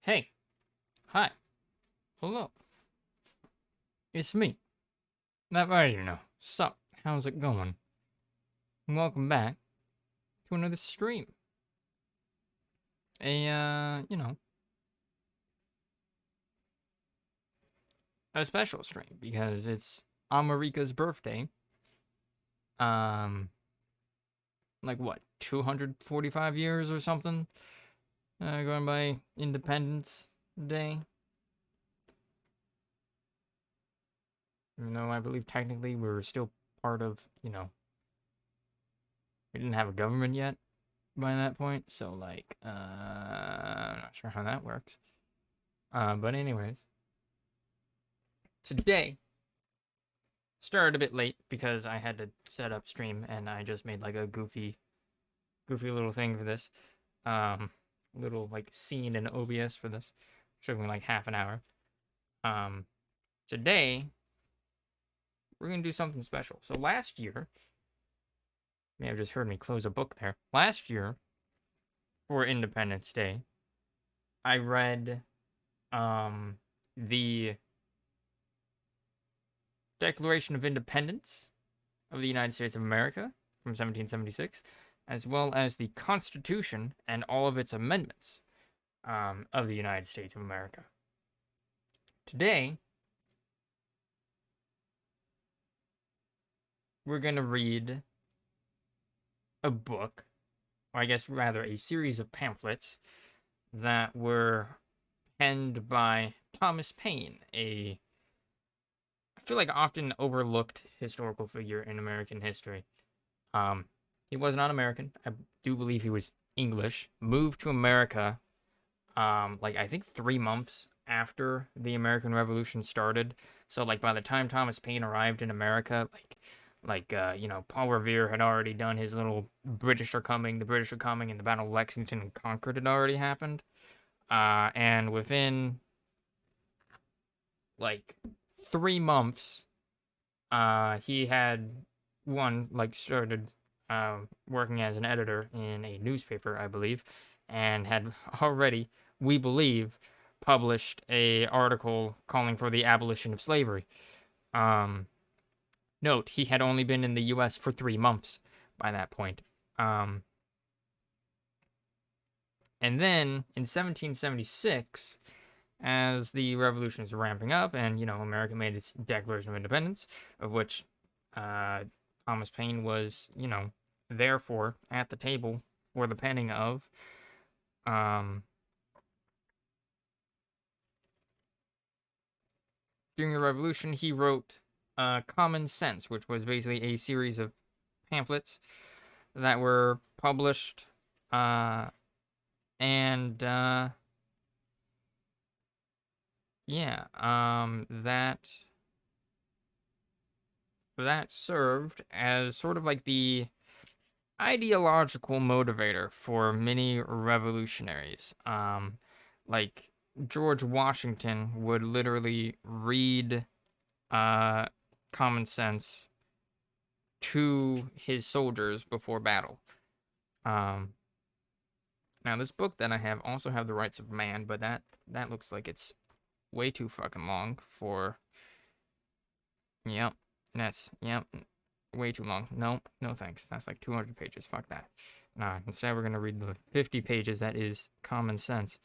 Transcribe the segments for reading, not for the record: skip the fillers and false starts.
Hey, hi, hello, it's me, ThatWriterUKnow. Sup, how's it going? And welcome back to another stream. A special stream because it's Amarika's birthday. Um, like what, 245 years or something? Going by Independence Day. Even though I believe technically we're still part of, we didn't have a government yet by that point, so like, I'm not sure how that works. But anyways, today started a bit late because I had to set up stream and I just made like a goofy little thing for this. Little like scene in OBS for this. Took me like half an hour. Today we're gonna do something special. So last year, you may have just heard me close a book there. Last year, for Independence Day, I read the Declaration of Independence of the United States of America from 1776, as well as the Constitution and all of its amendments of the United States of America. Today, we're going to read a book, or I guess rather a series of pamphlets that were penned by Thomas Paine, I feel like often overlooked historical figure in American history. He was not American. I do believe he was English. Moved to America, like I think 3 months after the American Revolution started. So like by the time Thomas Paine arrived in America, Paul Revere had already done his little British are coming, the British are coming, and the Battle of Lexington and Concord had already happened. And within like 3 months, he had started working as an editor in a newspaper, I believe, and had already, we believe, published a article calling for the abolition of slavery. Note, he had only been in the U.S. for 3 months by that point. And then in 1776, as the revolution was ramping up, and America made its Declaration of Independence, of which Thomas Paine was, therefore at the table for the penning of. During the Revolution, he wrote Common Sense, which was basically a series of pamphlets that were published, and that served as sort of like the ideological motivator for many revolutionaries. Like George Washington would literally read Common Sense to his soldiers before battle. Now this book that I have also have the Rights of Man, but that looks like it's way too fucking long for. Yep, way too long. No thanks. That's like 200 pages. Fuck that. Nah, instead we're gonna read the 50 pages that is Common Sense.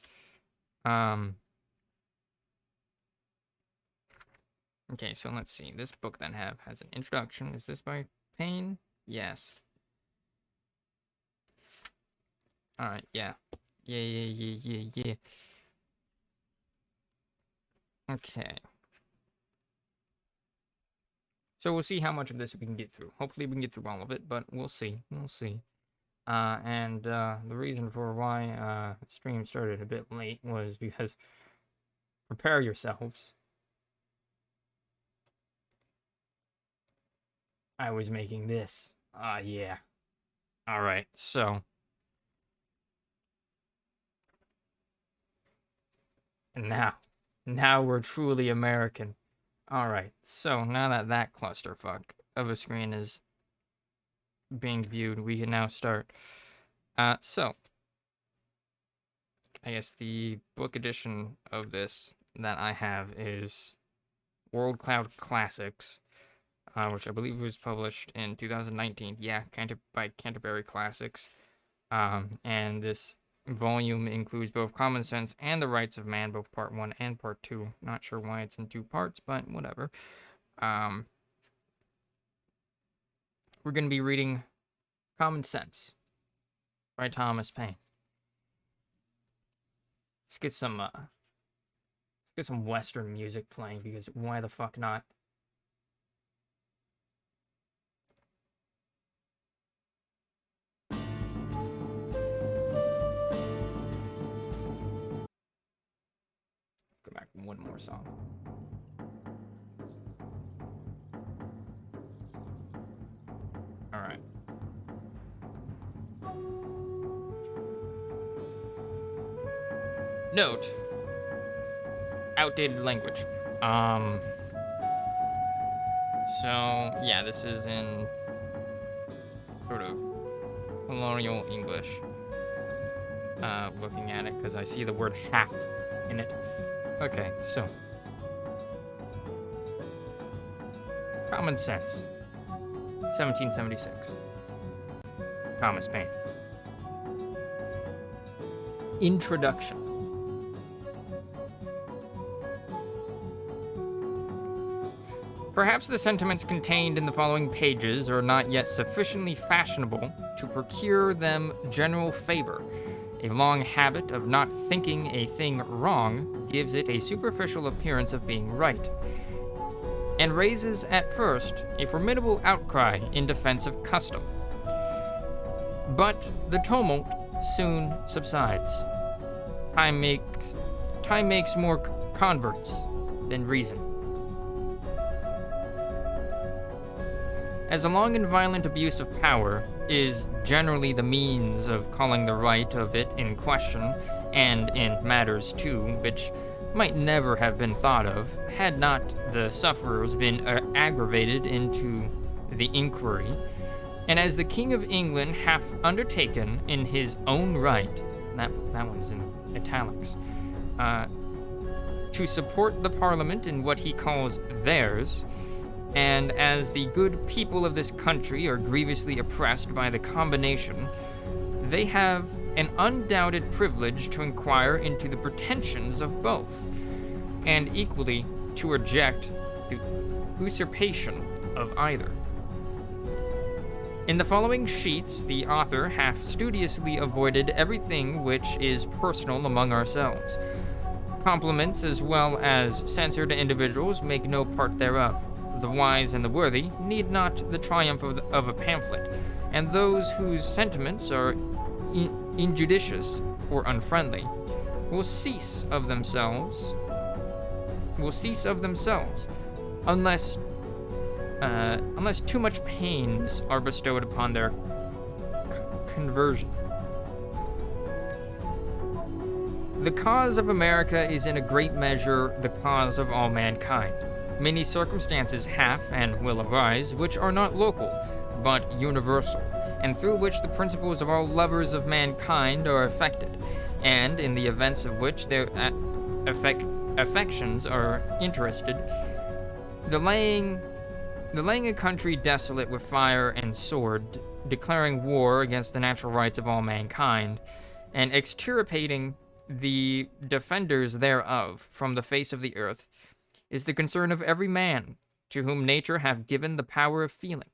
Okay, so let's see. This book then has an introduction. Is this by Paine? Yes. Alright, yeah. Yeah. Okay. So we'll see how much of this we can get through. Hopefully we can get through all of it, but we'll see. The reason for why the stream started a bit late was because, prepare yourselves, I was making this. Yeah. Alright, so. And now we're truly American. Alright, so now that clusterfuck of a screen is being viewed, we can now start. So, I guess the book edition of this that I have is World Cloud Classics, which I believe was published in 2019. Yeah, by Canterbury Classics. And this volume includes both Common Sense and The Rights of Man, both Part 1 and Part 2. Not sure why it's in 2 parts, but whatever. We're going to be reading Common Sense by Thomas Paine. Let's get some Western music playing, because why the fuck not? Go back one more song. All right. Note: outdated language. So yeah, this is in sort of colonial English. Looking at it, because I see the word half in it. Okay, so Common Sense, 1776. Thomas Paine. Introduction. Perhaps the sentiments contained in the following pages are not yet sufficiently fashionable to procure them general favor. A long habit of not thinking a thing wrong gives it a superficial appearance of being right, and raises at first a formidable outcry in defense of custom. But the tumult soon subsides. Time makes more converts than reason. As a long and violent abuse of power is generally the means of calling the right of it in question, and in matters too which might never have been thought of, had not the sufferers been aggravated into the inquiry, and as the King of England hath undertaken in his own right, that one's in italics, to support the Parliament in what he calls theirs, and as the good people of this country are grievously oppressed by the combination, they have an undoubted privilege to inquire into the pretensions of both, and equally to reject the usurpation of either. In the following sheets, the author hath studiously avoided everything which is personal among ourselves. Compliments as well as censored individuals make no part thereof. The wise and the worthy need not the triumph of a pamphlet, and those whose sentiments are injudicious or unfriendly will cease of themselves, unless too much pains are bestowed upon their conversion. The cause of America is in a great measure the cause of all mankind. Many circumstances have and will arise which are not local, but universal, and through which the principles of all lovers of mankind are affected, and in the events of which their affections are interested. The laying a country desolate with fire and sword, declaring war against the natural rights of all mankind, and extirpating the defenders thereof from the face of the earth, is the concern of every man to whom nature hath given the power of feeling,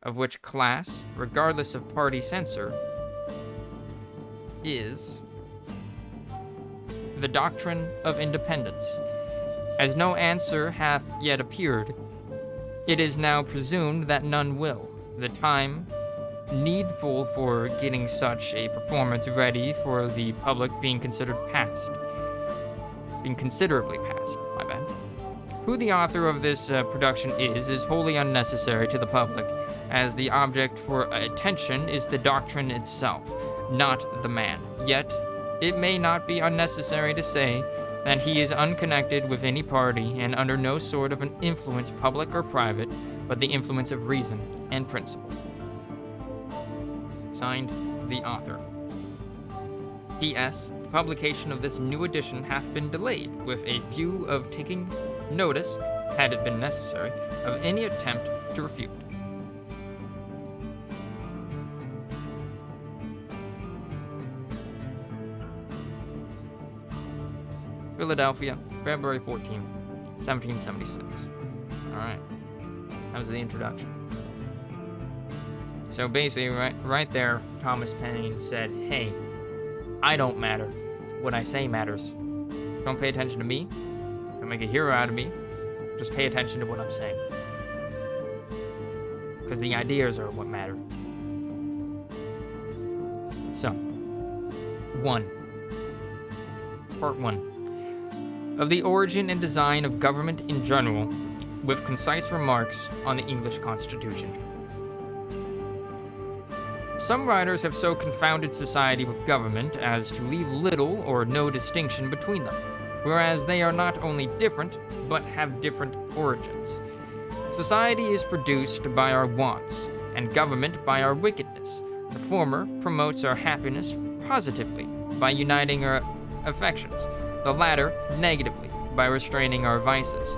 of which class, regardless of party censor, is the doctrine of independence. As no answer hath yet appeared, it is now presumed that none will. The time needful for getting such a performance ready for the public being considerably past, my bad. Who the author of this production is wholly unnecessary to the public, as the object for attention is the doctrine itself, not the man. Yet, it may not be unnecessary to say that he is unconnected with any party and under no sort of an influence, public or private, but the influence of reason and principle. Signed, the author. P.S. The publication of this new edition hath been delayed, with a view of taking notice, had it been necessary, of any attempt to refute. Philadelphia, February 14th, 1776. Alright. That was the introduction. So basically, right there, Thomas Paine said, hey, I don't matter. What I say matters. Don't pay attention to me. Don't make a hero out of me. Just pay attention to what I'm saying. Because the ideas are what matter. So, Part 1. Of the origin and design of government in general, with concise remarks on the English Constitution. Some writers have so confounded society with government as to leave little or no distinction between them, whereas they are not only different, but have different origins. Society is produced by our wants, and government by our wickedness. The former promotes our happiness positively, by uniting our affections, the latter negatively, by restraining our vices.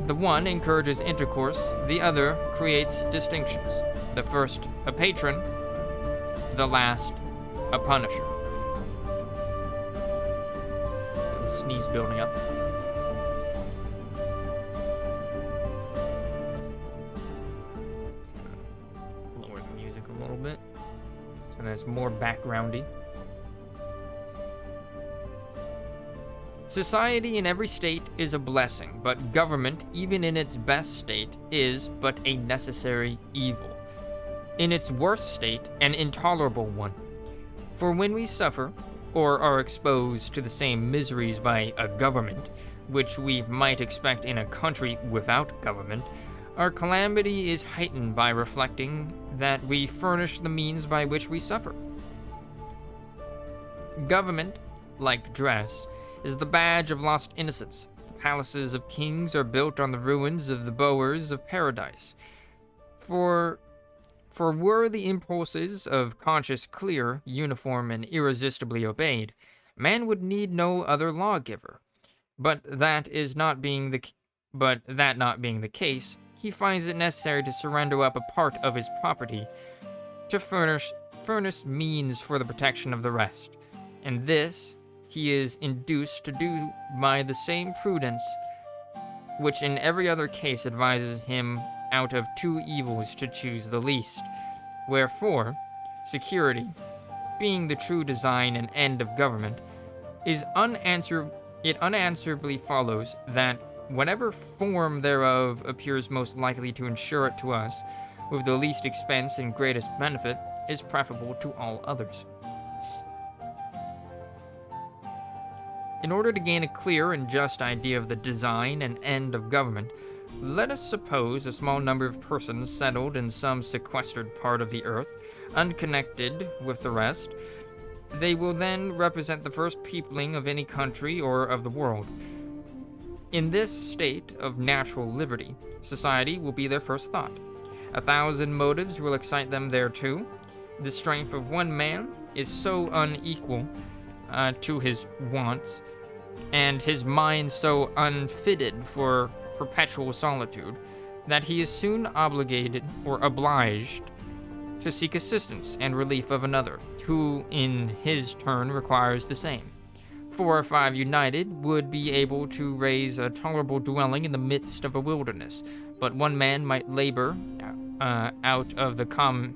The one encourages intercourse, the other creates distinctions. The first, a patron, the last, a punisher. Feel a sneeze building up. Lower the music a little bit, so there's more backgroundy. Society in every state is a blessing, but government, even in its best state, is but a necessary evil. In its worst state, an intolerable one. For when we suffer, or are exposed to the same miseries by a government, which we might expect in a country without government, our calamity is heightened by reflecting that we furnish the means by which we suffer. Government, like dress, is the badge of lost innocence. The palaces of kings are built on the ruins of the bowers of paradise. For were the impulses of conscience clear, uniform, and irresistibly obeyed, man would need no other lawgiver. But that not being the case, he finds it necessary to surrender up a part of his property to furnish means for the protection of the rest. And this he is induced to do by the same prudence which in every other case advises him out of two evils to choose the least. Wherefore, security, being the true design and end of government, it unanswerably follows that whatever form thereof appears most likely to ensure it to us, with the least expense and greatest benefit, is preferable to all others. In order to gain a clear and just idea of the design and end of government, let us suppose a small number of persons settled in some sequestered part of the earth, unconnected with the rest. They will then represent the first peopling of any country or of the world. In this state of natural liberty, society will be their first thought. 1,000 motives will excite them thereto. The strength of one man is so unequal to his wants, and his mind so unfitted for perpetual solitude, that he is soon obligated or obliged to seek assistance and relief of another, who in his turn requires the same. 4 or 5 united would be able to raise a tolerable dwelling in the midst of a wilderness, but one man might labor out of the common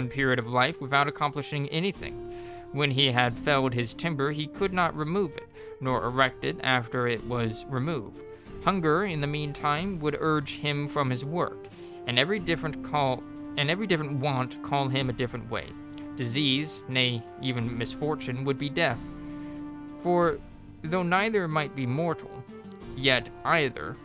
period of life without accomplishing anything. When he had felled his timber, he could not remove it, nor erect it after it was removed. Hunger, in the meantime, would urge him from his work, and every different want call him a different way. Disease, nay, even misfortune, would be death. For though neither might be mortal, yet either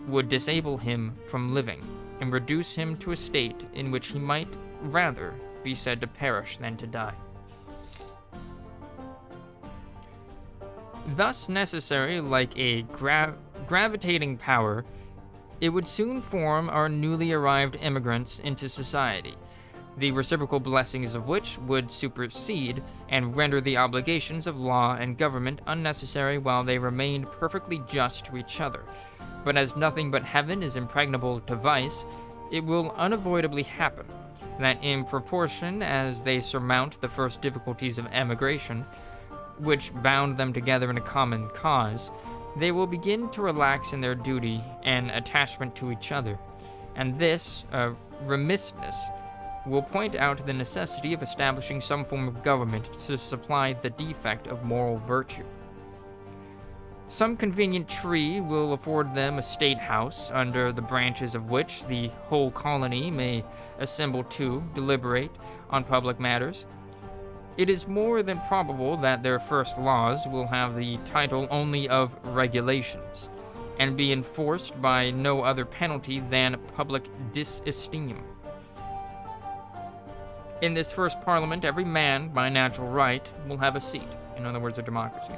would disable him from living, and reduce him to a state in which he might rather be said to perish than to die. Thus necessary, like a gravitating power, it would soon form our newly arrived immigrants into society. the reciprocal blessings of which would supersede and render the obligations of law and government unnecessary while they remained perfectly just to each other. But as nothing but heaven is impregnable to vice, it will unavoidably happen that in proportion as they surmount the first difficulties of emigration, which bound them together in a common cause, they will begin to relax in their duty and attachment to each other, and this remissness will point out the necessity of establishing some form of government to supply the defect of moral virtue. Some convenient tree will afford them a state house, under the branches of which the whole colony may assemble to deliberate on public matters. It is more than probable that their first laws will have the title only of regulations, and be enforced by no other penalty than public disesteem. In this first parliament, every man, by natural right, will have a seat, in other words, a democracy.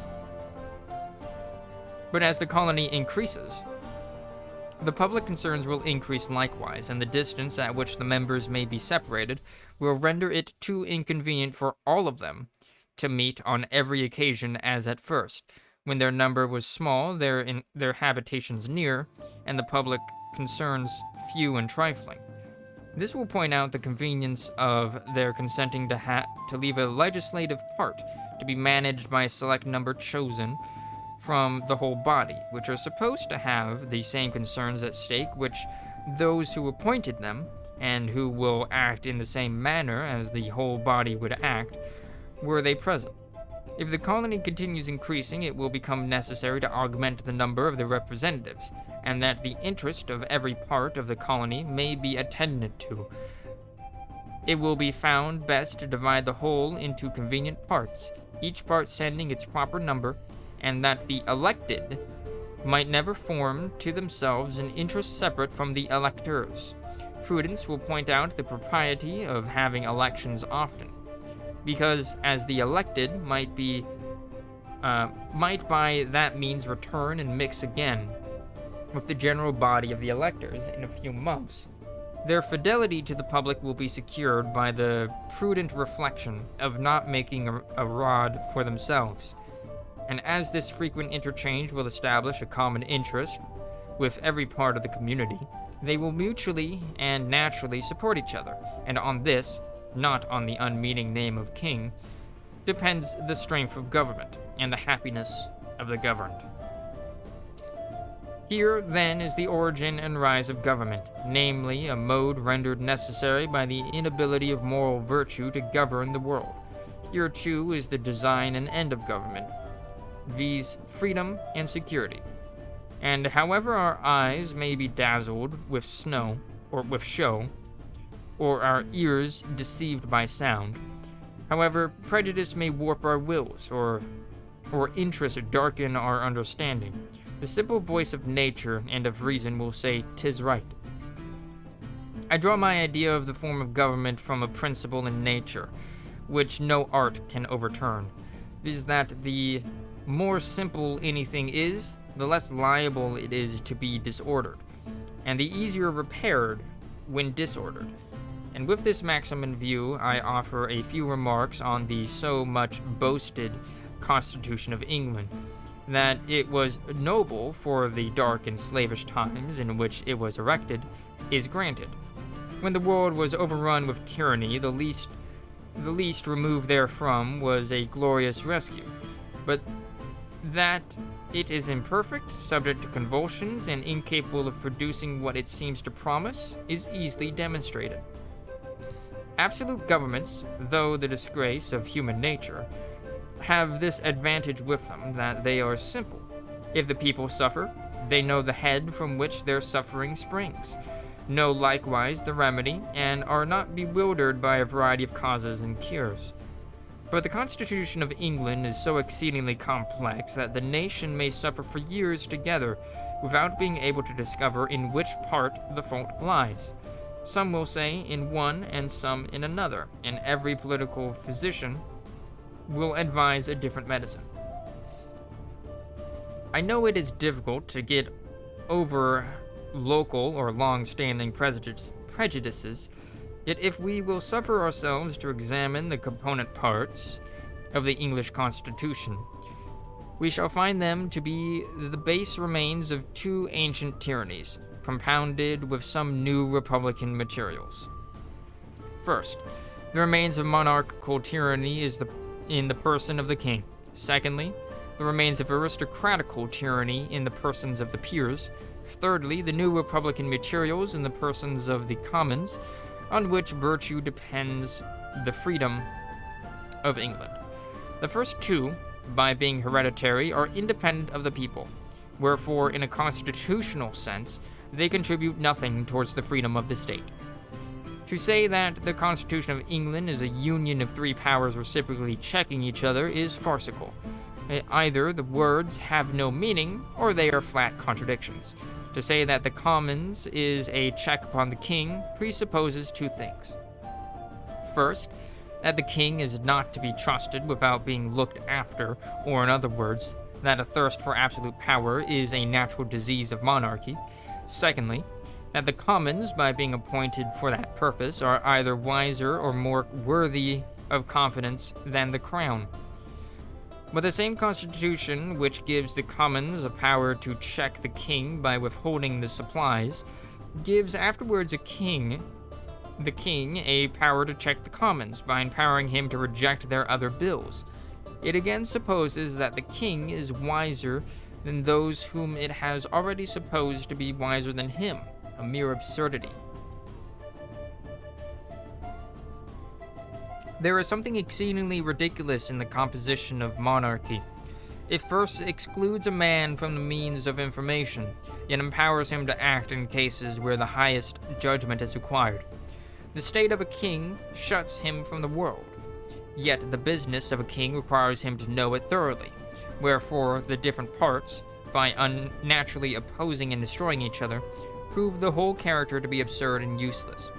But as the colony increases, the public concerns will increase likewise, and the distance at which the members may be separated will render it too inconvenient for all of them to meet on every occasion as at first, when their number was small, their habitations near, and the public concerns few and trifling. This will point out the convenience of their consenting to leave a legislative part to be managed by a select number chosen from the whole body, which are supposed to have the same concerns at stake which those who appointed them, and who will act in the same manner as the whole body would act, were they present. If the colony continues increasing, it will become necessary to augment the number of the representatives, and that the interest of every part of the colony may be attended to. It will be found best to divide the whole into convenient parts, each part sending its proper number, and that the elected might never form to themselves an interest separate from the electors. Prudence will point out the propriety of having elections often, because as the elected might by that means return and mix again with the general body of the electors in a few months, their fidelity to the public will be secured by the prudent reflection of not making a rod for themselves. And as this frequent interchange will establish a common interest with every part of the community, they will mutually and naturally support each other, and on this, not on the unmeaning name of king, depends the strength of government and the happiness of the governed. Here, then, is the origin and rise of government, namely, a mode rendered necessary by the inability of moral virtue to govern the world. Here, too, is the design and end of government, viz., freedom and security. And however our eyes may be dazzled with show, or our ears deceived by sound, however prejudice may warp our wills, or interest darken our understanding, the simple voice of nature and of reason will say 'tis right. I draw my idea of the form of government from a principle in nature, which no art can overturn, viz. that the more simple anything is, the less liable it is to be disordered, and the easier repaired when disordered. And with this maxim in view, I offer a few remarks on the so much boasted Constitution of England, that it was noble for the dark and slavish times in which it was erected, is granted. When the world was overrun with tyranny, the least removed therefrom was a glorious rescue. But that it is imperfect, subject to convulsions, and incapable of producing what it seems to promise, is easily demonstrated. Absolute governments, though the disgrace of human nature, have this advantage with them, that they are simple. If the people suffer, they know the head from which their suffering springs, know likewise the remedy, and are not bewildered by a variety of causes and cures. But the Constitution of England is so exceedingly complex that the nation may suffer for years together without being able to discover in which part the fault lies. Some will say in one and some in another, and every political physician will advise a different medicine. I know it is difficult to get over local or long-standing prejudices Yet if we will suffer ourselves to examine the component parts of the English Constitution, we shall find them to be the base remains of two ancient tyrannies, compounded with some new republican materials. First, the remains of monarchical tyranny in the person of the king. Secondly, the remains of aristocratical tyranny in the persons of the peers. Thirdly, the new republican materials in the persons of the commons, on which virtue depends the freedom of England. The first two, by being hereditary, are independent of the people, wherefore, in a constitutional sense, they contribute nothing towards the freedom of the state. To say that the Constitution of England is a union of three powers reciprocally checking each other is farcical. Either the words have no meaning, or they are flat contradictions. To say that the Commons is a check upon the king presupposes two things. First, that the king is not to be trusted without being looked after, or in other words, that a thirst for absolute power is a natural disease of monarchy. Secondly, that the commons, by being appointed for that purpose, are either wiser or more worthy of confidence than the crown. But the same constitution which gives the commons a power to check the king by withholding the supplies, gives afterwards the king a power to check the commons by empowering him to reject their other bills. It again supposes that the king is wiser than those whom it has already supposed to be wiser than him, a mere absurdity. There is something exceedingly ridiculous in the composition of monarchy. It first excludes a man from the means of information, yet empowers him to act in cases where the highest judgment is required. The state of a king shuts him from the world, yet the business of a king requires him to know it thoroughly, wherefore the different parts, by unnaturally opposing and destroying each other, prove the whole character to be absurd and useless.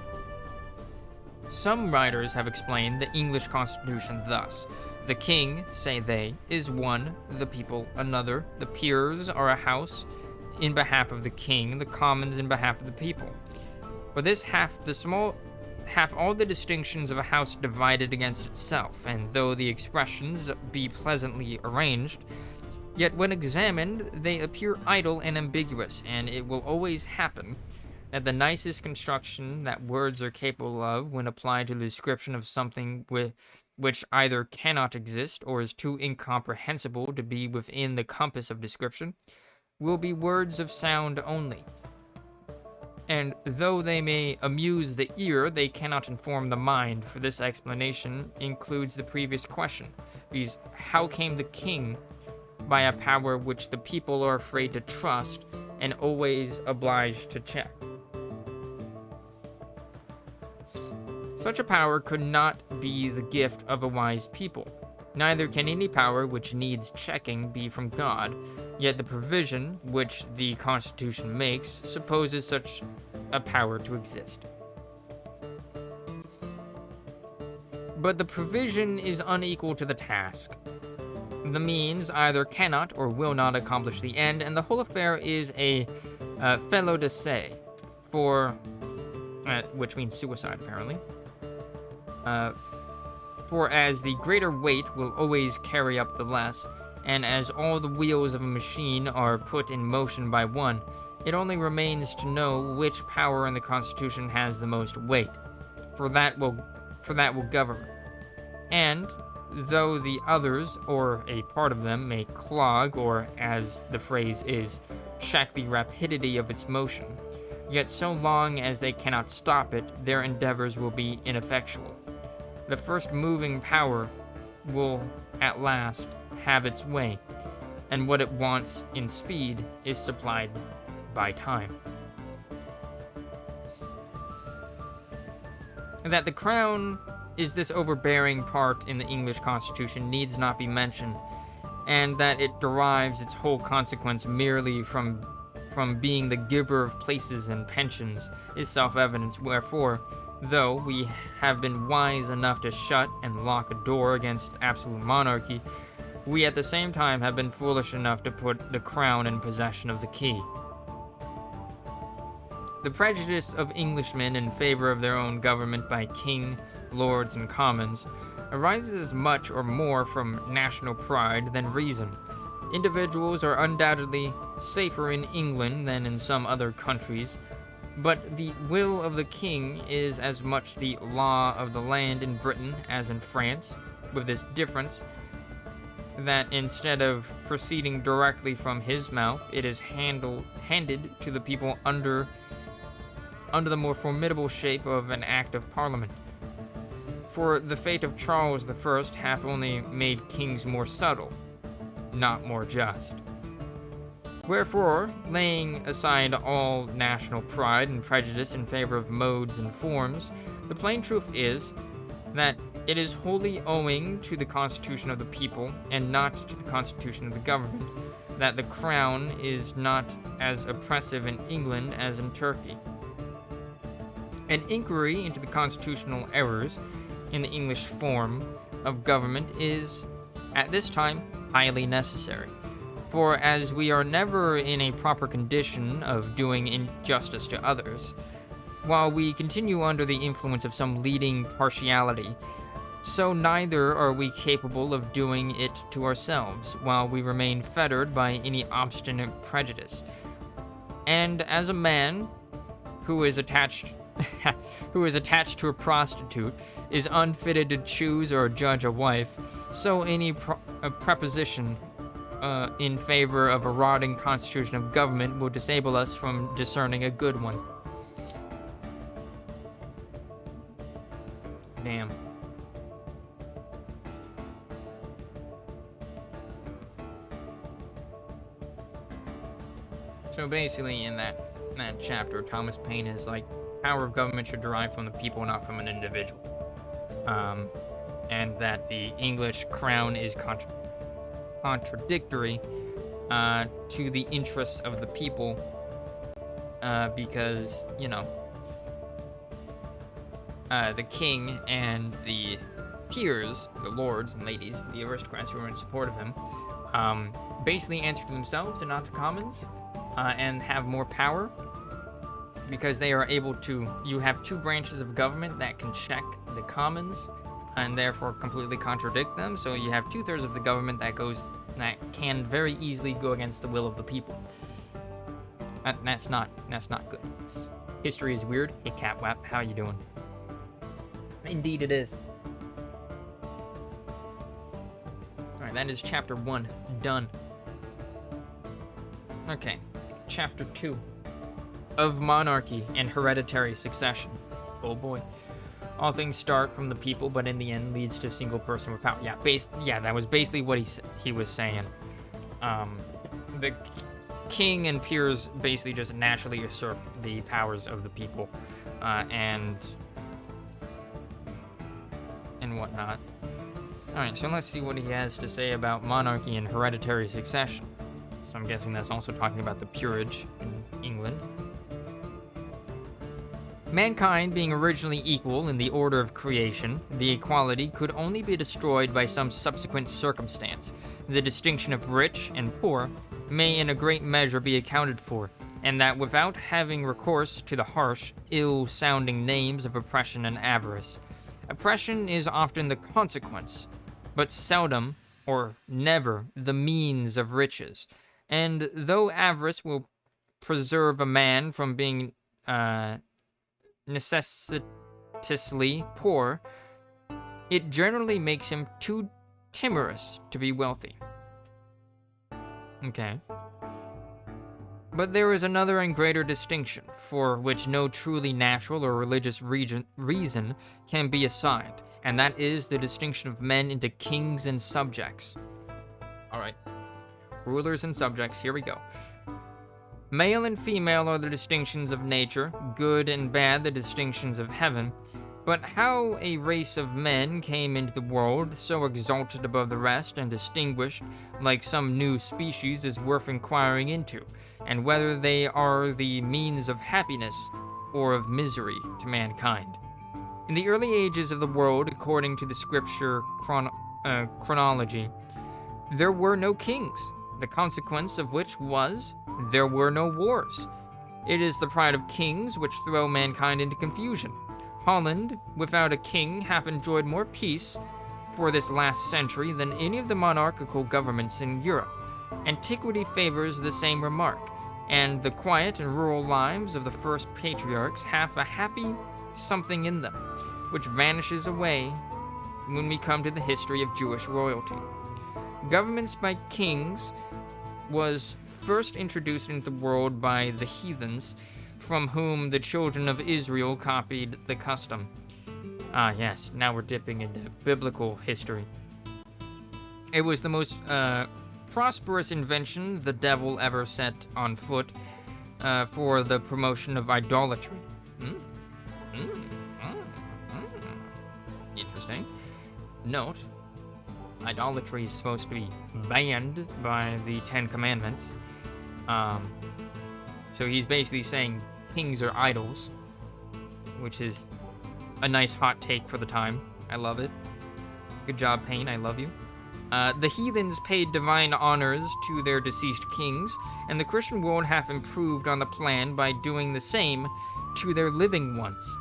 Some writers have explained the English Constitution thus: the king, say they, is one, the people another, the peers are a house in behalf of the king, the commons in behalf of the people. But this hath all the distinctions of a house divided against itself, and though the expressions be pleasantly arranged, yet when examined they appear idle and ambiguous, and it will always happen that the nicest construction that words are capable of when applied to the description of something which either cannot exist or is too incomprehensible to be within the compass of description, will be words of sound only. And though they may amuse the ear, they cannot inform the mind, for this explanation includes the previous question, viz., how came the king by a power which the people are afraid to trust and always obliged to check? Such a power could not be the gift of a wise people. Neither can any power which needs checking be from God, yet the provision which the Constitution makes supposes such a power to exist. But the provision is unequal to the task. The means either cannot or will not accomplish the end, and the whole affair is a felo de se, which means suicide apparently. For as the greater weight will always carry up the less, and as all the wheels of a machine are put in motion by one, it only remains to know which power in the Constitution has the most weight, for that will govern. And though the others, or a part of them, may clog, or, as the phrase is, check the rapidity of its motion, yet so long as they cannot stop it, their endeavors will be ineffectual. The first moving power will, at last, have its way, and what it wants in speed is supplied by time. That the crown is this overbearing part in the English Constitution needs not be mentioned, and that it derives its whole consequence merely from being the giver of places and pensions is self-evident, wherefore, though we have been wise enough to shut and lock a door against absolute monarchy, we at the same time have been foolish enough to put the crown in possession of the key. The prejudice of Englishmen in favor of their own government by king, lords, and commons arises as much or more from national pride than reason. Individuals are undoubtedly safer in England than in some other countries, but the will of the king is as much the law of the land in Britain as in France, with this difference that instead of proceeding directly from his mouth, it is handed to the people under the more formidable shape of an act of parliament. For the fate of Charles I hath only made kings more subtle, not more just. Wherefore, laying aside all national pride and prejudice in favor of modes and forms, the plain truth is that it is wholly owing to the constitution of the people, and not to the constitution of the government, that the crown is not as oppressive in England as in Turkey. An inquiry into the constitutional errors in the English form of government is, at this time, highly necessary. For as we are never in a proper condition of doing injustice to others, while we continue under the influence of some leading partiality, so neither are we capable of doing it to ourselves, while we remain fettered by any obstinate prejudice. And as a man who is attached to a prostitute is unfitted to choose or judge a wife, so any preposition in favor of a rotting constitution of government will disable us from discerning a good one. Damn. So basically, in that chapter, Thomas Paine is like, power of government should derive from the people, not from an individual. And that the English crown is contradictory to the interests of the people, because, you know, the king and the peers, the lords and ladies, the aristocrats who are in support of him, basically answer to themselves and not to commons, and have more power, because they are able to, you have two branches of government that can check the commons and therefore completely contradict them. So you have 2/3 of the government that can very easily go against the will of the people. That's not good. History is weird. Hey Catwap, how you doing? Indeed it is. Alright, that is chapter 1 done. Okay, chapter 2 of monarchy and hereditary succession. Oh boy. All things start from the people, but in the end leads to a single person with power. Yeah, that was basically what he was saying. The king and peers basically just naturally usurp the powers of the people, and whatnot. Alright, so let's see what he has to say about monarchy and hereditary succession. So I'm guessing that's also talking about the peerage in England. Mankind being originally equal in the order of creation, the equality could only be destroyed by some subsequent circumstance. The distinction of rich and poor may in a great measure be accounted for, and that without having recourse to the harsh, ill-sounding names of oppression and avarice. Oppression is often the consequence, but seldom or never the means of riches. And though avarice will preserve a man from being necessitously poor, it generally makes him too timorous to be wealthy. Okay. But there is another and greater distinction, for which no truly natural or religious reason can be assigned, and that is the distinction of men into kings and subjects. Alright. Rulers and subjects, here we go. Male and female are the distinctions of nature, good and bad the distinctions of heaven. But how a race of men came into the world, so exalted above the rest and distinguished, like some new species, is worth inquiring into, and whether they are the means of happiness or of misery to mankind. In the early ages of the world, according to the scripture chronology, there were no kings, the consequence of which was there were no wars. It is the pride of kings which throw mankind into confusion. Holland, without a king, hath enjoyed more peace for this last century than any of the monarchical governments in Europe. Antiquity favors the same remark, and the quiet and rural lives of the first patriarchs have a happy something in them, which vanishes away when we come to the history of Jewish royalty. Governments by kings was first introduced into the world by the heathens, from whom the children of Israel copied the custom. Ah, yes, now we're dipping into biblical history. It was the most prosperous invention the devil ever set on foot for the promotion of idolatry. Interesting. Note, idolatry is supposed to be banned by the Ten Commandments. So he's basically saying kings are idols, which is a nice hot take for the time. I love it. Good job, Paine. I love you. The heathens paid divine honors to their deceased kings, and the Christian world hath improved on the plan by doing the same to their living ones.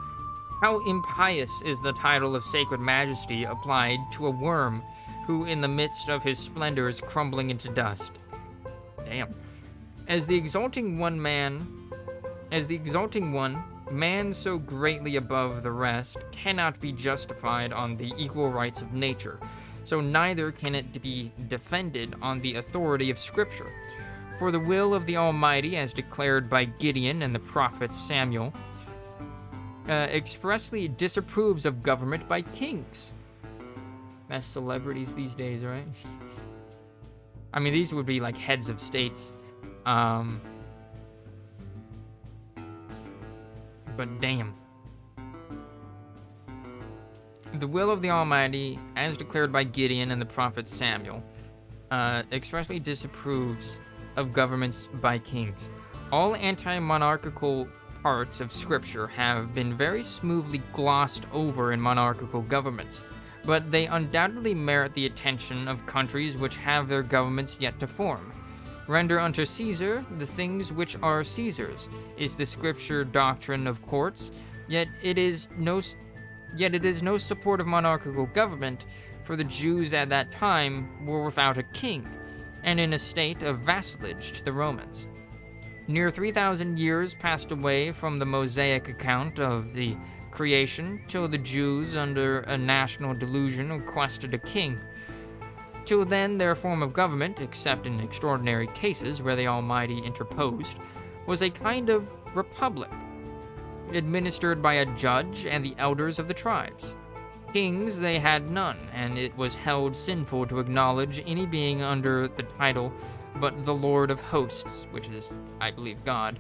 How impious is the title of sacred majesty applied to a worm who in the midst of his splendor is crumbling into dust. Damn. As the exalting one, man so greatly above the rest cannot be justified on the equal rights of nature, so neither can it be defended on the authority of Scripture. For the will of the Almighty, as declared by Gideon and the prophet Samuel, expressly disapproves of government by kings. That's celebrities these days, right? I mean, these would be like heads of states. But damn. The will of the Almighty, as declared by Gideon and the prophet Samuel, expressly disapproves of governments by kings. All anti-monarchical parts of Scripture have been very smoothly glossed over in monarchical governments, but they undoubtedly merit the attention of countries which have their governments yet to form. Render unto Caesar the things which are Caesar's, is the Scripture doctrine of courts, yet it is no support of monarchical government, for the Jews at that time were without a king, and in a state of vassalage to the Romans. Near 3,000 years passed away from the Mosaic account of the creation till the Jews, under a national delusion, requested a king. Till then, their form of government, except in extraordinary cases where the Almighty interposed, was a kind of republic, administered by a judge and the elders of the tribes. Kings they had none, and it was held sinful to acknowledge any being under the title but the Lord of Hosts, which is, I believe, God.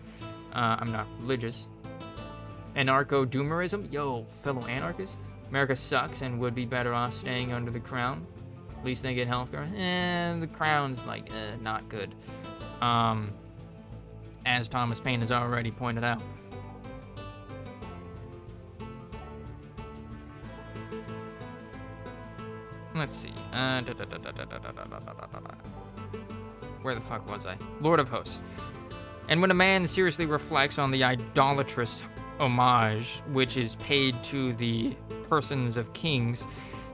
I'm not religious. Anarcho-doomerism? Yo, fellow anarchists? America sucks and would be better off staying under the crown. At least they get healthcare. The crown's, not good. As Thomas Paine has already pointed out. Let's see. Where the fuck was I? Lord of Hosts. And when a man seriously reflects on the idolatrous homage which is paid to the persons of kings,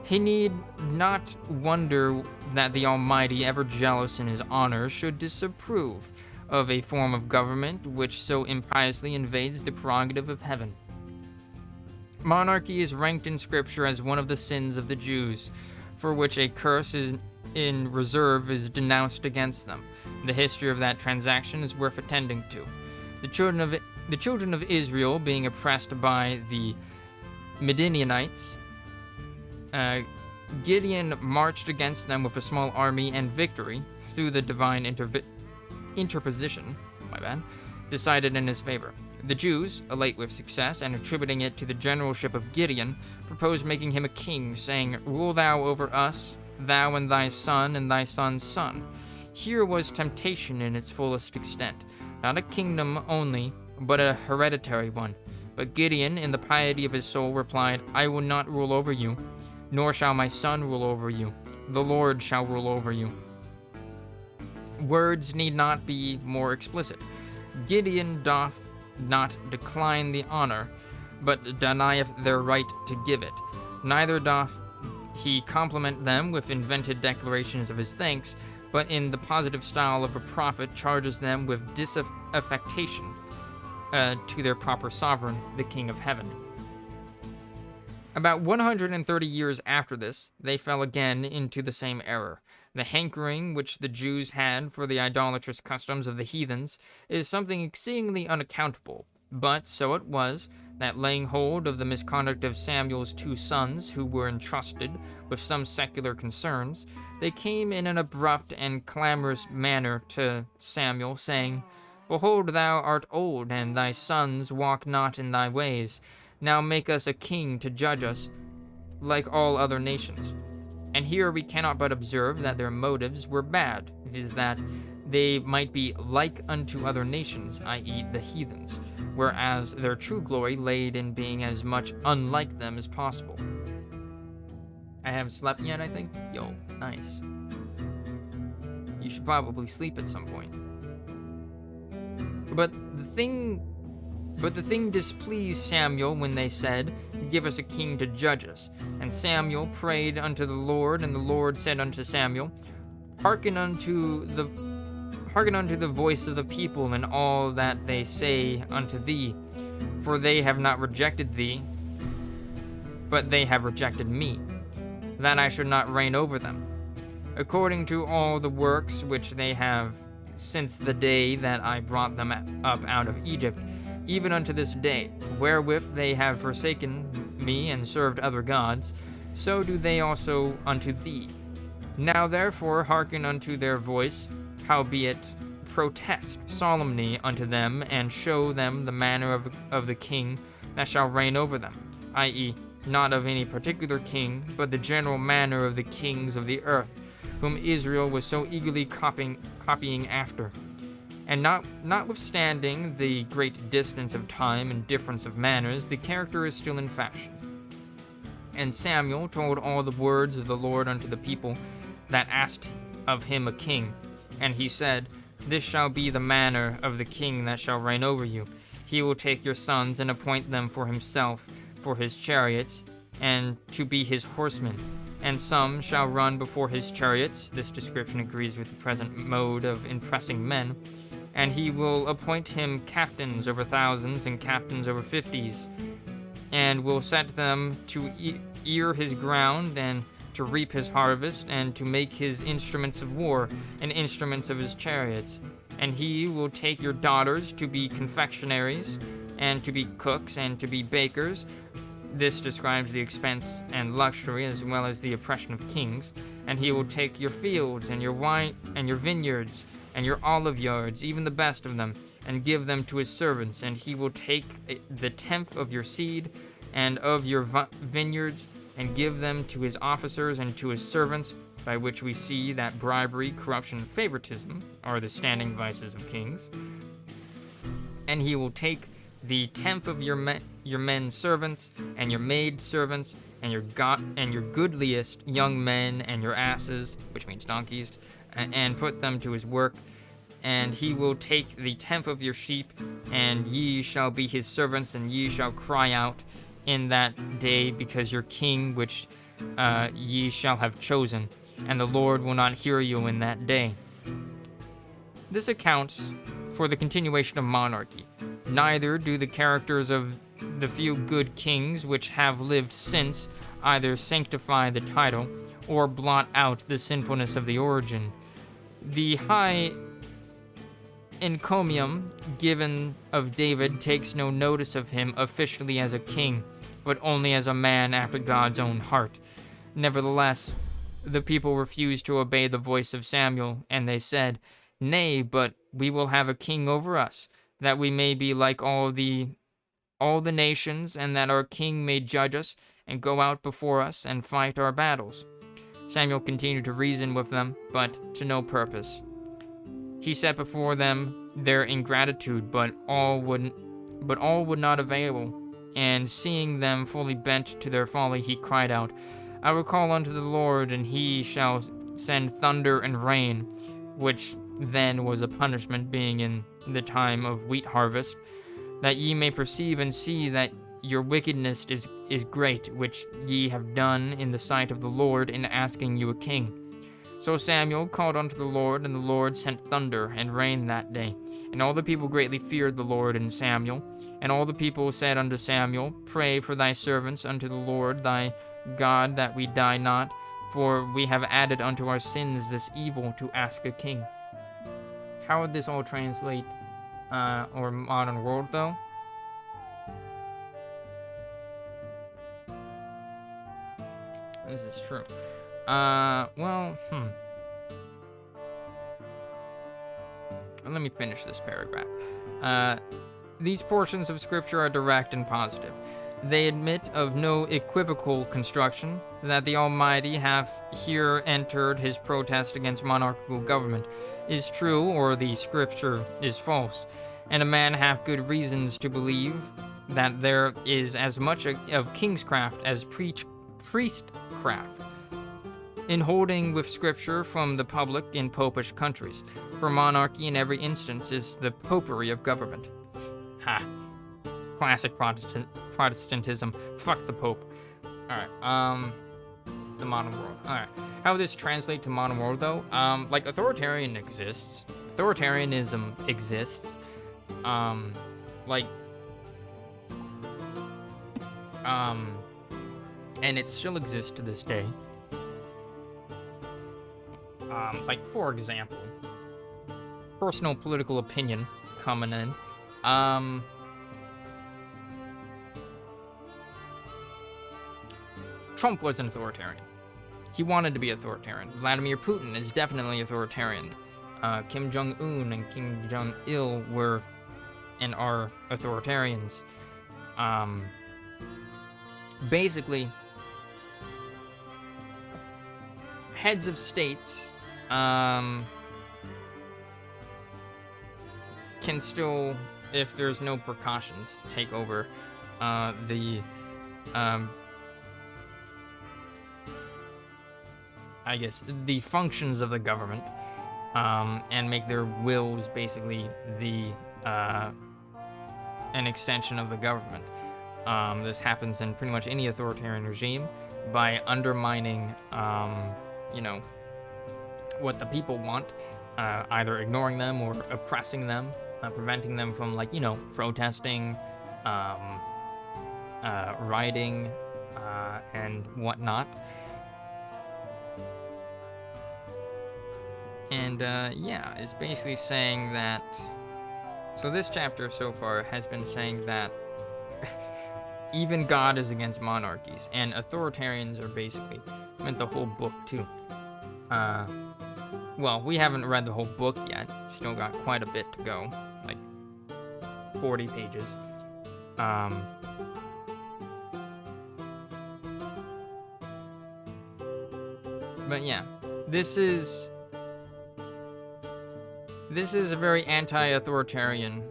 he need not wonder that the Almighty, ever jealous in his honor, should disapprove of a form of government which so impiously invades the prerogative of heaven. Monarchy is ranked in Scripture as one of the sins of the Jews, for which a curse in reserve is denounced against them. The history of that transaction is worth attending to. The children of Israel, being oppressed by the Midianites, Gideon marched against them with a small army, and victory, through the divine interposition, decided in his favor. The Jews, elate with success, and attributing it to the generalship of Gideon, proposed making him a king, saying, "Rule thou over us, thou and thy son and thy son's son." Here was temptation in its fullest extent, not a kingdom only, but a hereditary one. But Gideon, in the piety of his soul, replied, "I will not rule over you, nor shall my son rule over you. The Lord shall rule over you." Words need not be more explicit. Gideon doth not decline the honor, but denieth their right to give it. Neither doth he compliment them with invented declarations of his thanks, but in the positive style of a prophet charges them with disaffectation to their proper sovereign, the King of Heaven. About 130 years after this, they fell again into the same error. The hankering which the Jews had for the idolatrous customs of the heathens is something exceedingly unaccountable, but so it was, that laying hold of the misconduct of Samuel's 2 sons, who were entrusted with some secular concerns, they came in an abrupt and clamorous manner to Samuel, saying, Behold, thou art old, and thy sons walk not in thy ways. Now make us a king to judge us, like all other nations. And here we cannot but observe that their motives were bad, viz. that they might be like unto other nations, i.e. the heathens, whereas their true glory laid in being as much unlike them as possible. I haven't slept yet, I think? Yo, nice. You should probably sleep at some point. But the thing displeased Samuel when they said, Give us a king to judge us. And Samuel prayed unto the Lord, and the Lord said unto Samuel, Hearken unto the voice of the people in all that they say unto thee, for they have not rejected thee, but they have rejected me, that I should not reign over them, according to all the works which they have since the day that I brought them up out of Egypt, even unto this day, wherewith they have forsaken me and served other gods, so do they also unto thee. Now therefore hearken unto their voice, howbeit protest solemnly unto them, and show them the manner of the king that shall reign over them, i.e., not of any particular king, but the general manner of the kings of the earth, whom Israel was so eagerly copying after. And notwithstanding the great distance of time and difference of manners, the character is still in fashion. And Samuel told all the words of the Lord unto the people that asked of him a king. And he said, This shall be the manner of the king that shall reign over you. He will take your sons and appoint them for himself, for his chariots, and to be his horsemen. And some shall run before his chariots. This description agrees with the present mode of impressing men. And he will appoint him captains over thousands and captains over 50s, and will set them to ear his ground, and to reap his harvest, and to make his instruments of war, and instruments of his chariots. And he will take your daughters to be confectionaries, and to be cooks, and to be bakers. This describes the expense and luxury, as well as the oppression of kings. And he will take your fields, and your wine, and your vineyards, and your olive yards, even the best of them, and give them to his servants. And he will take the 10th of your seed and of your vineyards, and give them to his officers and to his servants, by which we see that bribery, corruption, and favoritism are the standing vices of kings. And he will take the 10th of your men servants, and your maid servants, and your goodliest young men, and your asses, which means donkeys, and put them to his work. And he will take the 10th of your sheep, and ye shall be his servants, and ye shall cry out in that day because your king which ye shall have chosen, and the Lord will not hear you in that day. This accounts for the continuation of monarchy. Neither do the characters of the few good kings which have lived since either sanctify the title or blot out the sinfulness of the origin. The high encomium given of David takes no notice of him officially as a king, but only as a man after God's own heart. Nevertheless, the people refused to obey the voice of Samuel, and they said, Nay, but we will have a king over us, that we may be like all the nations, and that our king may judge us, and go out before us, and fight our battles. Samuel continued to reason with them, but to no purpose. He set before them their ingratitude, but all would not avail. And seeing them fully bent to their folly, he cried out, I will call unto the Lord, and he shall send thunder and rain, which then was a punishment, being in the time of wheat harvest. that ye may perceive and see that your wickedness is great, which ye have done in the sight of the Lord in asking you a king. So Samuel called unto the Lord, and the Lord sent thunder and rain that day. And all the people greatly feared the Lord and Samuel. And all the people said unto Samuel, Pray for thy servants unto the Lord thy God, that we die not, for we have added unto our sins this evil to ask a king. How would this all translate, or modern world, though? This is true. Let me finish this paragraph. These portions of Scripture are direct and positive. They admit of no equivocal construction, that the Almighty hath here entered his protest against monarchical government is true, or the Scripture is false, and a man hath good reasons to believe that there is as much of kingscraft as priestcraft in holding with Scripture from the public in popish countries, for monarchy in every instance is the popery of government. Ha. Classic Protestantism. Fuck the Pope. Alright, the modern world. Alright. How would this translate to modern world, though? Like, authoritarianism exists. And it still exists to this day. Like, for example, personal political opinion coming in. Trump was an authoritarian. He wanted to be authoritarian. Vladimir Putin is definitely authoritarian. Kim Jong-un and Kim Jong-il were and are authoritarians. Basically, heads of states can still, if there's no precautions, take over the functions of the government, and make their wills basically an extension of the government. This happens in pretty much any authoritarian regime by undermining, what the people want, either ignoring them or oppressing them, preventing them from, protesting, rioting, and whatnot. And, it's basically saying that... So this chapter so far has been saying that even God is against monarchies, and authoritarians are basically... meant the whole book, too. Well, we haven't read the whole book yet. Still got quite a bit to go. Like, 40 pages. But yeah, this is a very anti-authoritarian,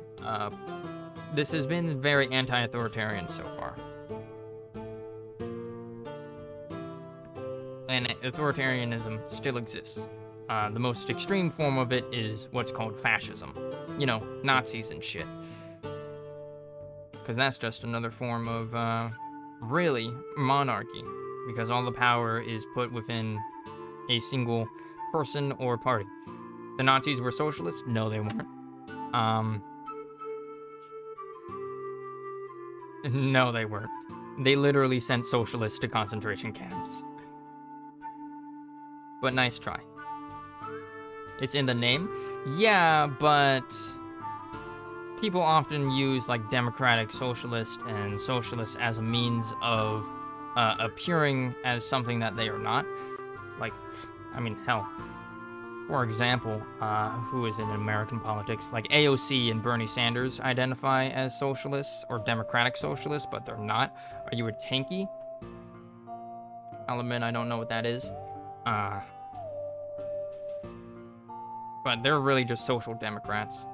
this has been very anti-authoritarian so far. And authoritarianism still exists. The most extreme form of it is what's called fascism. Nazis and shit. Because that's just another form of, really, monarchy. Because all the power is put within a single person or party. The Nazis were socialists? No, they weren't. No, they weren't. They literally sent socialists to concentration camps. But nice try. It's in the name? Yeah, but people often use, democratic socialist and socialist as a means of appearing as something that they are not. Hell. For example, who is in American politics, like AOC and Bernie Sanders identify as socialists or democratic socialists, but they're not. Are you a tanky? I'll admit I don't know what that is. But they're really just social democrats,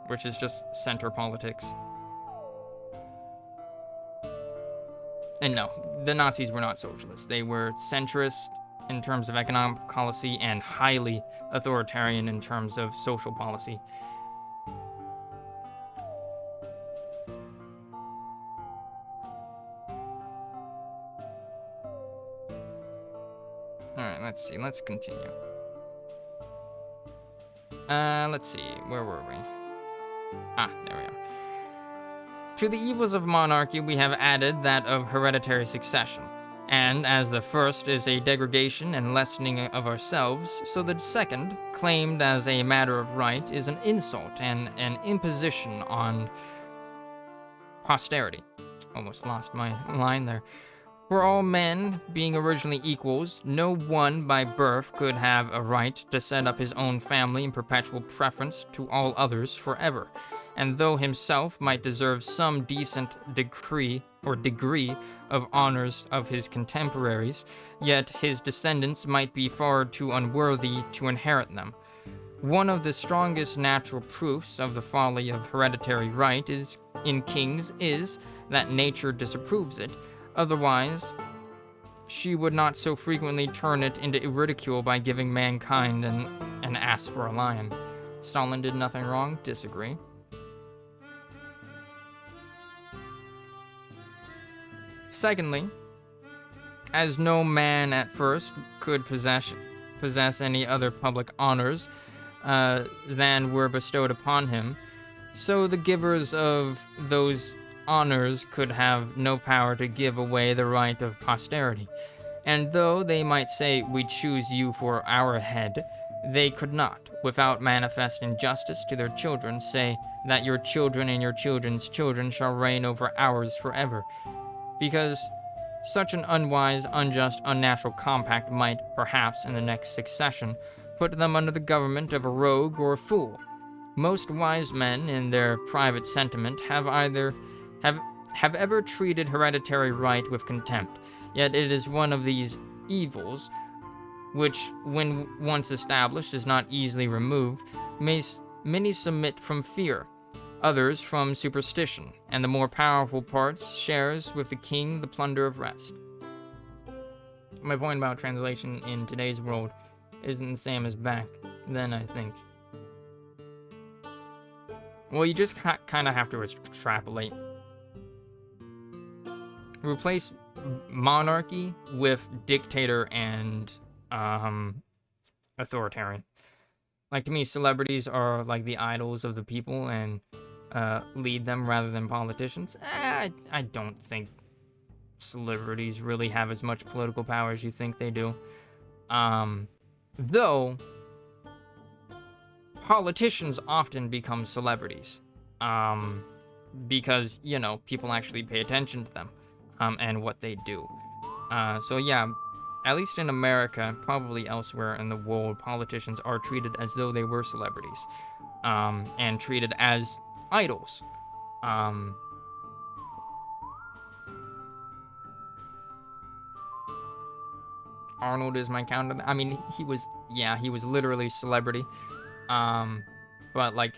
which is just center politics. And no, the Nazis were not socialists. They were centrist in terms of economic policy and highly authoritarian in terms of social policy. let's continue. Let's see, where were we? There we are. To the evils of monarchy, we have added that of hereditary succession. And as the first is a degradation and lessening of ourselves, so the second, claimed as a matter of right, is an insult and an imposition on posterity. Almost lost my line there. For all men, being originally equals, no one by birth could have a right to set up his own family in perpetual preference to all others forever. And though himself might deserve some decent degree of honors of his contemporaries, yet his descendants might be far too unworthy to inherit them. One of the strongest natural proofs of the folly of hereditary right in kings is that nature disapproves it. Otherwise, she would not so frequently turn it into ridicule by giving mankind an ass for a lion. Stalin did nothing wrong? Disagree. Secondly, as no man at first could possess any other public honors than were bestowed upon him, so the givers of those honors could have no power to give away the right of posterity. And though they might say, "We choose you for our head," they could not, without manifest injustice to their children, say that your children and your children's children shall reign over ours forever, because such an unwise, unjust, unnatural compact might, perhaps in the next succession, put them under the government of a rogue or a fool. Most wise men, in their private sentiment, have ever treated hereditary right with contempt, yet it is one of these evils which, when once established, is not easily removed. Many submit from fear, others from superstition, and the more powerful parts shares with the king the plunder of rest. My point about translation in today's world isn't the same as back then, I think. Well, you just kind of have to extrapolate. Replace monarchy with dictator and authoritarian. Like, to me, celebrities are like the idols of the people and lead them rather than politicians. I don't think celebrities really have as much political power as you think they do. Though politicians often become celebrities because, you know, people actually pay attention to them and what they do. So yeah, at least in America, probably elsewhere in the world, politicians are treated as though they were celebrities and treated as idols. Arnold is my counter. I mean, he was literally celebrity. But like,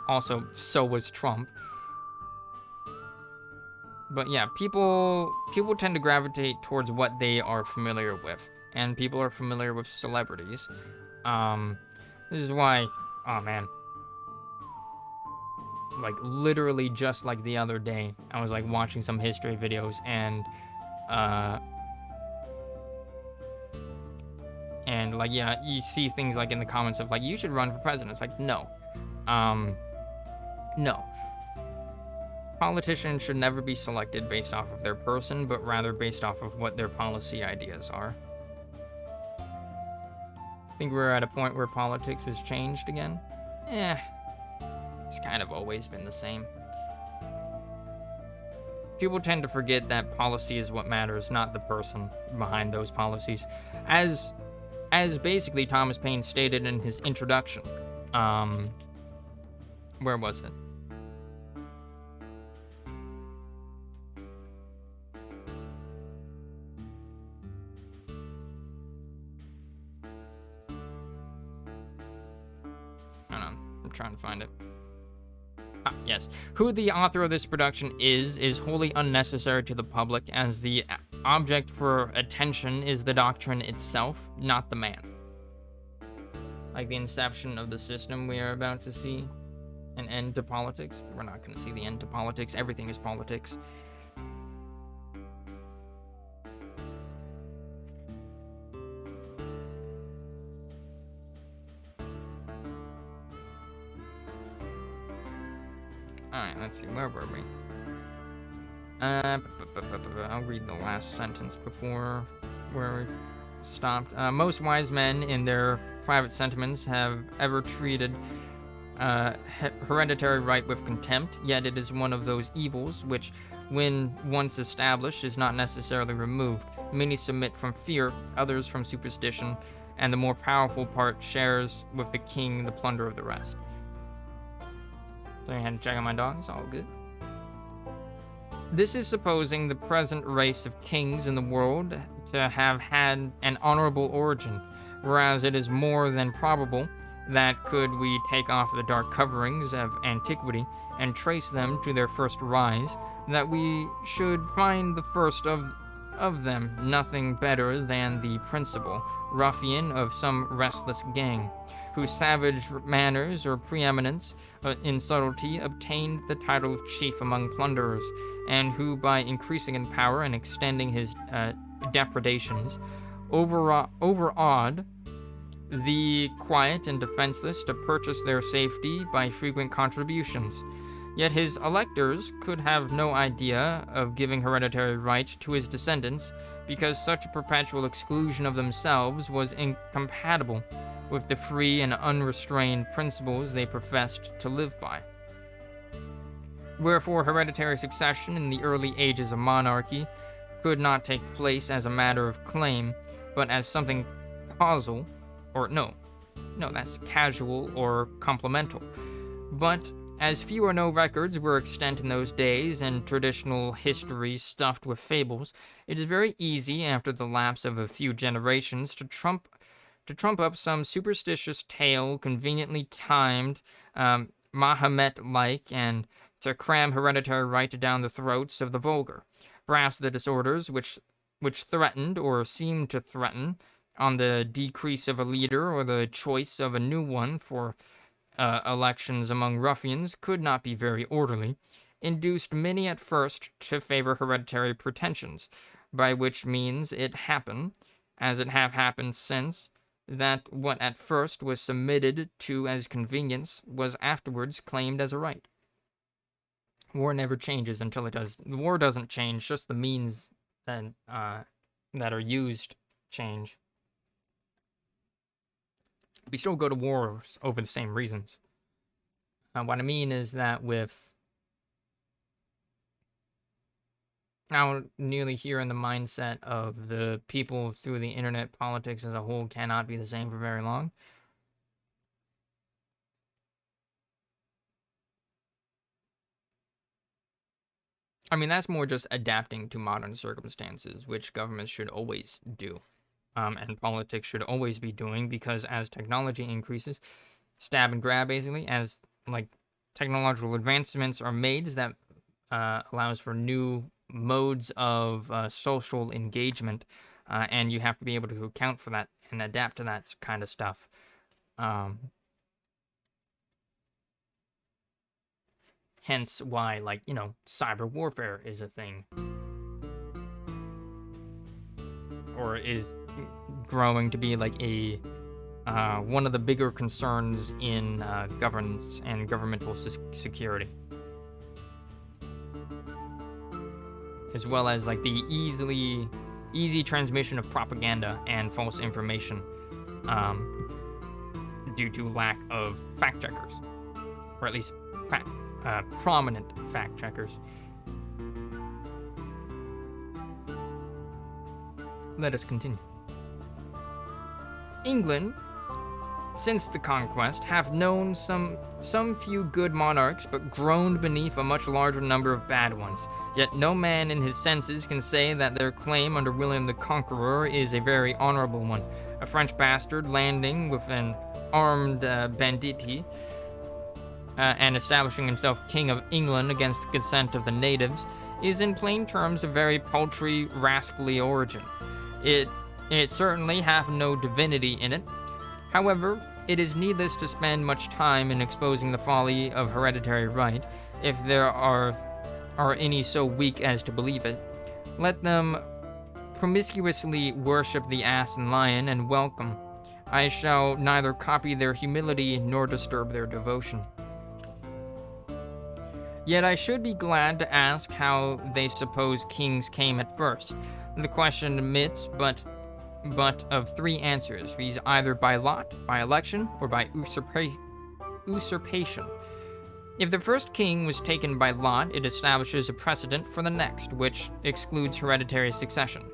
also, so was Trump. But yeah, people tend to gravitate towards what they are familiar with, and people are familiar with celebrities. This is why, oh man, like literally just like the other day, I was like watching some history videos and like, yeah, you see things like in the comments of like, you should run for president. It's like, no. No. Politicians should never be selected based off of their person, but rather based off of what their policy ideas are. Think we're at a point where politics has changed again? It's kind of always been the same. People tend to forget that policy is what matters, not the person behind those policies. As basically Thomas Paine stated in his introduction. Where was it? Hold on, I'm trying to find it. Yes. Who the author of this production is wholly unnecessary to the public, as the object for attention is the doctrine itself, not the man. Like the inception of the system we are about to see, an end to politics. We're not going to see the end to politics. Everything is politics. Alright, let's see, where were we? I'll read the last sentence before where we stopped. Most wise men in their private sentiments have ever treated hereditary right with contempt, yet it is one of those evils which, when once established, is not necessarily removed. Many submit from fear, others from superstition, and the more powerful part shares with the king the plunder of the rest. So I had to check on my dog, it's all good. This is supposing the present race of kings in the world to have had an honorable origin, whereas it is more than probable that could we take off the dark coverings of antiquity and trace them to their first rise, that we should find the first of them nothing better than the principal ruffian of some restless gang, whose savage manners or preeminence in subtlety obtained the title of chief among plunderers, and who, by increasing in power and extending his depredations, overawed the quiet and defenseless to purchase their safety by frequent contributions. Yet his electors could have no idea of giving hereditary right to his descendants, because such a perpetual exclusion of themselves was incompatible with the free and unrestrained principles they professed to live by. Wherefore hereditary succession in the early ages of monarchy could not take place as a matter of claim, but as something causal, or that's casual or complemental. But as few or no records were extant in those days, and traditional history stuffed with fables, it is very easy, after the lapse of a few generations, to trump up some superstitious tale conveniently timed, Mahomet-like, and to cram hereditary right down the throats of the vulgar. Perhaps the disorders which threatened, or seemed to threaten, on the decrease of a leader or the choice of a new one for elections among ruffians could not be very orderly, induced many at first to favor hereditary pretensions, by which means it happened, as it have happened since, that what at first was submitted to as convenience was afterwards claimed as a right. War never changes until it does. The war doesn't change, just the means that are used change. We still go to wars over the same reasons. What I mean is that now nearly here in the mindset of the people through the internet, politics as a whole cannot be the same for very long. I mean, that's more just adapting to modern circumstances, which governments should always do. And politics should always be doing, because as technology increases, stab and grab basically, as like technological advancements are made that allows for new modes of social engagement, and you have to be able to account for that and adapt to that kind of stuff. Hence why, like, cyber warfare is a thing, or is growing to be like a one of the bigger concerns in governance and governmental security, as well as like the easy transmission of propaganda and false information due to lack of fact checkers, or at least prominent fact checkers. Let us continue. England, since the conquest, have known some few good monarchs, but groaned beneath a much larger number of bad ones. Yet no man in his senses can say that their claim under William the Conqueror is a very honorable one. A French bastard landing with an armed banditti, and establishing himself King of England against the consent of the natives, is in plain terms a very paltry, rascally origin. It certainly hath no divinity in it. However, it is needless to spend much time in exposing the folly of hereditary right, if there are any so weak as to believe it. Let them promiscuously worship the ass and lion, and welcome. I shall neither copy their humility nor disturb their devotion. Yet I should be glad to ask how they suppose kings came at first. The question admits but of three answers, viz. Either by lot, by election, or by usurpation. If the first king was taken by lot, it establishes a precedent for the next, which excludes hereditary succession.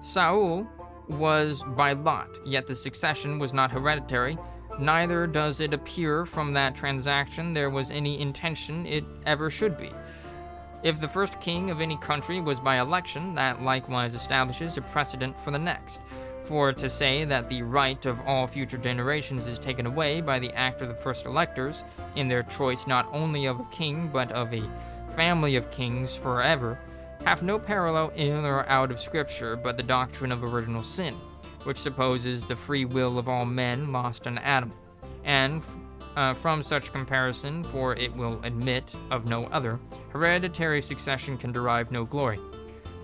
Saul was by lot, yet the succession was not hereditary. Neither does it appear from that transaction there was any intention it ever should be. If the first king of any country was by election, that likewise establishes a precedent for the next. For to say that the right of all future generations is taken away by the act of the first electors, in their choice not only of a king, but of a family of kings forever, have no parallel in or out of Scripture but the doctrine of original sin, which supposes the free will of all men lost in Adam. And from such comparison, for it will admit of no other, hereditary succession can derive no glory.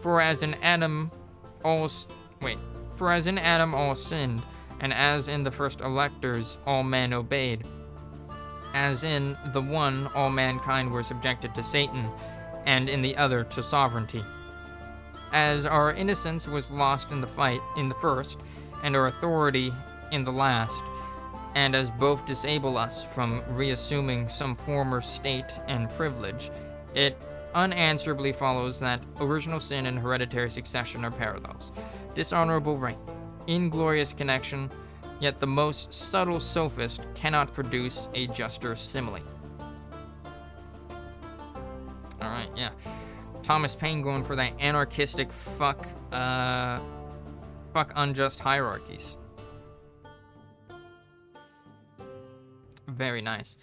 For as in Adam all sinned, and as in the first electors all men obeyed, as in the one all mankind were subjected to Satan, and in the other to sovereignty. As our innocence was lost in the fight in the first, and our authority in the last, and as both disable us from reassuming some former state and privilege, it unanswerably follows that original sin and hereditary succession are parallels. Dishonorable rank, inglorious connection, yet the most subtle sophist cannot produce a juster simile. Alright, yeah. Thomas Paine going for that anarchistic fuck unjust hierarchies. Very nice.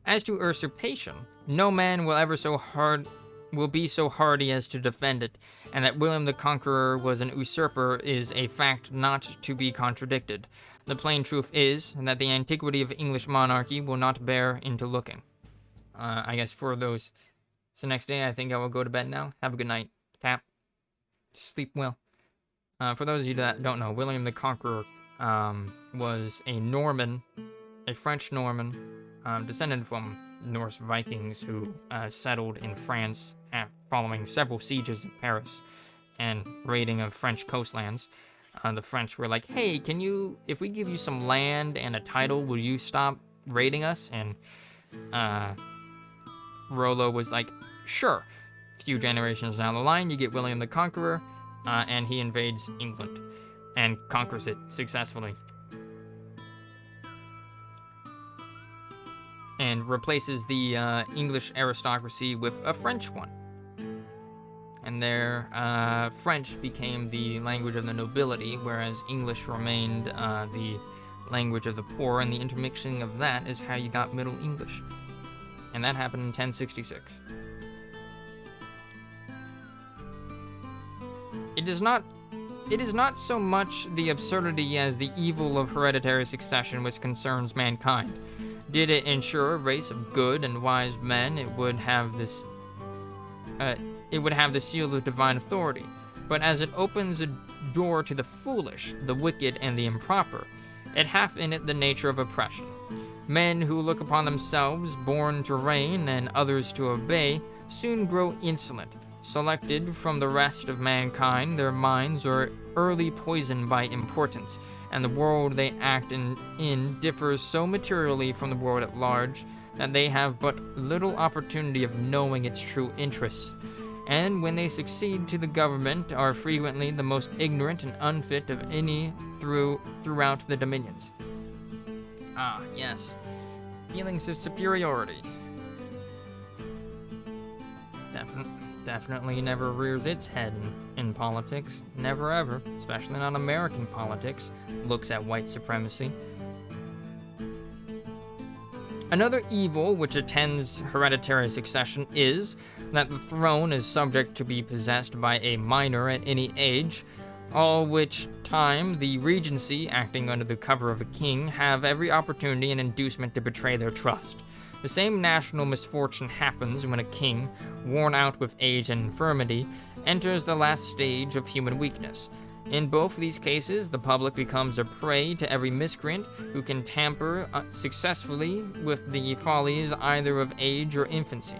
As to usurpation, no man will be so hardy as to defend it, and that William the Conqueror was an usurper is a fact not to be contradicted. The plain truth is that the antiquity of English monarchy will not bear into looking. I guess for those, it's the next day. I think I will go to bed now. Have a good night, Cap. Sleep well. For those of you that don't know, William the Conqueror was a Norman, a French Norman, descended from Norse Vikings who settled in France following several sieges of Paris and raiding of French coastlands. The French were like, hey, if we give you some land and a title, will you stop raiding us? And Rollo was like, sure. A few generations down the line, you get William the Conqueror, and he invades England and conquers it successfully. And replaces the English aristocracy with a French one. And their French became the language of the nobility, whereas English remained the language of the poor, and the intermixing of that is how you got Middle English. And that happened in 1066. It is not so much the absurdity as the evil of hereditary succession which concerns mankind. Did it ensure a race of good and wise men, it would have the seal of divine authority. But as it opens a door to the foolish, the wicked, and the improper, it hath in it the nature of oppression. Men who look upon themselves born to reign and others to obey soon grow insolent. Selected from the rest of mankind, their minds are early poisoned by importance, and the world they act in differs so materially from the world at large that they have but little opportunity of knowing its true interests, and when they succeed to the government are frequently the most ignorant and unfit of any throughout the dominions. Ah, yes. Feelings of superiority. Definitely never rears its head in politics. Never ever, especially not American politics, looks at white supremacy. Another evil which attends hereditary succession is that the throne is subject to be possessed by a minor at any age, all which time the regency, acting under the cover of a king, have every opportunity and inducement to betray their trust. The same national misfortune happens when a king, worn out with age and infirmity, enters the last stage of human weakness. In both of these cases, the public becomes a prey to every miscreant who can tamper successfully with the follies either of age or infancy.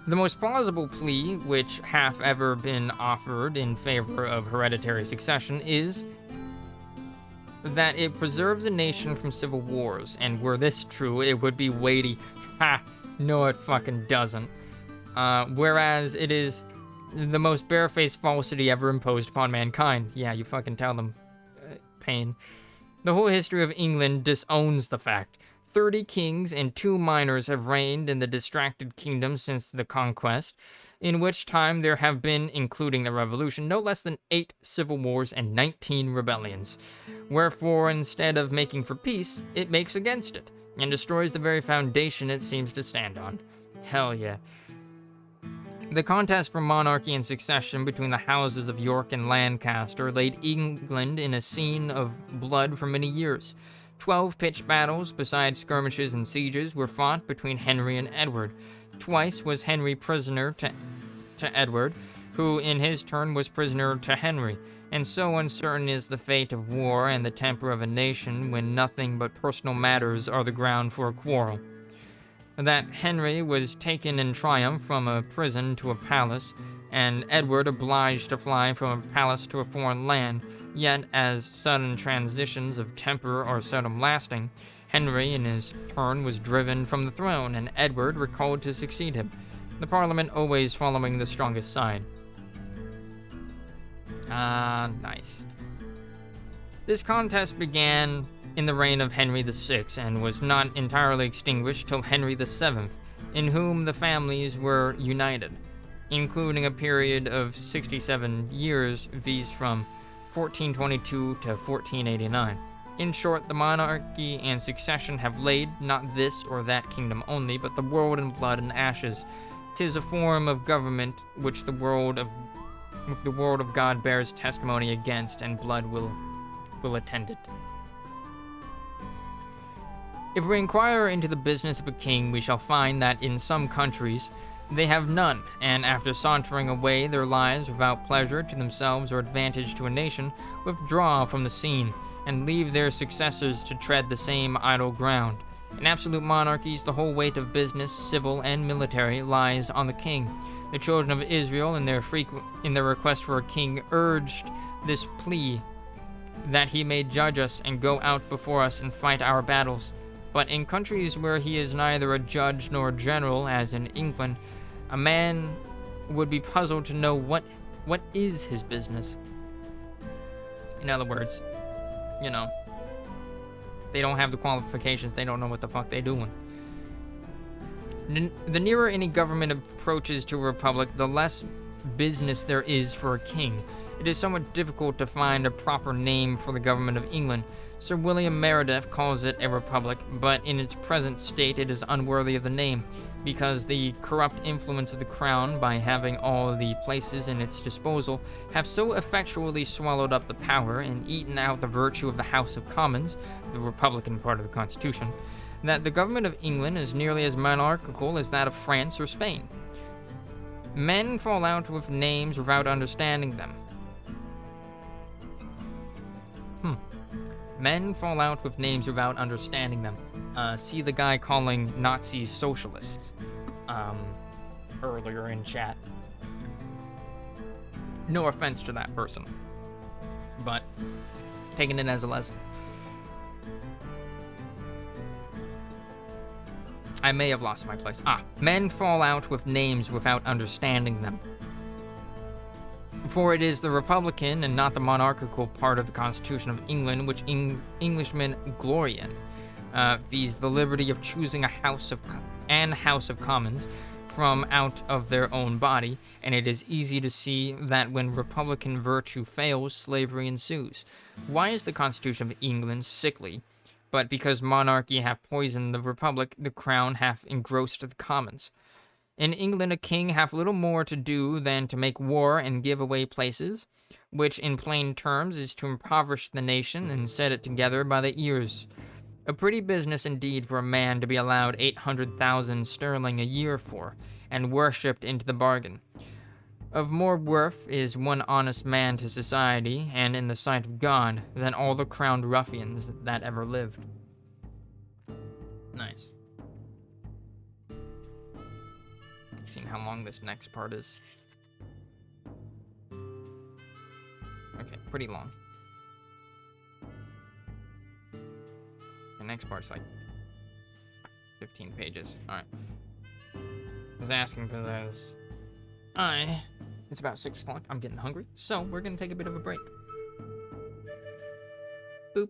The most plausible plea which hath ever been offered in favor of hereditary succession is that it preserves a nation from civil wars, and were this true, it would be weighty. Ha! No, it fucking doesn't. Whereas it is the most barefaced falsity ever imposed upon mankind. Yeah, you fucking tell them, Paine. The whole history of England disowns the fact. 30 kings and 2 minors have reigned in the distracted kingdom since the conquest, in which time there have been, including the Revolution, no less than 8 civil wars and 19 rebellions. Wherefore, instead of making for peace, it makes against it, and destroys the very foundation it seems to stand on. Hell yeah. The contest for monarchy and succession between the houses of York and Lancaster laid England in a scene of blood for many years. 12 pitched battles, besides skirmishes and sieges, were fought between Henry and Edward. Twice was Henry prisoner to Edward, who in his turn was prisoner to Henry, and so uncertain is the fate of war and the temper of a nation when nothing but personal matters are the ground for a quarrel, that Henry was taken in triumph from a prison to a palace, and Edward obliged to fly from a palace to a foreign land. Yet, as sudden transitions of temper are seldom lasting, Henry in his turn was driven from the throne, and Edward recalled to succeed him, the Parliament always following the strongest side. Nice. This contest began in the reign of Henry VI, and was not entirely extinguished till Henry VII, in whom the families were united, including a period of 67 years, viz. From 1422 to 1489. In short, the monarchy and succession have laid not this or that kingdom only, but the world in blood and ashes. 'Tis a form of government which the world of God bears testimony against, and blood will attend it. If we inquire into the business of a king, we shall find that in some countries they have none, and after sauntering away their lives without pleasure to themselves or advantage to a nation, withdraw from the scene, and leave their successors to tread the same idle ground. In absolute monarchies, the whole weight of business, civil and military, lies on the king. The children of Israel, in their request for a king, urged this plea, that he may judge us and go out before us and fight our battles. But in countries where he is neither a judge nor a general, as in England, a man would be puzzled to know what is his business. In other words, they don't have the qualifications, they don't know what the fuck they're doing. The nearer any government approaches to a republic, the less business there is for a king. It is somewhat difficult to find a proper name for the government of England. Sir William Meredith calls it a republic, but in its present state it is unworthy of the name, because the corrupt influence of the crown, by having all the places in its disposal, have so effectually swallowed up the power and eaten out the virtue of the House of Commons, the republican part of the Constitution, that the government of England is nearly as monarchical as that of France or Spain. Men fall out with names without understanding them. Men fall out with names without understanding them. See the guy calling Nazis socialists earlier in chat. No offense to that person, but taking it as a lesson. I may have lost my place. Men fall out with names without understanding them. For it is the republican and not the monarchical part of the Constitution of England which Englishmen glory in, viz. The liberty of choosing a House of Commons from out of their own body, and it is easy to see that when republican virtue fails, slavery ensues. Why is the Constitution of England sickly? But because monarchy hath poisoned the republic, the crown hath engrossed the commons. In England, a king hath little more to do than to make war and give away places, which in plain terms is to impoverish the nation and set it together by the ears. A pretty business indeed for a man to be allowed 800,000 sterling a year for, and worshipped into the bargain. Of more worth is one honest man to society and in the sight of God than all the crowned ruffians that ever lived. Nice. Seeing how long this next part is. Okay, pretty long. The next part's like 15 pages. Alright. I was asking because it's about 6 o'clock. I'm getting hungry. So we're going to take a bit of a break. Boop.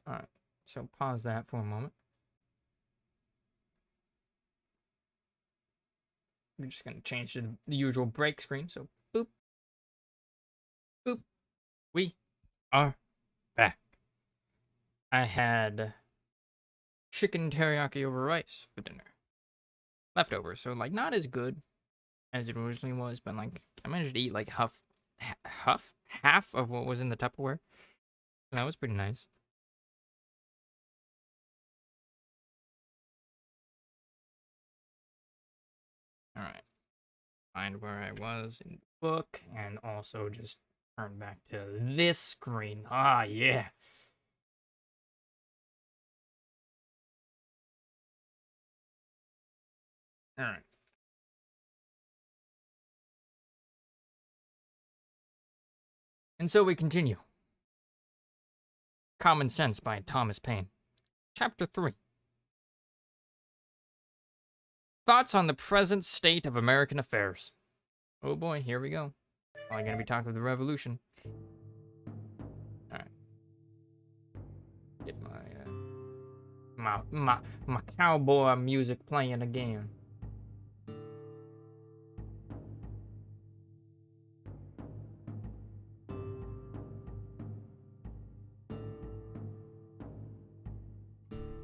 Alright. So pause that for a moment. We're just going to change to the usual break screen. So boop. Boop. We are back. I had chicken teriyaki over rice for dinner. Leftovers, so like not as good as it originally was, but like I managed to eat like half of what was in the Tupperware. That was pretty nice. All right, find where I was in the book, and also just turn back to this screen. Ah, yeah. All right. And so we continue. Common Sense by Thomas Paine. Chapter 3. Thoughts on the present state of American affairs. Oh boy, here we go. Probably gonna be talking of the revolution. Alright. Get my cowboy music playing again.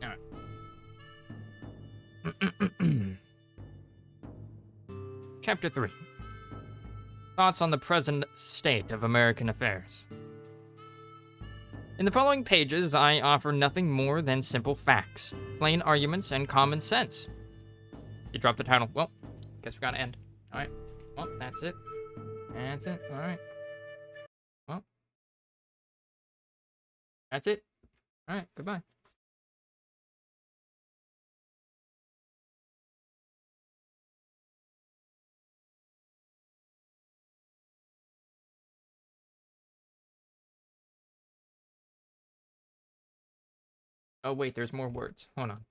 Alright. Chapter 3. Thoughts on the present state of American affairs. In the following pages, I offer nothing more than simple facts, plain arguments, and common sense. You dropped the title. Well, guess we gotta end. Alright. Well, that's it. That's it. Alright. Well. That's it. Alright, goodbye. Oh, wait, there's more words. Hold on.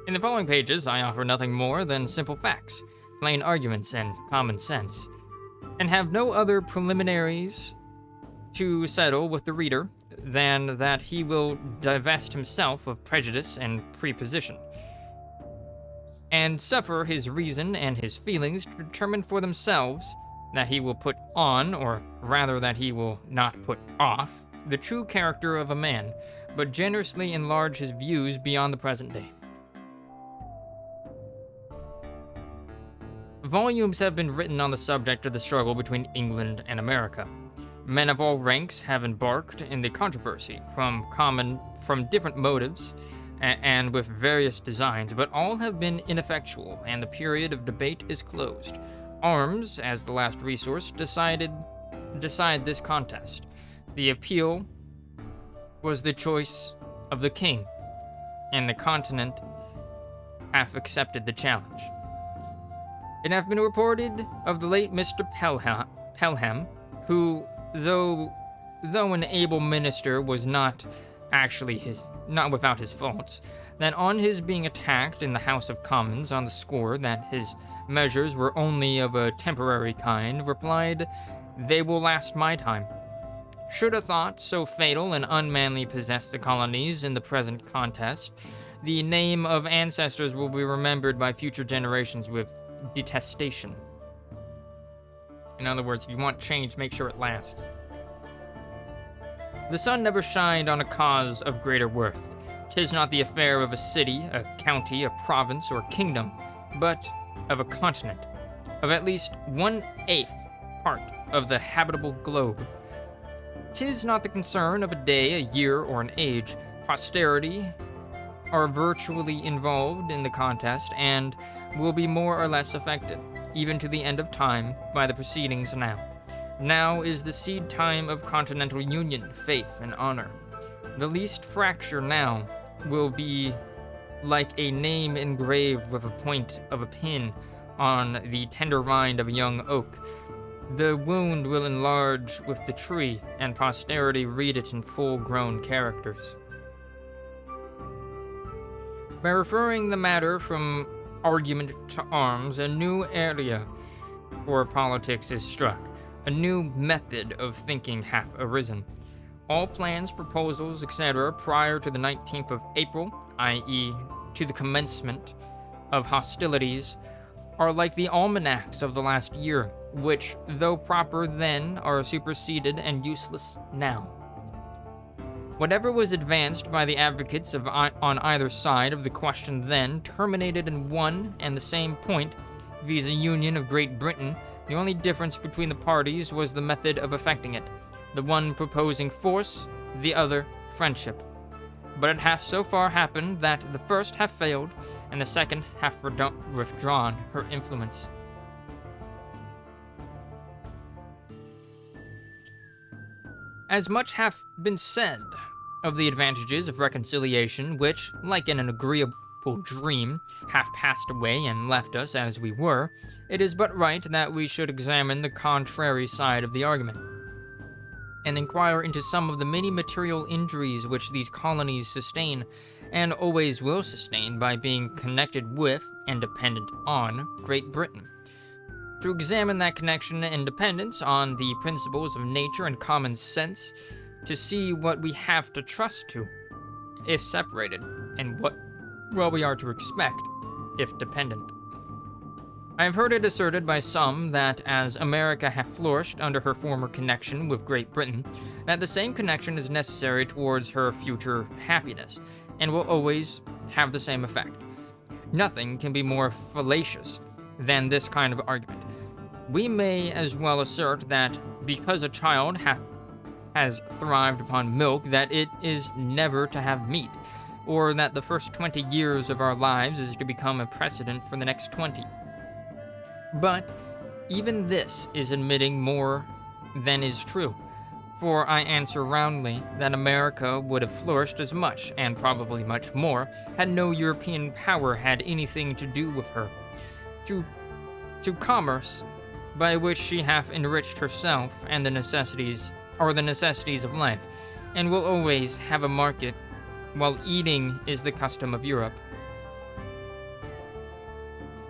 In the following pages, I offer nothing more than simple facts, plain arguments, and common sense, and have no other preliminaries to settle with the reader than that he will divest himself of prejudice and prepossession, and suffer his reason and his feelings to determine for themselves that he will put on, or rather that he will not put off, the true character of a man, but generously enlarge his views beyond the present day. Volumes have been written on the subject of the struggle between England and America. Men of all ranks have embarked in the controversy from different motives and with various designs, but all have been ineffectual, and the period of debate is closed. Arms, as the last resource, decide this contest. The appeal was the choice of the king, and the continent hath accepted the challenge. It hath been reported of the late Mr. Pelham, who, though an able minister, was not without his faults, that on his being attacked in the House of Commons on the score that his measures were only of a temporary kind, replied, "They will last my time." Should a thought so fatal and unmanly possess the colonies in the present contest, the name of ancestors will be remembered by future generations with detestation. In other words, if you want change, make sure it lasts. The sun never shined on a cause of greater worth. 'Tis not the affair of a city, a county, a province, or a kingdom, but of a continent, of at least 1/8 part of the habitable globe. 'Tis not the concern of a day, a year, or an age, posterity are virtually involved in the contest and will be more or less affected, even to the end of time, by the proceedings now. Now is the seed time of continental union, faith, and honor. The least fracture now will be like a name engraved with a point of a pin on the tender rind of a young oak. The wound will enlarge with the tree, and posterity read it in full-grown characters. By referring the matter from argument to arms, a new area for politics is struck. A new method of thinking hath arisen. All plans, proposals, etc., prior to the 19th of April, i.e., to the commencement of hostilities, are like the almanacs of the last year, which, though proper then, are superseded and useless now. Whatever was advanced by the advocates on either side of the question then terminated in one and the same point, viz. A union of Great Britain. The only difference between the parties was the method of effecting it, the one proposing force, the other friendship. But it hath so far happened that the first hath failed, and the second hath withdrawn her influence. As much hath been said of the advantages of reconciliation, which, like in an agreeable dream, hath passed away and left us as we were, it is but right that we should examine the contrary side of the argument, and inquire into some of the many material injuries which these colonies sustain, and always will sustain, by being connected with, and dependent on, Great Britain. To examine that connection and dependence on the principles of nature and common sense, to see what we have to trust to, if separated, and what we are to expect, if dependent. I have heard it asserted by some that as America hath flourished under her former connection with Great Britain, that the same connection is necessary towards her future happiness, and will always have the same effect. Nothing can be more fallacious than this kind of argument. We may as well assert that because a child has thrived upon milk, that it is never to have meat, or that the first 20 years of our lives is to become a precedent for the next 20. But even this is admitting more than is true, for I answer roundly that America would have flourished as much, and probably much more, had no European power had anything to do with her. To commerce, by which she hath enriched herself, and the necessities of life, and will always have a market, while eating is the custom of Europe.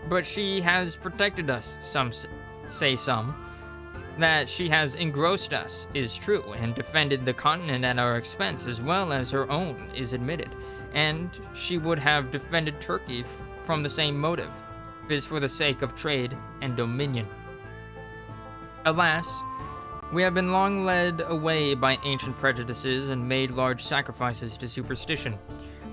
But she has protected us, some, that she has engrossed us is true, and defended the continent at our expense as well as her own is admitted, and she would have defended Turkey from the same motive, viz. For the sake of trade and dominion. Alas, we have been long led away by ancient prejudices and made large sacrifices to superstition.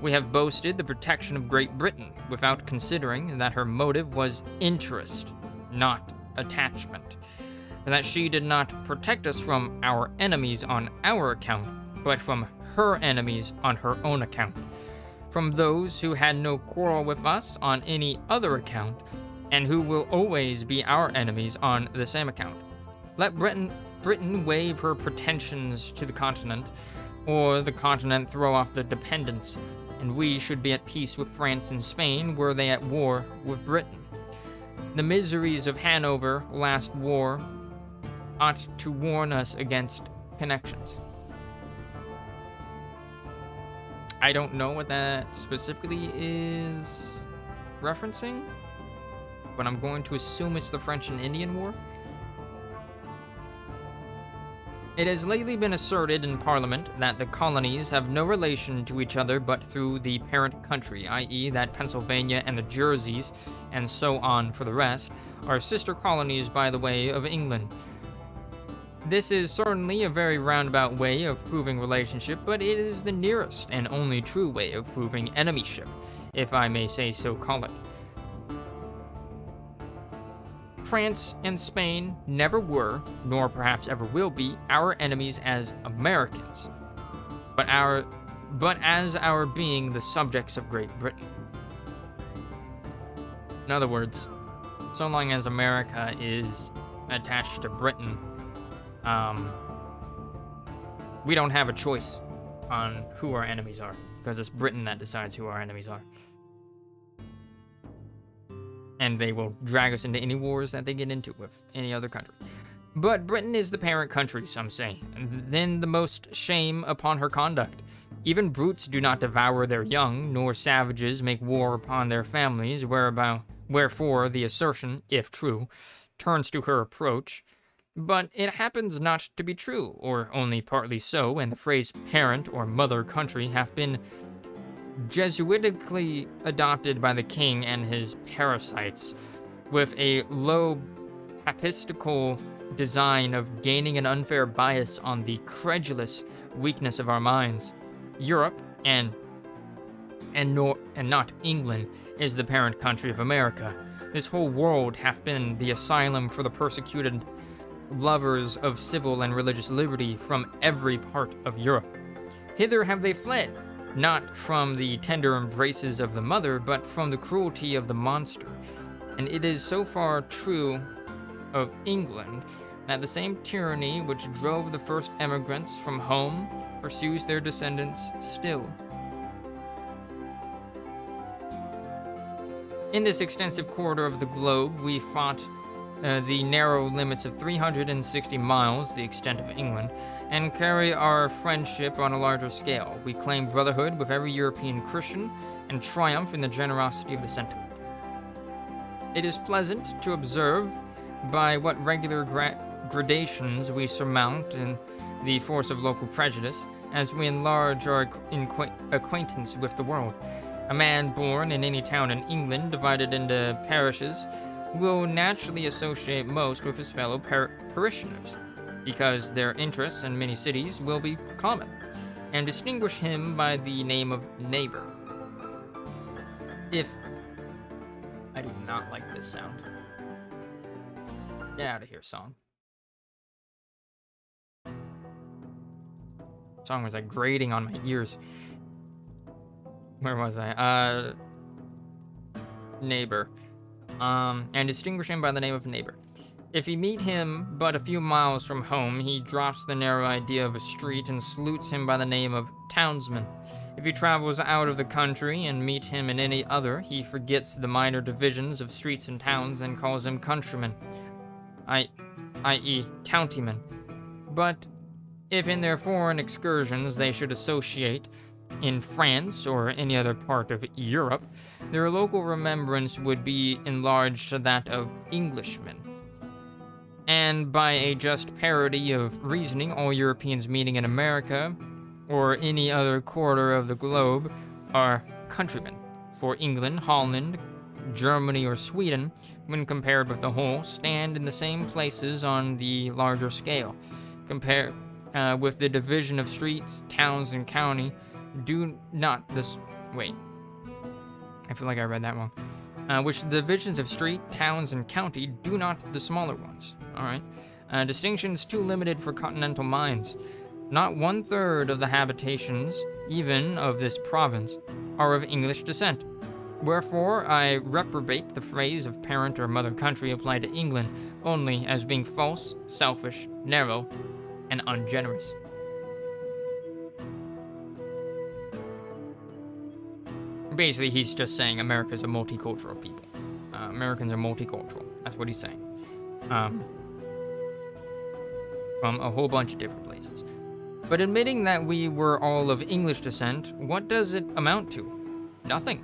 We have boasted the protection of Great Britain without considering that her motive was interest, not attachment, and that she did not protect us from our enemies on our account, but from her enemies on her own account, from those who had no quarrel with us on any other account, and who will always be our enemies on the same account. Let Britain waive her pretensions to the continent, or the continent throw off the dependence, and we should be at peace with France and Spain were they at war with Britain. The miseries of Hanover last war ought to warn us against connections. I don't know what that specifically is referencing, but I'm going to assume it's the French and Indian War. It has lately been asserted in Parliament that the colonies have no relation to each other but through the parent country, i.e. that Pennsylvania and the Jerseys, and so on for the rest, are sister colonies by the way of England. This is certainly a very roundabout way of proving relationship, but it is the nearest and only true way of proving enemyship, if I may say so call it. France and Spain never were, nor perhaps ever will be, our enemies as Americans, but but as our being the subjects of Great Britain. In other words, so long as America is attached to Britain, we don't have a choice on who our enemies are, because it's Britain that decides who our enemies are. And they will drag us into any wars that they get into with any other country. But Britain is the parent country, some say, and then the most shame upon her conduct. Even brutes do not devour their young, nor savages make war upon their families, wherefore the assertion, if true, turns to her approach. But it happens not to be true, or only partly so, and the phrase parent or mother country have been Jesuitically adopted by the king and his parasites, with a low papistical design of gaining an unfair bias on the credulous weakness of our minds. Europe, and not England, is the parent country of America. This whole world hath been the asylum for the persecuted lovers of civil and religious liberty from every part of Europe. Hither have they fled, not from the tender embraces of the mother, but from the cruelty of the monster. And it is so far true of England that the same tyranny which drove the first emigrants from home pursues their descendants still. In this extensive corridor of the globe, we fought the narrow limits of 360 miles, the extent of England, and carry our friendship on a larger scale. We claim brotherhood with every European Christian and triumph in the generosity of the sentiment. It is pleasant to observe by what regular gradations we surmount in the force of local prejudice as we enlarge our acquaintance with the world. A man born in any town in England, divided into parishes, will naturally associate most with his fellow parishioners, because their interests in many cities will be common, and distinguish him by the name of neighbor. I do not like this sound. Get out of here, song. Song was like grating on my ears. Where was I? Neighbor. And distinguish him by the name of neighbor. If you meet him but a few miles from home, he drops the narrow idea of a street and salutes him by the name of townsman. If he travels out of the country and meet him in any other, he forgets the minor divisions of streets and towns and calls him countryman, i.e. countyman. But if in their foreign excursions they should associate in France or any other part of Europe, their local remembrance would be enlarged to that of Englishmen. And by a just parody of reasoning, all Europeans meeting in America or any other quarter of the globe are countrymen. For England, Holland, Germany, or Sweden, when compared with the whole, stand in the same places on the larger scale. Compare with the division of streets, towns, and county, do not this... Wait. I feel like I read that wrong. Which the divisions of street, towns, and county do not the smaller ones. Alright. Distinctions too limited for continental minds. Not 1/3 of the habitations, even of this province, are of English descent. Wherefore, I reprobate the phrase of parent or mother country applied to England only as being false, selfish, narrow, and ungenerous. Basically, he's just saying America's a multicultural people. Americans are multicultural. That's what he's saying. From a whole bunch of different places. But admitting that we were all of English descent, what does it amount to? Nothing.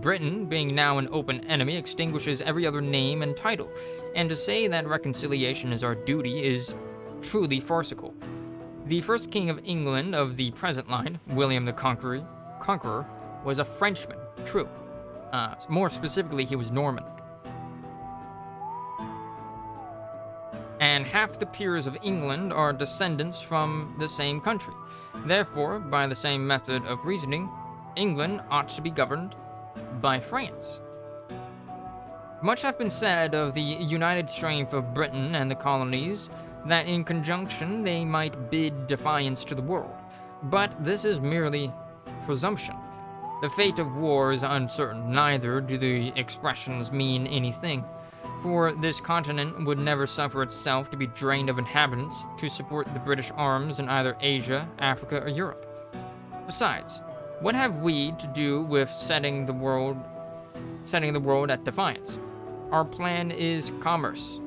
Britain, being now an open enemy, extinguishes every other name and title, and to say that reconciliation is our duty is truly farcical. The first king of England of the present line, William the Conqueror, was a Frenchman, true. More specifically, he was Norman. And half the peers of England are descendants from the same country. Therefore, by the same method of reasoning, England ought to be governed by France. Much hath been said of the united strength of Britain and the colonies, that in conjunction they might bid defiance to the world. But this is merely presumption. The fate of war is uncertain, neither do the expressions mean anything, for this continent would never suffer itself to be drained of inhabitants to support the British arms in either Asia, Africa, or Europe. Besides, what have we to do with setting the world at defiance? Our plan is commerce,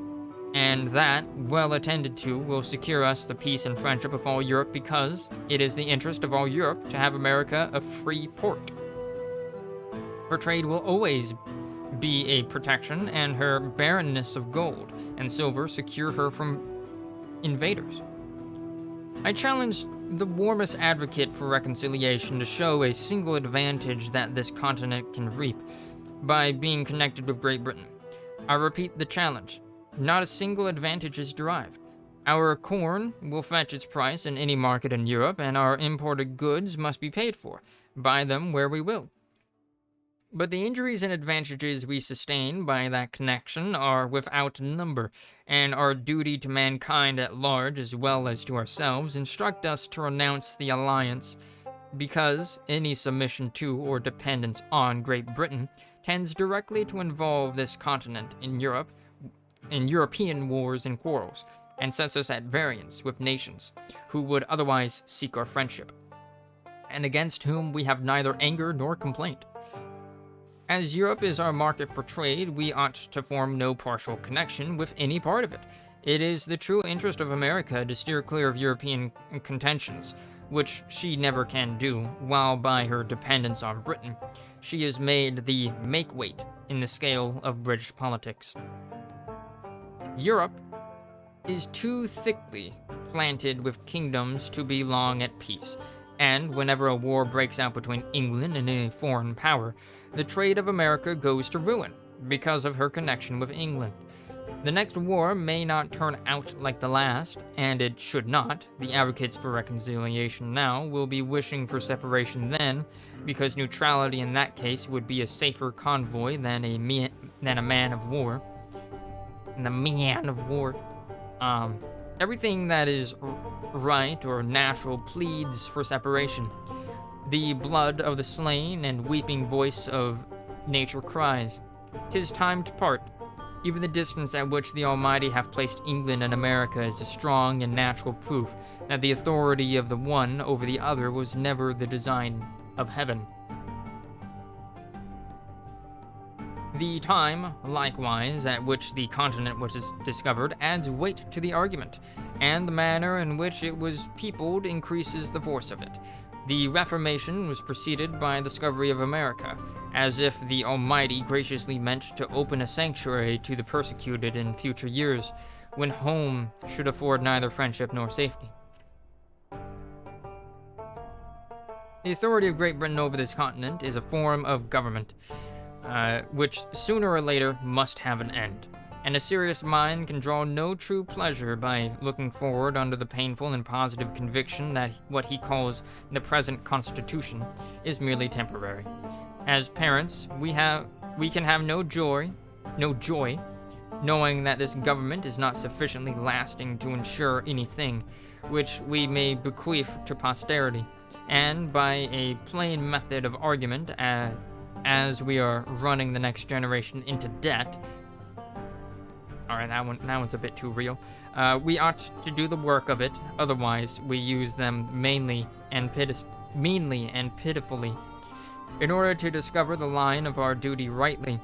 and that, well attended to, will secure us the peace and friendship of all Europe, because it is the interest of all Europe to have America a free port. Her trade will always be a protection, and her barrenness of gold and silver secure her from invaders. I challenge the warmest advocate for reconciliation to show a single advantage that this continent can reap by being connected with Great Britain. I repeat the challenge. Not a single advantage is derived. Our corn will fetch its price in any market in Europe, and our imported goods must be paid for. Buy them where we will. But the injuries and advantages we sustain by that connection are without number, and our duty to mankind at large as well as to ourselves instruct us to renounce the alliance, because any submission to or dependence on Great Britain tends directly to involve this continent in European wars and quarrels, and sets us at variance with nations who would otherwise seek our friendship, and against whom we have neither anger nor complaint. As Europe is our market for trade, we ought to form no partial connection with any part of it. It is the true interest of America to steer clear of European contentions, which she never can do, while by her dependence on Britain, she is made the make-weight in the scale of British politics. Europe is too thickly planted with kingdoms to be long at peace, and whenever a war breaks out between England and a foreign power, the trade of America goes to ruin because of her connection with England. The next war may not turn out like the last, and it should not. The advocates for reconciliation now will be wishing for separation then, because neutrality in that case would be a safer convoy than a man of war. And the man of war. Everything that is right or natural pleads for separation. The blood of the slain and weeping voice of nature cries, "'Tis time to part." Even the distance at which the Almighty hath placed England and America is a strong and natural proof that the authority of the one over the other was never the design of heaven. The time, likewise, at which the continent was discovered adds weight to the argument, and the manner in which it was peopled increases the force of it. The Reformation was preceded by the discovery of America, as if the Almighty graciously meant to open a sanctuary to the persecuted in future years, when home should afford neither friendship nor safety. The authority of Great Britain over this continent is a form of government, which sooner or later must have an end, and a serious mind can draw no true pleasure by looking forward under the painful and positive conviction that what he calls the present Constitution is merely temporary. As parents, we can have no joy, knowing that this government is not sufficiently lasting to ensure anything which we may bequeath to posterity, and by a plain method of argument, as we are running the next generation into debt. Alright, that one's a bit too real. We ought to do the work of it, otherwise we use them meanly and pitifully. In order to discover the line of our duty rightly,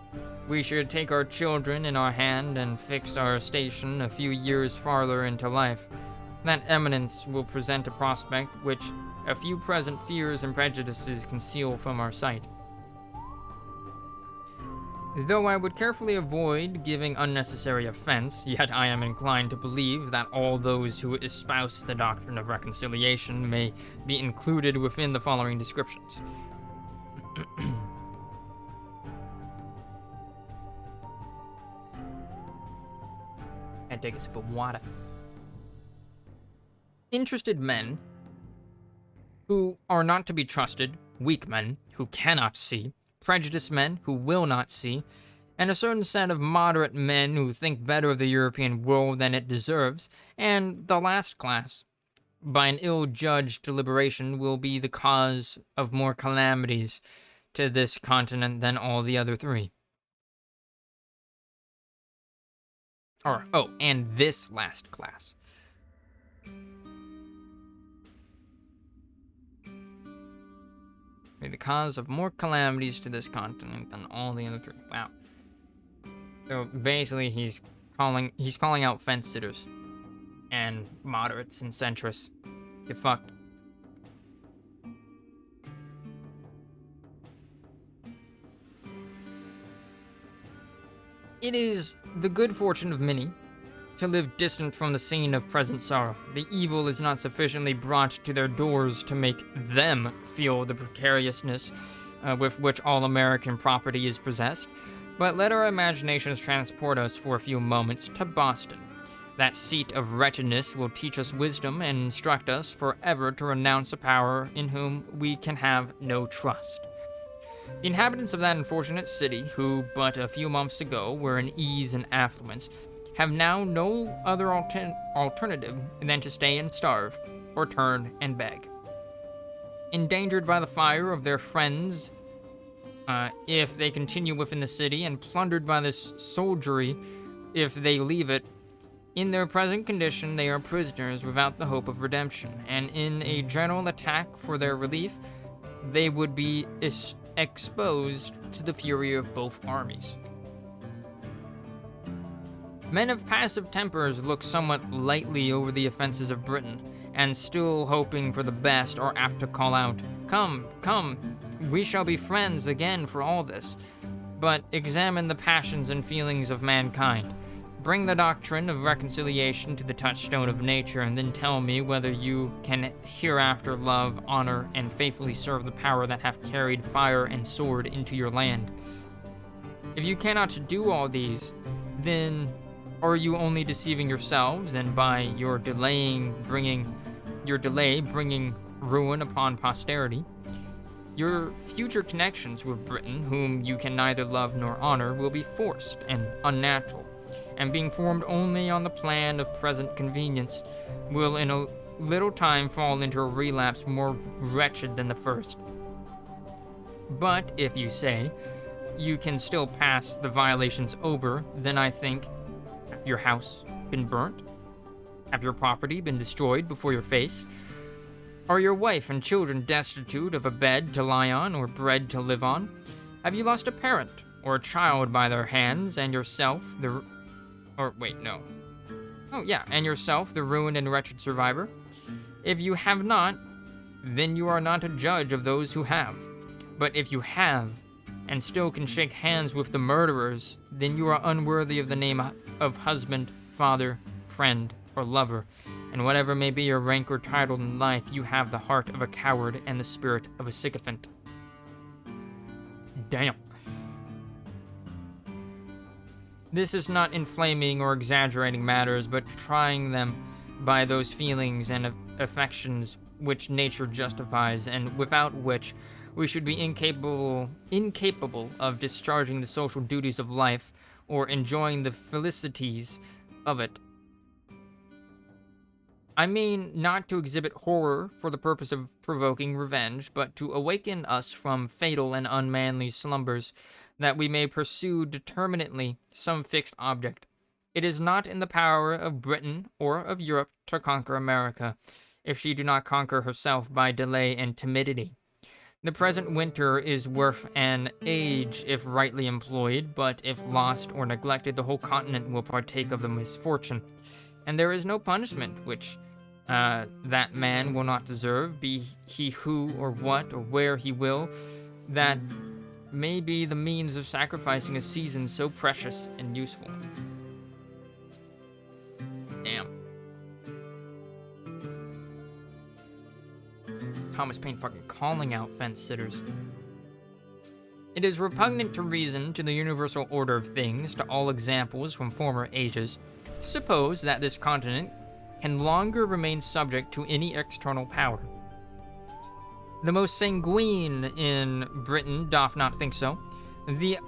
we should take our children in our hand and fix our station a few years farther into life. That eminence will present a prospect which a few present fears and prejudices conceal from our sight. Though I would carefully avoid giving unnecessary offense, yet I am inclined to believe that all those who espouse the doctrine of reconciliation may be included within the following descriptions. And take a sip of water. Interested men who are not to be trusted, weak men who cannot see, prejudiced men who will not see, and a certain set of moderate men who think better of the European world than it deserves, and the last class, by an ill-judged deliberation, will be the cause of more calamities to this continent than all the other three. And this last class. Be the cause of more calamities to this continent than all the other three. Wow. So basically, he's calling out fence sitters and moderates and centrists. Get fucked. It is the good fortune of many to live distant from the scene of present sorrow. The evil is not sufficiently brought to their doors to make them feel the precariousness with which all American property is possessed. But let our imaginations transport us for a few moments to Boston. That seat of wretchedness will teach us wisdom and instruct us forever to renounce a power in whom we can have no trust. The inhabitants of that unfortunate city, who but a few months ago were in ease and affluence, have now no other alternative than to stay and starve, or turn and beg. Endangered by the fire of their friends, if they continue within the city, and plundered by this soldiery, if they leave it, in their present condition they are prisoners without the hope of redemption, and in a general attack for their relief, they would be exposed to the fury of both armies. Men of passive tempers look somewhat lightly over the offenses of Britain, and still hoping for the best are apt to call out, "Come, come, we shall be friends again for all this." But examine the passions and feelings of mankind. Bring the doctrine of reconciliation to the touchstone of nature, and then tell me whether you can hereafter love, honor, and faithfully serve the power that hath carried fire and sword into your land. If you cannot do all these, then are you only deceiving yourselves, and by your delay bringing ruin upon posterity? Your future connections with Britain, whom you can neither love nor honor, will be forced and unnatural, and being formed only on the plan of present convenience, will in a little time fall into a relapse more wretched than the first. But if you say you can still pass the violations over, then I think, have your house been burnt? Have your property been destroyed before your face? Are your wife and children destitute of a bed to lie on or bread to live on? Have you lost a parent or a child by their hands, and yourself the ruined and wretched survivor? If you have not, then you are not a judge of those who have. But if you have, and still can shake hands with the murderers, then you are unworthy of the name of husband, father, friend, or lover, and whatever may be your rank or title in life, you have the heart of a coward and the spirit of a sycophant. Damn. This is not inflaming or exaggerating matters, but trying them by those feelings and affections which nature justifies, and without which we should be incapable of discharging the social duties of life or enjoying the felicities of it. I mean not to exhibit horror for the purpose of provoking revenge, but to awaken us from fatal and unmanly slumbers, that we may pursue determinately some fixed object. It is not in the power of Britain or of Europe to conquer America, if she do not conquer herself by delay and timidity. The present winter is worth an age if rightly employed, but if lost or neglected, the whole continent will partake of the misfortune. And there is no punishment which that man will not deserve, be he who or what or where he will, that may be the means of sacrificing a season so precious and useful. Damn. Thomas Paine fucking calling out fence sitters. It is repugnant to reason, to the universal order of things, to all examples from former ages, to suppose that this continent can longer remain subject to any external power. The most sanguine in Britain doth not think so. The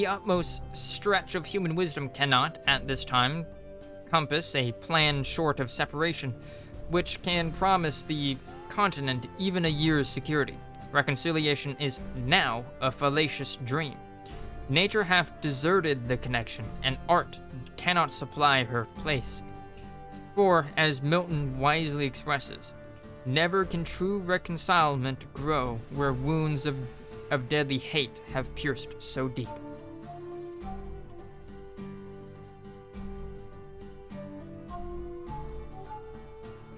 utmost stretch of human wisdom cannot, at this time, compass a plan short of separation. which can promise the continent even a year's security. Reconciliation is now a fallacious dream. Nature hath deserted the connection, and art cannot supply her place. For, as Milton wisely expresses, never can true reconcilement grow where wounds of deadly hate have pierced so deep.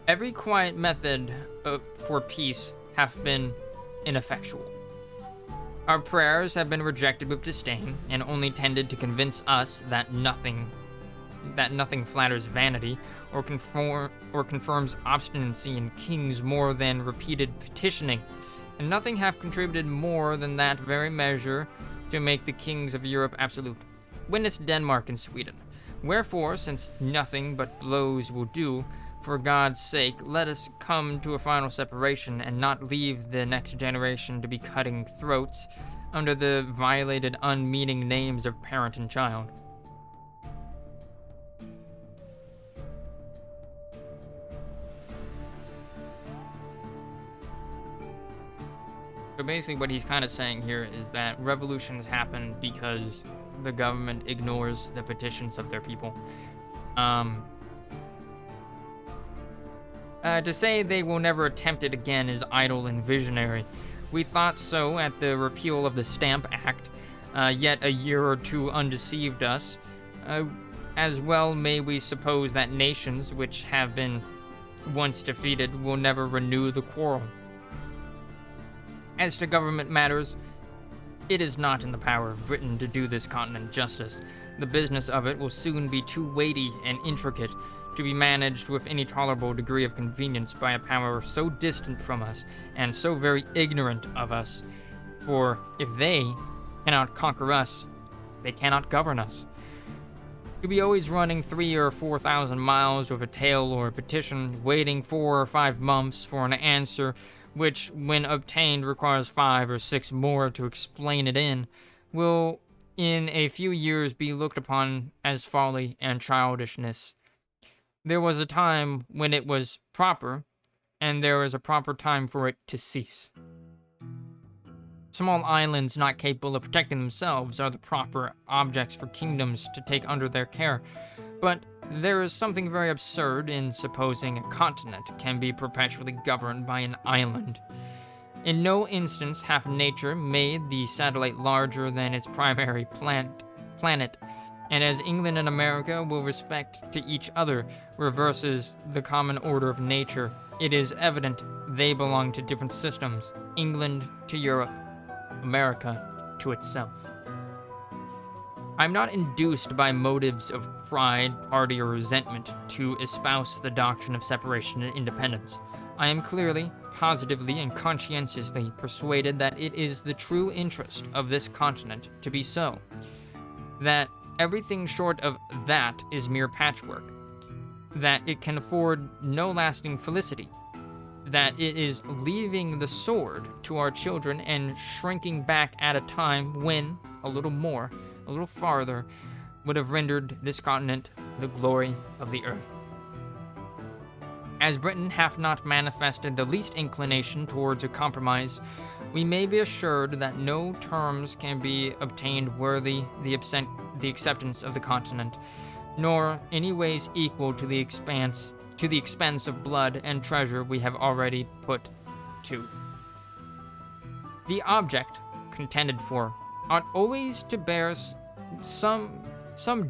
Every quiet method for peace hath been ineffectual. Our prayers have been rejected with disdain, and only tended to convince us that nothing flatters vanity, or confirms obstinacy in kings more than repeated petitioning, and nothing hath contributed more than that very measure to make the kings of Europe absolute. Witness Denmark and Sweden. Wherefore, since nothing but blows will do, for God's sake, let us come to a final separation, and not leave the next generation to be cutting throats under the violated, unmeaning names of parent and child. So basically what he's kind of saying here is that revolutions happen because the government ignores the petitions of their people. To say they will never attempt it again is idle and visionary. We thought so at the repeal of the Stamp Act, yet a year or two undeceived us. As well may we suppose that nations which have been once defeated will never renew the quarrel. As to government matters, it is not in the power of Britain to do this continent justice. The business of it will soon be too weighty and intricate to be managed with any tolerable degree of convenience by a power so distant from us and so very ignorant of us. For if they cannot conquer us, they cannot govern us. To be always running 3,000 or 4,000 miles with a tale or a petition, waiting 4 or 5 months for an answer, which, when obtained, requires 5 or 6 more to explain it in, will in a few years be looked upon as folly and childishness. There was a time when it was proper, and there is a proper time for it to cease. Small islands not capable of protecting themselves are the proper objects for kingdoms to take under their care, but there is something very absurd in supposing a continent can be perpetually governed by an island. In no instance hath nature made the satellite larger than its primary planet, and as England and America will respect to each other reverses the common order of nature, it is evident they belong to different systems, England to Europe, America to itself. I am not induced by motives of pride, party, or resentment to espouse the doctrine of separation and independence. I am clearly, positively, and conscientiously persuaded that it is the true interest of this continent to be so, that everything short of that is mere patchwork, that it can afford no lasting felicity, that it is leaving the sword to our children and shrinking back at a time when, a little more, a little farther, would have rendered this continent the glory of the earth. As Britain hath not manifested the least inclination towards a compromise, we may be assured that no terms can be obtained worthy the acceptance of the continent, nor any ways equal to the expense of blood and treasure we have already put to. The object contended for ought always to bear some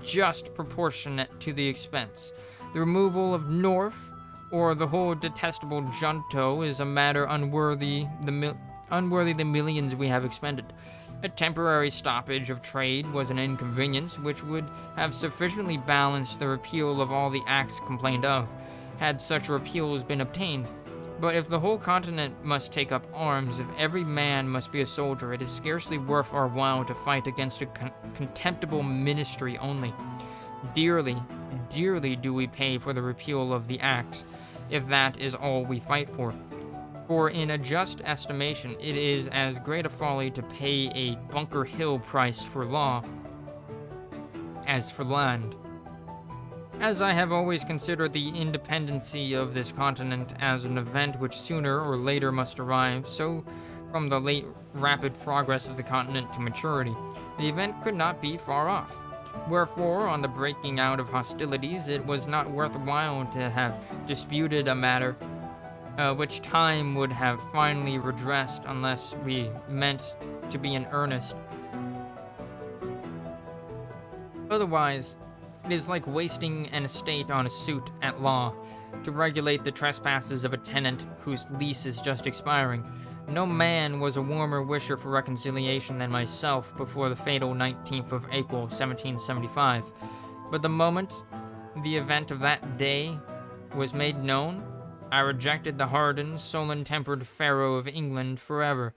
just proportionate to the expense. The removal of North, or the whole detestable junto, is a matter unworthy the millions we have expended. A temporary stoppage of trade was an inconvenience which would have sufficiently balanced the repeal of all the acts complained of, had such repeals been obtained. But if the whole continent must take up arms, if every man must be a soldier, it is scarcely worth our while to fight against a contemptible ministry only. Dearly, dearly do we pay for the repeal of the acts, if that is all we fight for. For in a just estimation, it is as great a folly to pay a Bunker Hill price for law as for land. As I have always considered the independency of this continent as an event which sooner or later must arrive, so from the late rapid progress of the continent to maturity, the event could not be far off. Wherefore, on the breaking out of hostilities, it was not worthwhile to have disputed a matter which time would have finally redressed unless we meant to be in earnest. Otherwise, it is like wasting an estate on a suit at law to regulate the trespasses of a tenant whose lease is just expiring. No man was a warmer wisher for reconciliation than myself before the fatal 19th of April, 1775. But the moment the event of that day was made known, I rejected the hardened, sullen-tempered Pharaoh of England forever,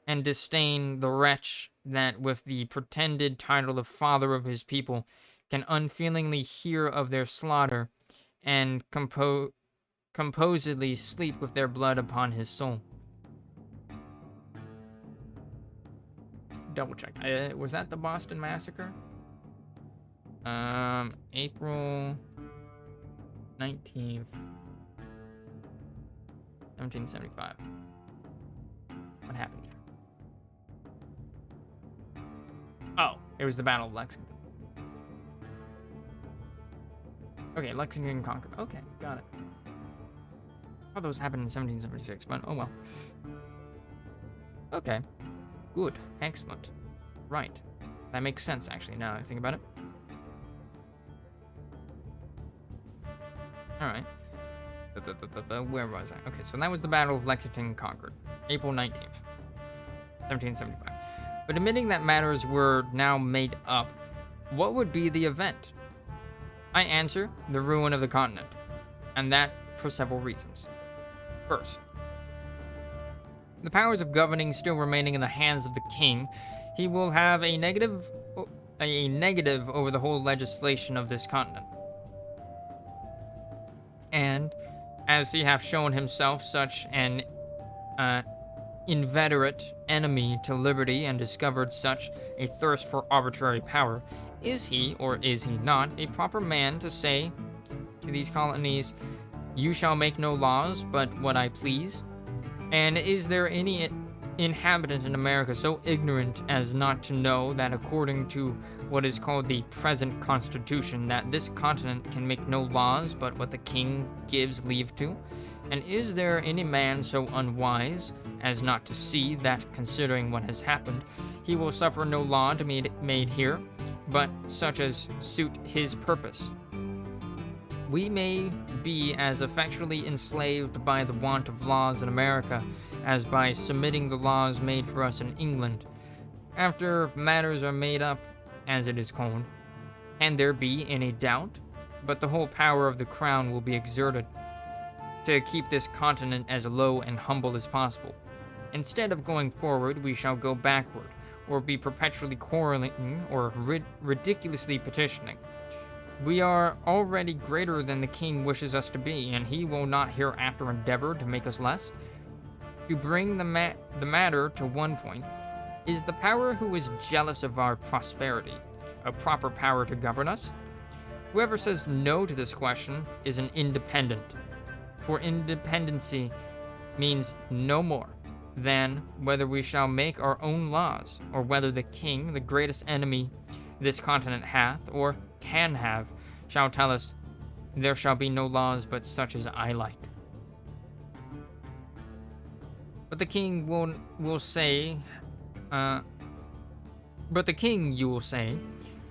and disdained the wretch that, with the pretended title of father of his people, can unfeelingly hear of their slaughter, and composedly sleep with their blood upon his soul. Double check. Was that the Boston Massacre? April 19th, 1775. What happened here? Oh, it was the Battle of Lexington. Okay, Lexington conquered. Okay, got it. Oh, those happened in 1776, but oh well. Okay, good, excellent. Right, that makes sense actually, now that I think about it. Alright. Where was I? Okay, so that was the Battle of Lexington conquered. April 19th, 1775. But admitting that matters were now made up, what would be the event? I answer, the ruin of the continent, and that for several reasons. First, the powers of governing still remaining in the hands of the king, he will have a negative over the whole legislation of this continent. And, as he hath shown himself such an inveterate enemy to liberty and discovered such a thirst for arbitrary power, is he, or is he not, a proper man to say to these colonies, "You shall make no laws but what I please"? And is there any inhabitant in America so ignorant as not to know that according to what is called the present Constitution, that this continent can make no laws but what the king gives leave to? And is there any man so unwise as not to see that, considering what has happened, he will suffer no law to be made here, but such as suit his purpose? We may be as effectually enslaved by the want of laws in America as by submitting the laws made for us in England. After matters are made up, as it is called, can there be any doubt? But the whole power of the crown will be exerted to keep this continent as low and humble as possible. Instead of going forward, we shall go backward, or be perpetually quarreling, or ridiculously petitioning. We are already greater than the king wishes us to be, and he will not hereafter endeavor to make us less. To bring the matter to one point, is the power who is jealous of our prosperity a proper power to govern us? Whoever says no to this question is an independent, for independency means no more than whether we shall make our own laws, or whether the king, the greatest enemy this continent hath, or can have, shall tell us, "There shall be no laws but such as I like." But the king will say, you will say,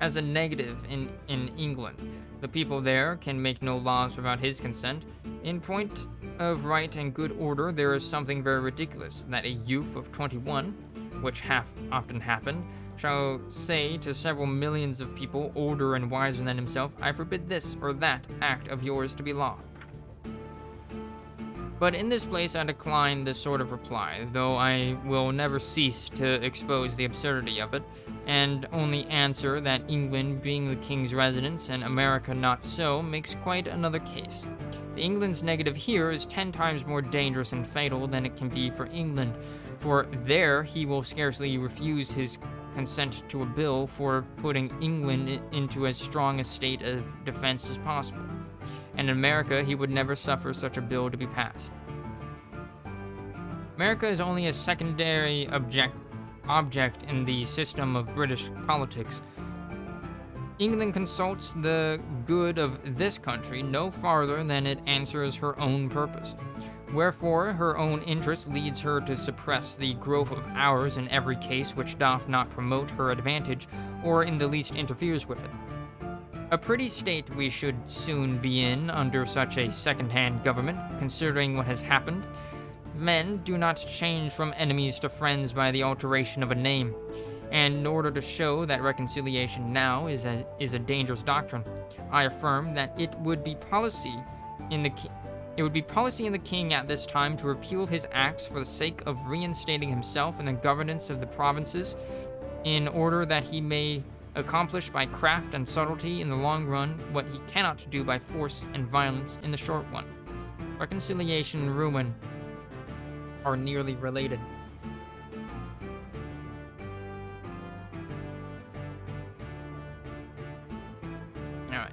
as a negative in England, the people there can make no laws without his consent. In point of right and good order, there is something very ridiculous, that a youth of 21, which hath often happened, shall say to several millions of people older and wiser than himself, "I forbid this or that act of yours to be law." But in this place I decline this sort of reply, though I will never cease to expose the absurdity of it, and only answer that England, being the king's residence, and America not so, makes quite another case. The England's negative here is 10 times more dangerous and fatal than it can be for England, for there he will scarcely refuse his consent to a bill for putting England into as strong a state of defense as possible. And in America, he would never suffer such a bill to be passed. America is only a secondary object in the system of British politics. England consults the good of this country no farther than it answers her own purpose. Wherefore, her own interest leads her to suppress the growth of ours in every case which doth not promote her advantage, or in the least interferes with it. A pretty state we should soon be in under such a second-hand government, considering what has happened. Men do not change from enemies to friends by the alteration of a name, and in order to show that reconciliation now is a dangerous doctrine, I affirm that it would be policy in the king at this time to repeal his acts for the sake of reinstating himself in the governance of the provinces, in order that he may accomplish by craft and subtlety in the long run what he cannot do by force and violence in the short one. Reconciliation and ruin are nearly related. Alright.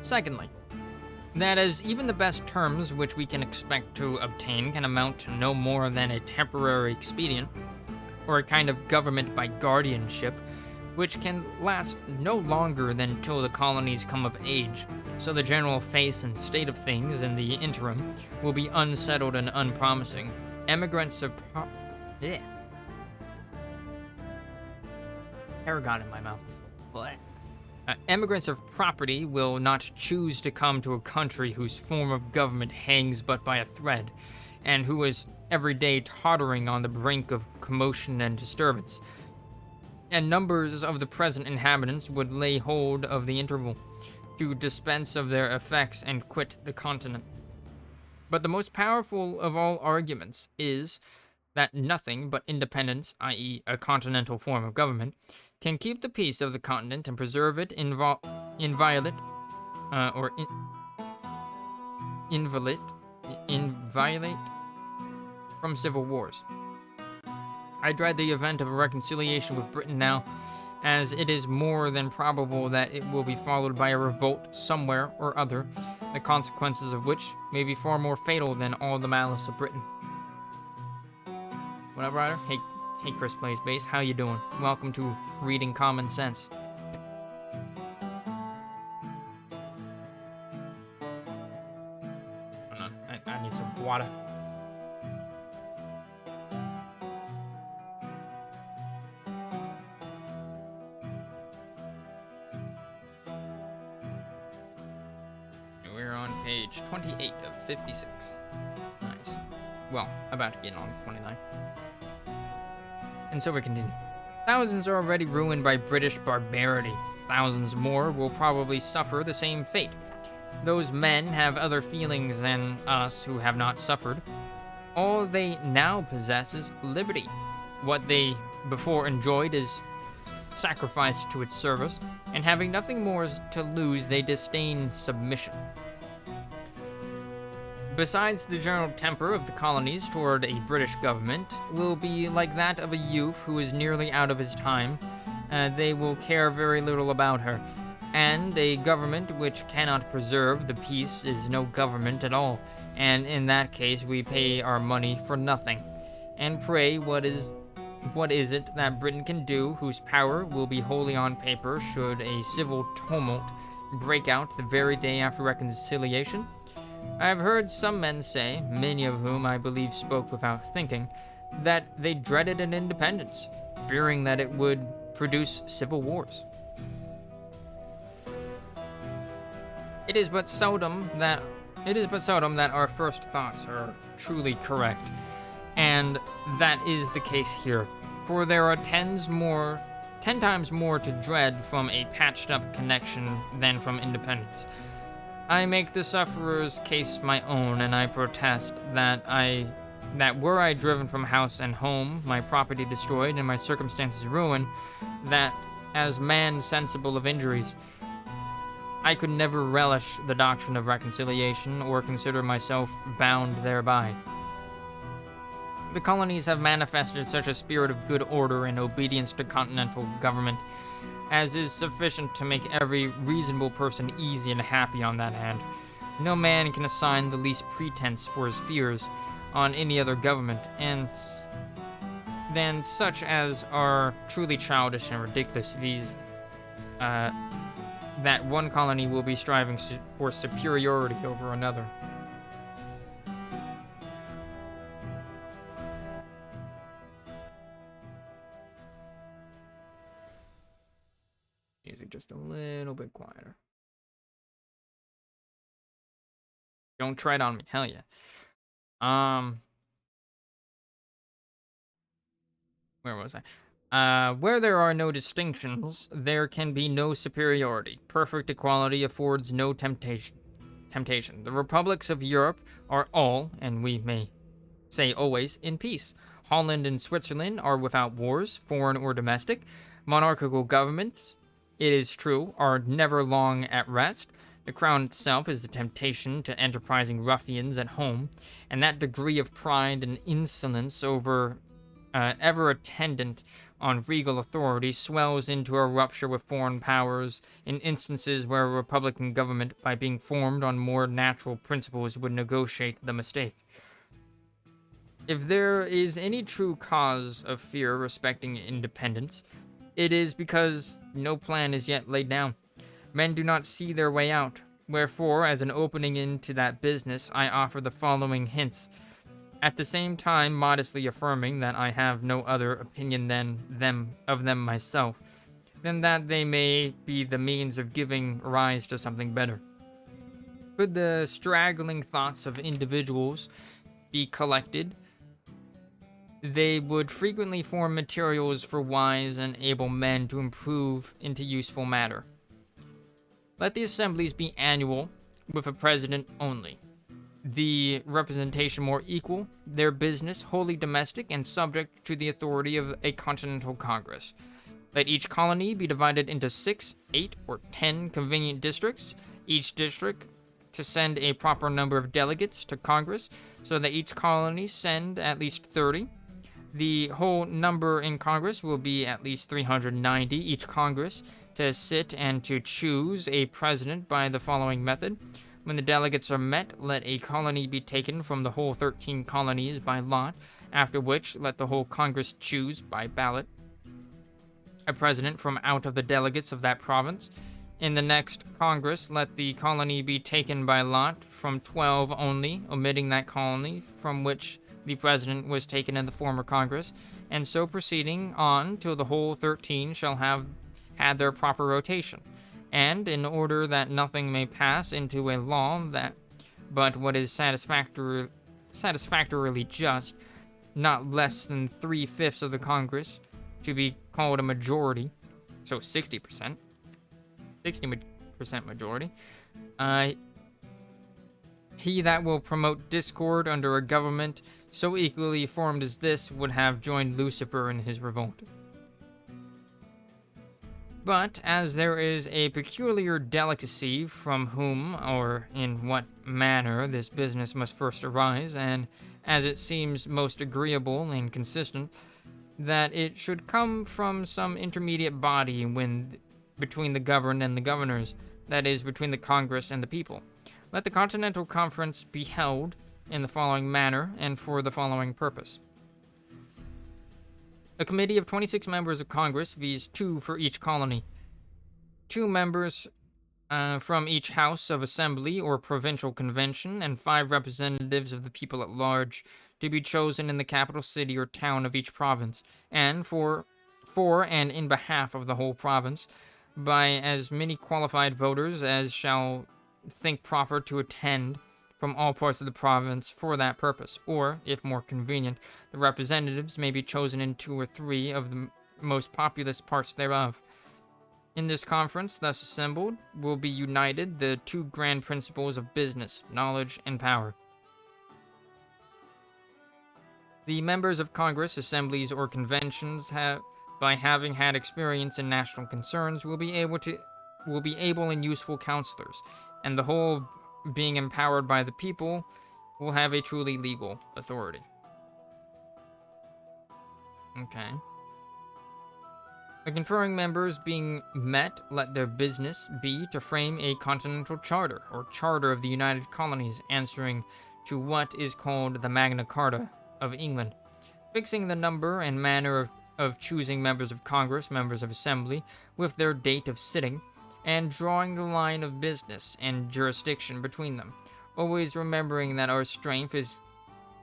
Secondly, that as even the best terms which we can expect to obtain can amount to no more than a temporary expedient, or a kind of government by guardianship, which can last no longer than till the colonies come of age, so the general face and state of things in the interim will be unsettled and unpromising. Emigrants of Paragon in my mouth. Emigrants of property will not choose to come to a country whose form of government hangs but by a thread, and who is every day tottering on the brink of commotion and disturbance. And numbers of the present inhabitants would lay hold of the interval, to dispense of their effects and quit the continent. But the most powerful of all arguments is that nothing but independence, i.e. a continental form of government, can keep the peace of the continent and preserve it inviolate from civil wars. I dread the event of a reconciliation with Britain now, as it is more than probable that it will be followed by a revolt somewhere or other, the consequences of which may be far more fatal than all the malice of Britain. What up, Ryder? Hey, Chris Plays Base, how you doing? Welcome to Reading Common Sense. Hold on, I need some water. We're on page 28 of 56. Nice. Well, about to get on 29. And so we continue. Thousands are already ruined by British barbarity. Thousands more will probably suffer the same fate. Those men have other feelings than us who have not suffered. All they now possess is liberty. What they before enjoyed is sacrificed to its service, and having nothing more to lose, they disdain submission. Besides, the general temper of the colonies toward a British government will be like that of a youth who is nearly out of his time. They will care very little about her, and a government which cannot preserve the peace is no government at all, and in that case we pay our money for nothing. And pray, what is it that Britain can do whose power will be wholly on paper should a civil tumult break out the very day after reconciliation? I have heard some men say, many of whom I believe spoke without thinking, that they dreaded an independence, fearing that it would produce civil wars. It is but seldom that our first thoughts are truly correct, and that is the case here, for there are 10 times more to dread from a patched-up connection than from independence. I make the sufferer's case my own, and I protest that were I driven from house and home, my property destroyed, and my circumstances ruined, that, as man sensible of injuries, I could never relish the doctrine of reconciliation, or consider myself bound thereby. The colonies have manifested such a spirit of good order and obedience to continental government as is sufficient to make every reasonable person easy and happy on that hand. No man can assign the least pretense for his fears on any other government, and than such as are truly childish and ridiculous, viz., that one colony will be striving for superiority over another. Music just a little bit quieter. Don't try it on me, hell yeah. Where was I? Where there are no distinctions, there can be no superiority. Perfect equality affords no temptation. The republics of Europe are all, and we may say always, in peace. Holland and Switzerland are without wars, foreign or domestic. Monarchical governments, it is true, are never long at rest. The crown itself is the temptation to enterprising ruffians at home, and that degree of pride and insolence ever attendant on regal authority swells into a rupture with foreign powers in instances where a republican government, by being formed on more natural principles, would negotiate the mistake. If there is any true cause of fear respecting independence, it is because no plan is yet laid down. Men do not see their way out. Wherefore, as an opening into that business, I offer the following hints, at the same time modestly affirming that I have no other opinion of them myself, than that they may be the means of giving rise to something better. Could the straggling thoughts of individuals be collected, they would frequently form materials for wise and able men to improve into useful matter. Let the assemblies be annual, with a president only. The representation more equal, their business wholly domestic and subject to the authority of a continental congress. Let each colony be divided into 6, 8, or 10 convenient districts, each district to send a proper number of delegates to Congress, so that each colony send at least 30. The whole number in Congress will be at least 390, each Congress to sit and to choose a president by the following method. When the delegates are met, let a colony be taken from the whole 13 colonies by lot, after which let the whole Congress choose by ballot a president from out of the delegates of that province. In the next Congress, let the colony be taken by lot from 12 only, omitting that colony from which the president was taken in the former Congress, and so proceeding on till the whole 13 shall have had their proper rotation. And in order that nothing may pass into a law but what is satisfactorily just, not less than 3/5 of the Congress to be called a majority, so 60% majority. He that will promote discord under a government so equally formed as this would have joined Lucifer in his revolt. But as there is a peculiar delicacy from whom or in what manner this business must first arise, and as it seems most agreeable and consistent, that it should come from some intermediate body between the governed and the governors, that is, between the Congress and the people. Let the Continental Conference be held in the following manner and for the following purpose. A committee of 26 members of Congress, viz. 2 for each colony. 2 members from each House of Assembly or Provincial Convention, and 5 representatives of the people at large, to be chosen in the capital city or town of each province, and for and in behalf of the whole province, by as many qualified voters as shall think proper to attend from all parts of the province for that purpose, or, if more convenient, the representatives may be chosen in 2 or 3 of the most populous parts thereof. In this conference, thus assembled, will be united the 2 grand principles of business, knowledge, and power. The members of Congress, assemblies, or conventions by having had experience in national concerns, will be able and useful counselors, and the whole, being empowered by the people, will have a truly legal authority. Okay. The conferring members being met, let their business be to frame a continental charter, or charter of the United Colonies, answering to what is called the Magna Carta of England, fixing the number and manner of choosing members of Congress, members of Assembly, with their date of sitting, and drawing the line of business and jurisdiction between them, always remembering that our strength is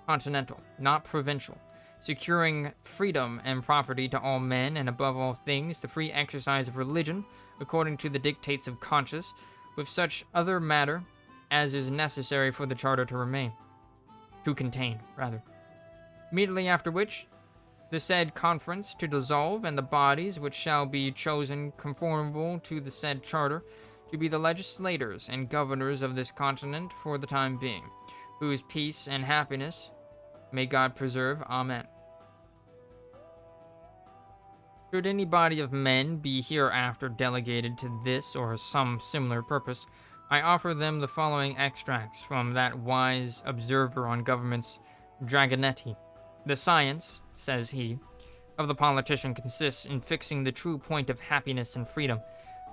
continental, not provincial, securing freedom and property to all men, and above all things, the free exercise of religion, according to the dictates of conscience, with such other matter as is necessary for the charter to contain. Immediately after which, the said conference to dissolve, and the bodies which shall be chosen conformable to the said charter, to be the legislators and governors of this continent for the time being, whose peace and happiness may God preserve. Amen. Should any body of men be hereafter delegated to this or some similar purpose, I offer them the following extracts from that wise observer on governments, Dragonetti. The science, says he, of the politician consists in fixing the true point of happiness and freedom.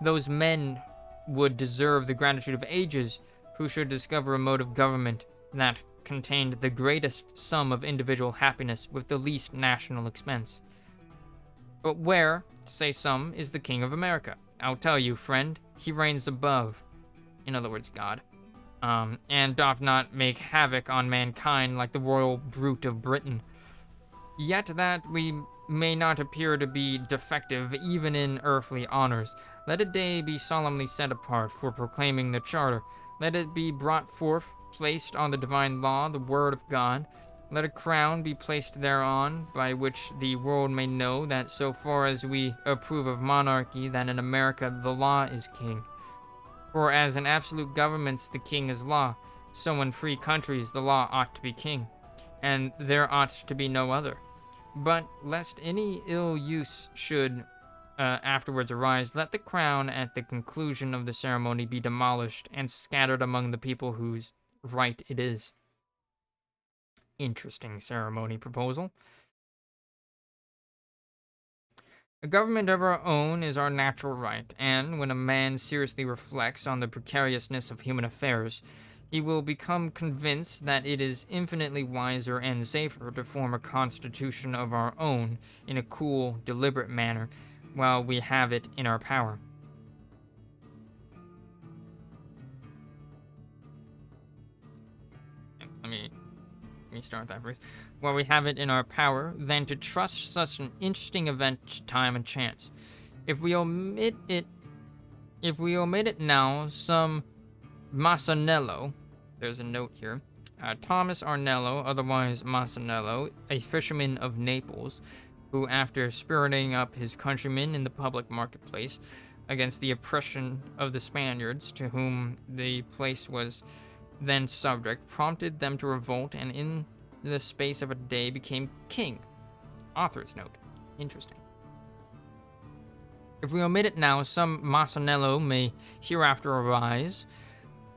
Those men would deserve the gratitude of ages who should discover a mode of government that contained the greatest sum of individual happiness with the least national expense. But where, say some, is the King of America? I'll tell you, friend, he reigns above, in other words, God, and doth not make havoc on mankind like the royal brute of Britain. Yet that we may not appear to be defective even in earthly honors, let a day be solemnly set apart for proclaiming the charter. Let it be brought forth, placed on the divine law, the word of God. Let a crown be placed thereon, by which the world may know that so far as we approve of monarchy, that in America the law is king. For as in absolute governments the king is law, so in free countries the law ought to be king, and there ought to be no other. But lest any ill use should afterwards arise, let the crown at the conclusion of the ceremony be demolished and scattered among the people whose right it is. Interesting ceremony proposal. A government of our own is our natural right, and when a man seriously reflects on the precariousness of human affairs, he will become convinced that it is infinitely wiser and safer to form a constitution of our own in a cool, deliberate manner, while we have it in our power. Let me start that first. While we have it in our power, than to trust such an interesting event to time and chance. If we omit it now, some Massanello, there's a note here, Thomas Arnello, otherwise Massanello, a fisherman of Naples, who after spiriting up his countrymen in the public marketplace against the oppression of the Spaniards, to whom the place was then subject, prompted them to revolt, and in the space of a day became king. Author's note. Interesting. If we omit it now, some Massanello may hereafter arise,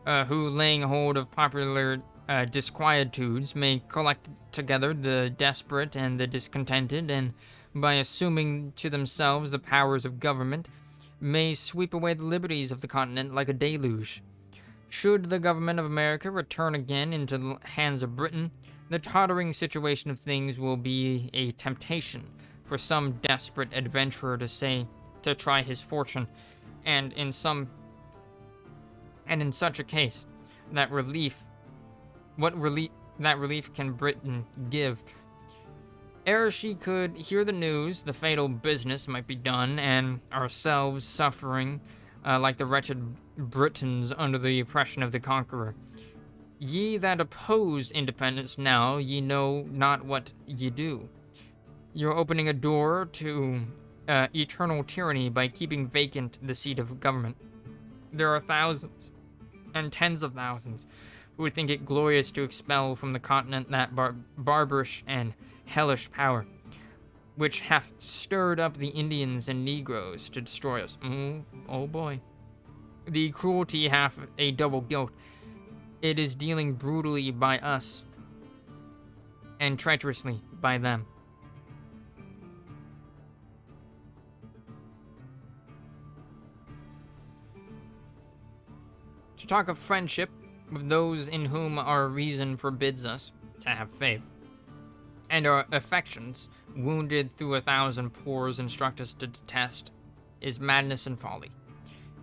who, laying hold of popular disquietudes, may collect together the desperate and the discontented, and by assuming to themselves the powers of government, may sweep away the liberties of the continent like a deluge. Should the government of America return again into the hands of Britain, the tottering situation of things will be a temptation for some desperate adventurer to try his fortune, and in such a case, what relief can Britain give? Ere she could hear the news, the fatal business might be done, and ourselves suffering like the wretched Britons under the oppression of the conqueror. Ye that oppose independence now, ye know not what ye do. You're opening a door to eternal tyranny by keeping vacant the seat of government. There are thousands and tens of thousands who would think it glorious to expel from the continent that barbarous and hellish power, which hath stirred up the Indians and Negroes to destroy us. Oh boy. The cruelty hath a double guilt. It is dealing brutally by us, and treacherously by them. To talk of friendship with those in whom our reason forbids us to have faith, and our affections, wounded through 1,000 pores, instruct us to detest, is madness and folly.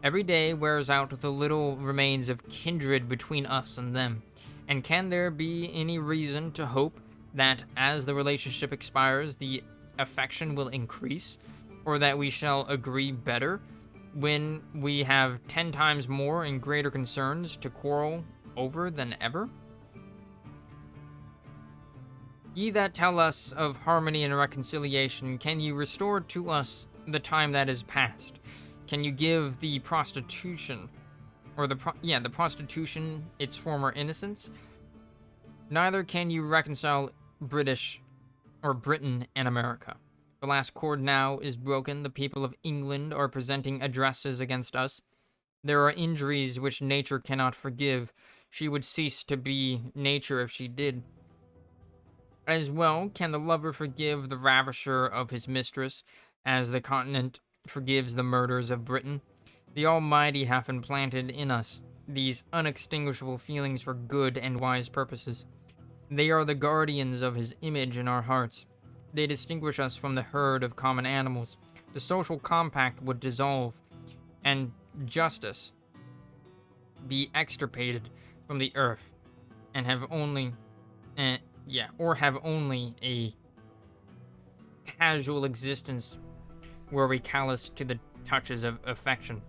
Every day wears out the little remains of kindred between us and them, and can there be any reason to hope that as the relationship expires, the affection will increase, or that we shall agree better when we have 10 times more and greater concerns to quarrel over than ever? Ye that tell us of harmony and reconciliation, can you restore to us the time that is past? Can you give the prostitution, or the prostitution its former innocence? Neither can you reconcile Britain and America. The last cord now is broken. The people of England are presenting addresses against us. There are injuries which nature cannot forgive. She would cease to be nature if she did. As well can the lover forgive the ravisher of his mistress, as the continent forgives the murders of Britain. The Almighty hath implanted in us these unextinguishable feelings for good and wise purposes. They are the guardians of his image in our hearts. They distinguish us from the herd of common animals. The social compact would dissolve, and justice be extirpated from the earth, and have only a casual existence where we callous to the touches of affection.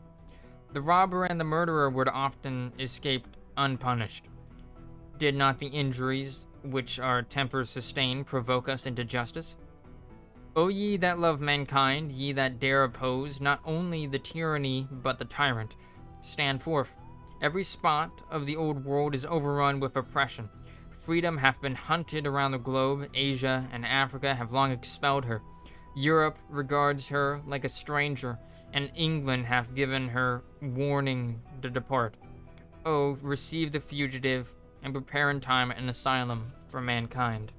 The robber and the murderer would often escape unpunished. Did not the injuries which our tempers sustain provoke us into justice? O ye that love mankind, ye that dare oppose not only the tyranny but the tyrant, stand forth. Every spot of the old world is overrun with oppression. Freedom hath been hunted around the globe. Asia and Africa have long expelled her. Europe regards her like a stranger, and England hath given her warning to depart. Oh, receive the fugitive, and prepare in time an asylum for mankind.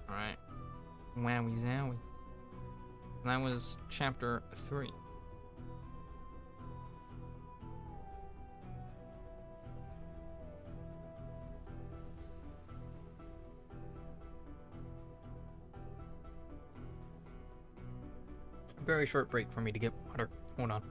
Alright. Wowie zowie. That was chapter 3. Very short break for me to get water. Hold on.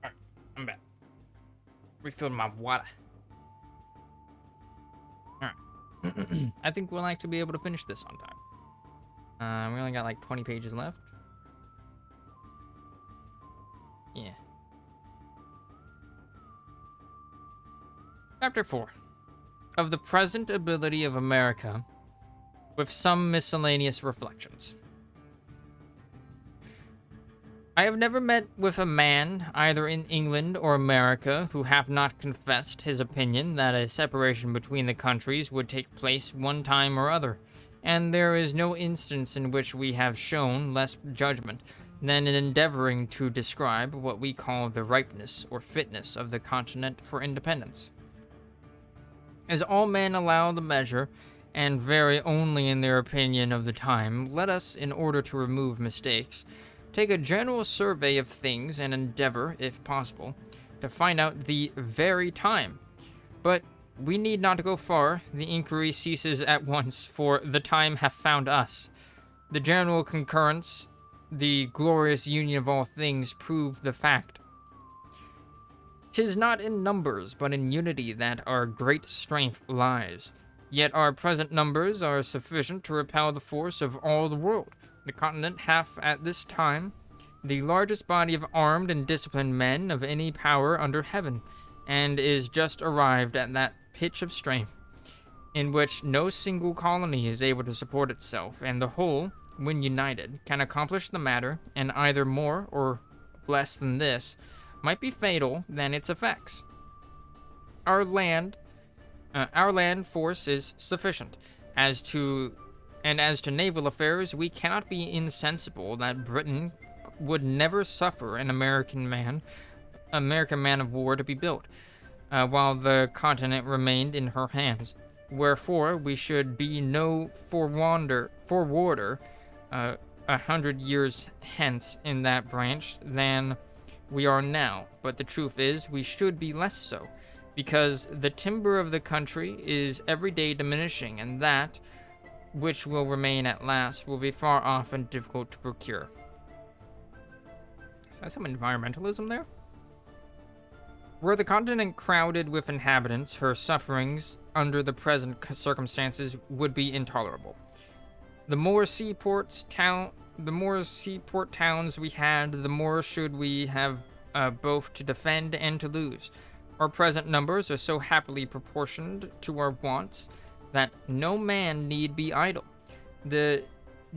Alright, I'm back. Refilled my water. Alright. I think we'll actually be able to finish this on time. We only got like 20 pages left. Yeah. Chapter 4. Of the present ability of America, with some miscellaneous reflections. I have never met with a man, either in England or America, who have not confessed his opinion that a separation between the countries would take place one time or other, and there is no instance in which we have shown less judgment than in endeavoring to describe what we call the ripeness or fitness of the continent for independence. As all men allow the measure, and vary only in their opinion of the time, let us, in order to remove mistakes, take a general survey of things and endeavor, if possible, to find out the very time. But we need not go far. The inquiry ceases at once, for the time hath found us. The general concurrence, the glorious union of all things, prove the fact. 'Tis not in numbers, but in unity that our great strength lies. Yet our present numbers are sufficient to repel the force of all the world. The continent hath at this time the largest body of armed and disciplined men of any power under heaven, and is just arrived at that pitch of strength in which no single colony is able to support itself, and the whole, when united, can accomplish the matter, and either more or less than this might be fatal than its effects. Our land force is sufficient. As to naval affairs, we cannot be insensible that Britain would never suffer an American man of war to be built, while the continent remained in her hands. Wherefore, we should be no forwarder 100 years hence in that branch than we are now. But the truth is, we should be less so, because the timber of the country is every day diminishing, and that which will remain at last will be far off and difficult to procure. Is that some environmentalism there? Were the continent crowded with inhabitants, her sufferings under the present circumstances would be intolerable. The more seaport towns we had, the more should we have both to defend and to lose. Our present numbers are so happily proportioned to our wants that no man need be idle. The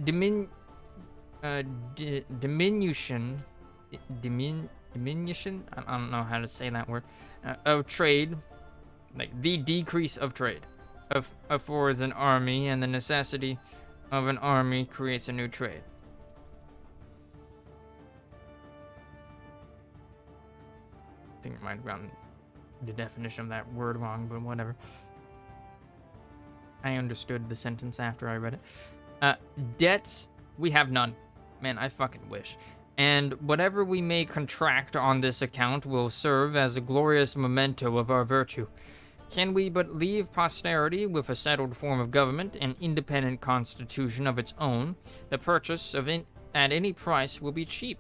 diminution, I don't know how to say that word, of trade, like the decrease of trade, affords an army, and the necessity of an army creates a new trade. I think I might have gotten the definition of that word wrong, but whatever. I understood the sentence after I read it. Debts, we have none. Man, I fucking wish. And whatever we may contract on this account will serve as a glorious memento of our virtue. Can we but leave posterity with a settled form of government, an independent constitution of its own, the purchase of it at any price will be cheap.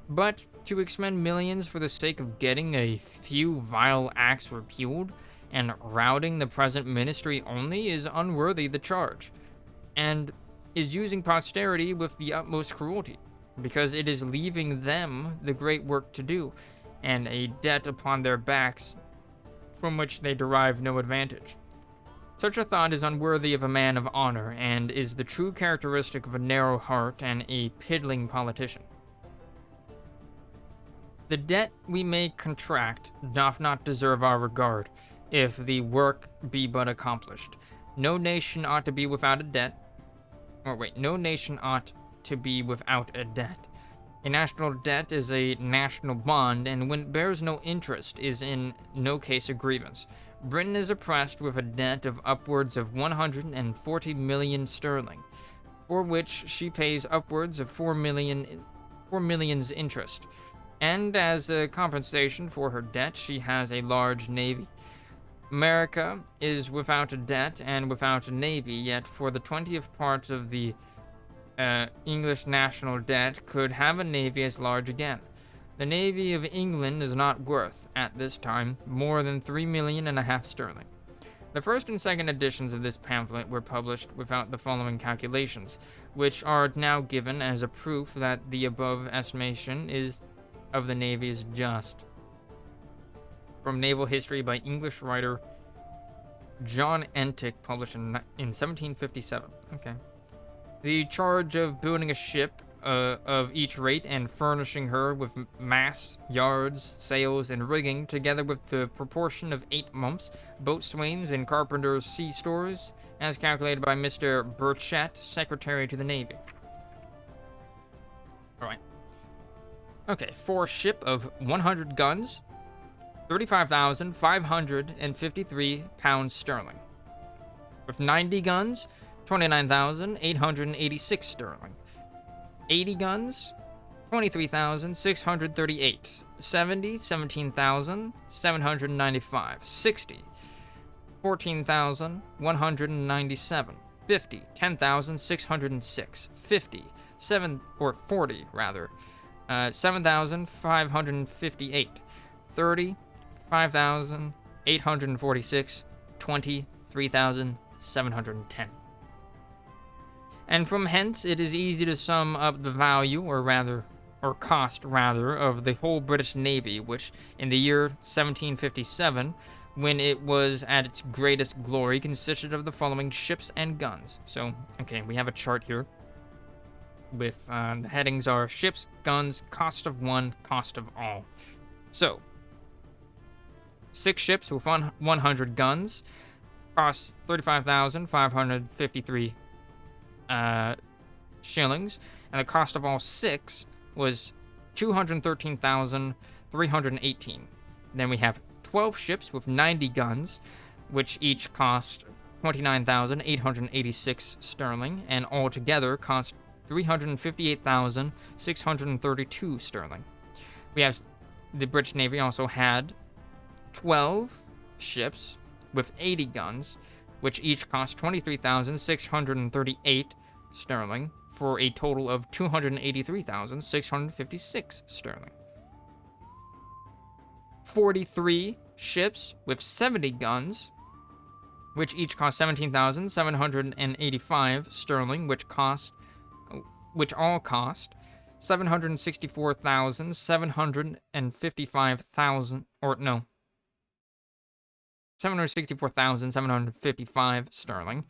But to expend millions for the sake of getting a few vile acts repealed, and routing the present ministry only, is unworthy the charge, and is using posterity with the utmost cruelty, because it is leaving them the great work to do, and a debt upon their backs from which they derive no advantage. Such a thought is unworthy of a man of honor, and is the true characteristic of a narrow heart and a piddling politician. The debt we may contract doth not deserve our regard, if the work be but accomplished. No nation ought to be without a debt. No nation ought to be without a debt. A national debt is a national bond, and when it bears no interest, is in no case a grievance. Britain is oppressed with a debt of upwards of 140 million sterling, for which she pays upwards of 4 millions interest. And as a compensation for her debt, she has a large navy. America is without a debt and without a navy, yet for the 20th part of the English national debt could have a navy as large again. The navy of England is not worth, at this time, more than 3.5 millions sterling. The first and second editions of this pamphlet were published without the following calculations, which are now given as a proof that the above estimation of the Navy is just. From Naval History by English writer John Entick, published in 1757. Okay. The charge of building a ship of each rate and furnishing her with masts, yards, sails, and rigging, together with the proportion of 8 mumps, boatswains, and carpenters' sea stores, as calculated by Mr. Burchett, Secretary to the Navy. Alright. Okay, for a ship of 100 guns, 35,553 pounds sterling. With 90 guns, 29,886 sterling. 80 guns, 23,638. 70, 17,795. 60, 14,197. 50, 10,606. 50, 40 rather. 7,558. 30, 5,846. 20, 3,710. And from hence it is easy to sum up the value, or cost rather, of the whole British Navy, which in the year 1757, when it was at its greatest glory, consisted of the following ships and guns. So, okay, we have a chart here with the headings are ships, guns, cost of one, cost of all. So, 6 ships with 100 guns cost 35,553 shillings, and the cost of all 6 was 213,318. Then we have 12 ships with 90 guns, which each cost 29,886 sterling, and altogether cost 358,632 sterling. We have the British Navy also had 12 ships with 80 guns, which each cost 23,638 sterling, for a total of 283,656 sterling. 43 ships with 70 guns, which each cost 17,785 sterling, which all cost 764,755 sterling,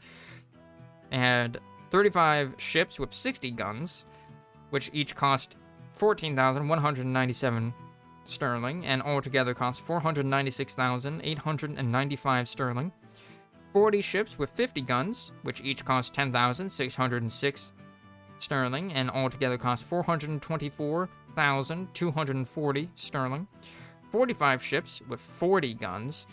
and 35 ships with 60 guns, which each cost 14,197 sterling, and altogether cost 496,895 sterling. 40 ships with 50 guns, which each cost 10,606 sterling, and altogether cost 424,240 sterling. 45 ships with 40 guns,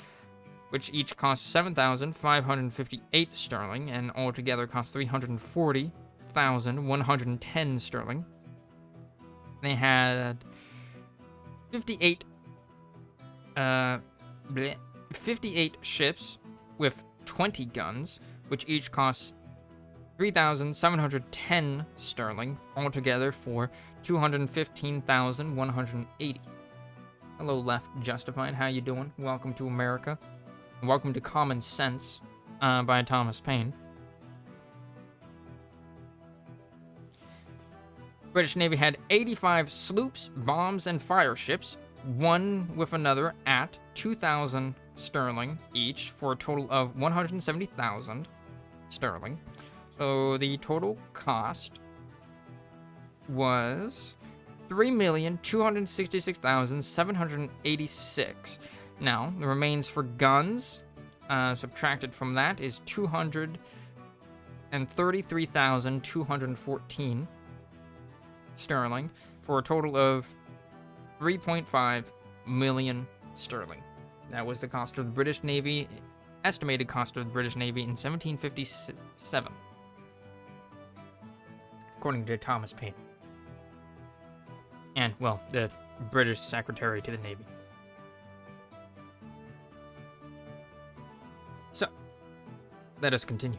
which each cost 7,558 sterling, and altogether cost 340,110 sterling. They had 58 ships with 20 guns, which each cost 3,710 sterling, altogether for 215,180. Hello, Left Justified. How you doing? Welcome to America. Welcome to Common Sense by Thomas Paine. British Navy had 85 sloops, bombs, and fire ships, one with another at 2,000 sterling each, for a total of 170,000 sterling. So the total cost was 3,266,786. Now, the remains for guns, subtracted from that, is 233,214 sterling, for a total of 3.5 million sterling. That was the cost of the British Navy, estimated cost of the British Navy in 1757, according to Thomas Paine. And, well, the British Secretary to the Navy. So, let us continue.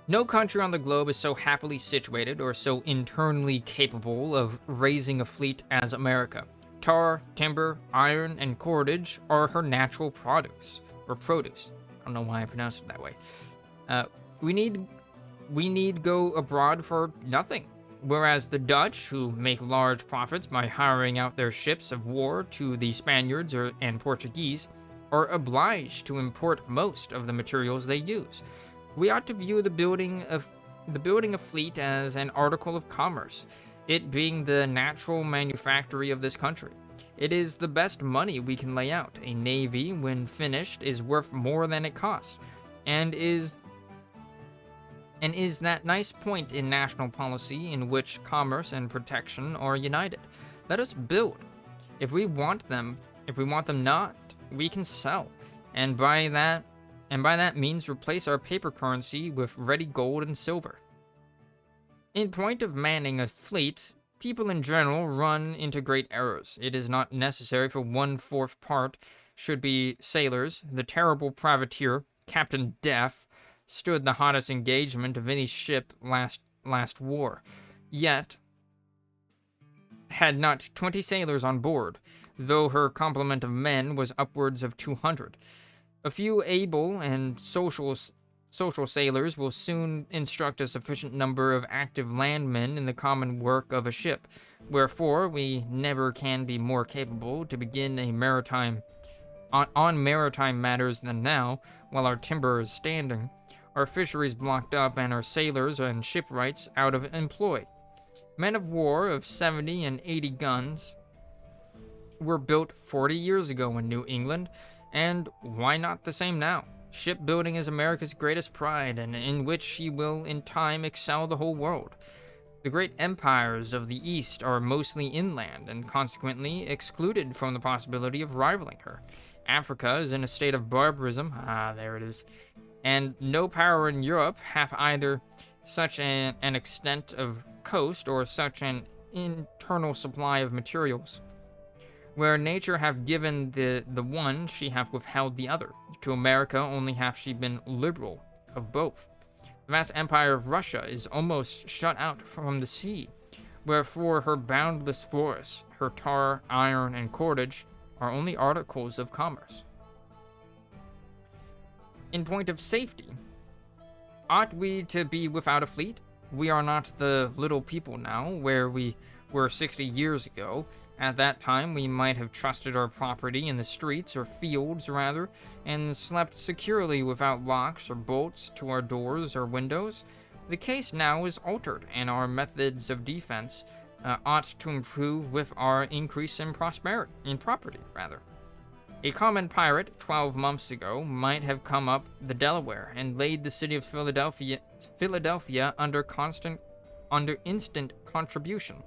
No country on the globe is so happily situated or so internally capable of raising a fleet as America. Tar, timber, iron, and cordage are her natural produce. I don't know why I pronounced it that way. Uh, we need go abroad for nothing. Whereas the Dutch, who make large profits by hiring out their ships of war to the Spaniards and Portuguese, are obliged to import most of the materials they use. We ought to view the building of a fleet as an article of commerce, it being the natural manufactory of this country. It is the best money we can lay out. A navy, when finished, is worth more than it costs, and is that nice point in national policy in which commerce and protection are united. Let us build. If we want them not, we can sell, and by that means replace our paper currency with ready gold and silver. In point of manning a fleet, people in general run into great errors. It is not necessary for 1/4 part should be sailors. The terrible privateer, Captain Death, stood the hottest engagement of any ship last war, yet had not 20 sailors on board, though her complement of men was upwards of 200. A few able and social sailors will soon instruct a sufficient number of active landmen in the common work of a ship, wherefore we never can be more capable to begin on maritime matters than now, while our timber is standing, our fisheries blocked up, and our sailors and shipwrights out of employ. Men of war of 70 and 80 guns were built 40 years ago in New England, and why not the same now? Shipbuilding is America's greatest pride, and in which she will in time excel the whole world. The great empires of the East are mostly inland, and consequently excluded from the possibility of rivaling her. Africa is in a state of barbarism, there it is, and no power in Europe hath either such an extent of coast or such an internal supply of materials. Where nature hath given the one, she hath withheld the other. To America only hath she been liberal of both. The vast empire of Russia is almost shut out from the sea, wherefore her boundless forests, her tar, iron, and cordage are only articles of commerce. In point of safety, ought we to be without a fleet? We are not the little people now, where we were 60 years ago. At that time, we might have trusted our property in the streets, or fields rather, and slept securely without locks or bolts to our doors or windows. The case now is altered, and our methods of defense ought to improve with our increase in property. A common pirate 12 months ago might have come up the Delaware and laid the city of Philadelphia under instant contribution,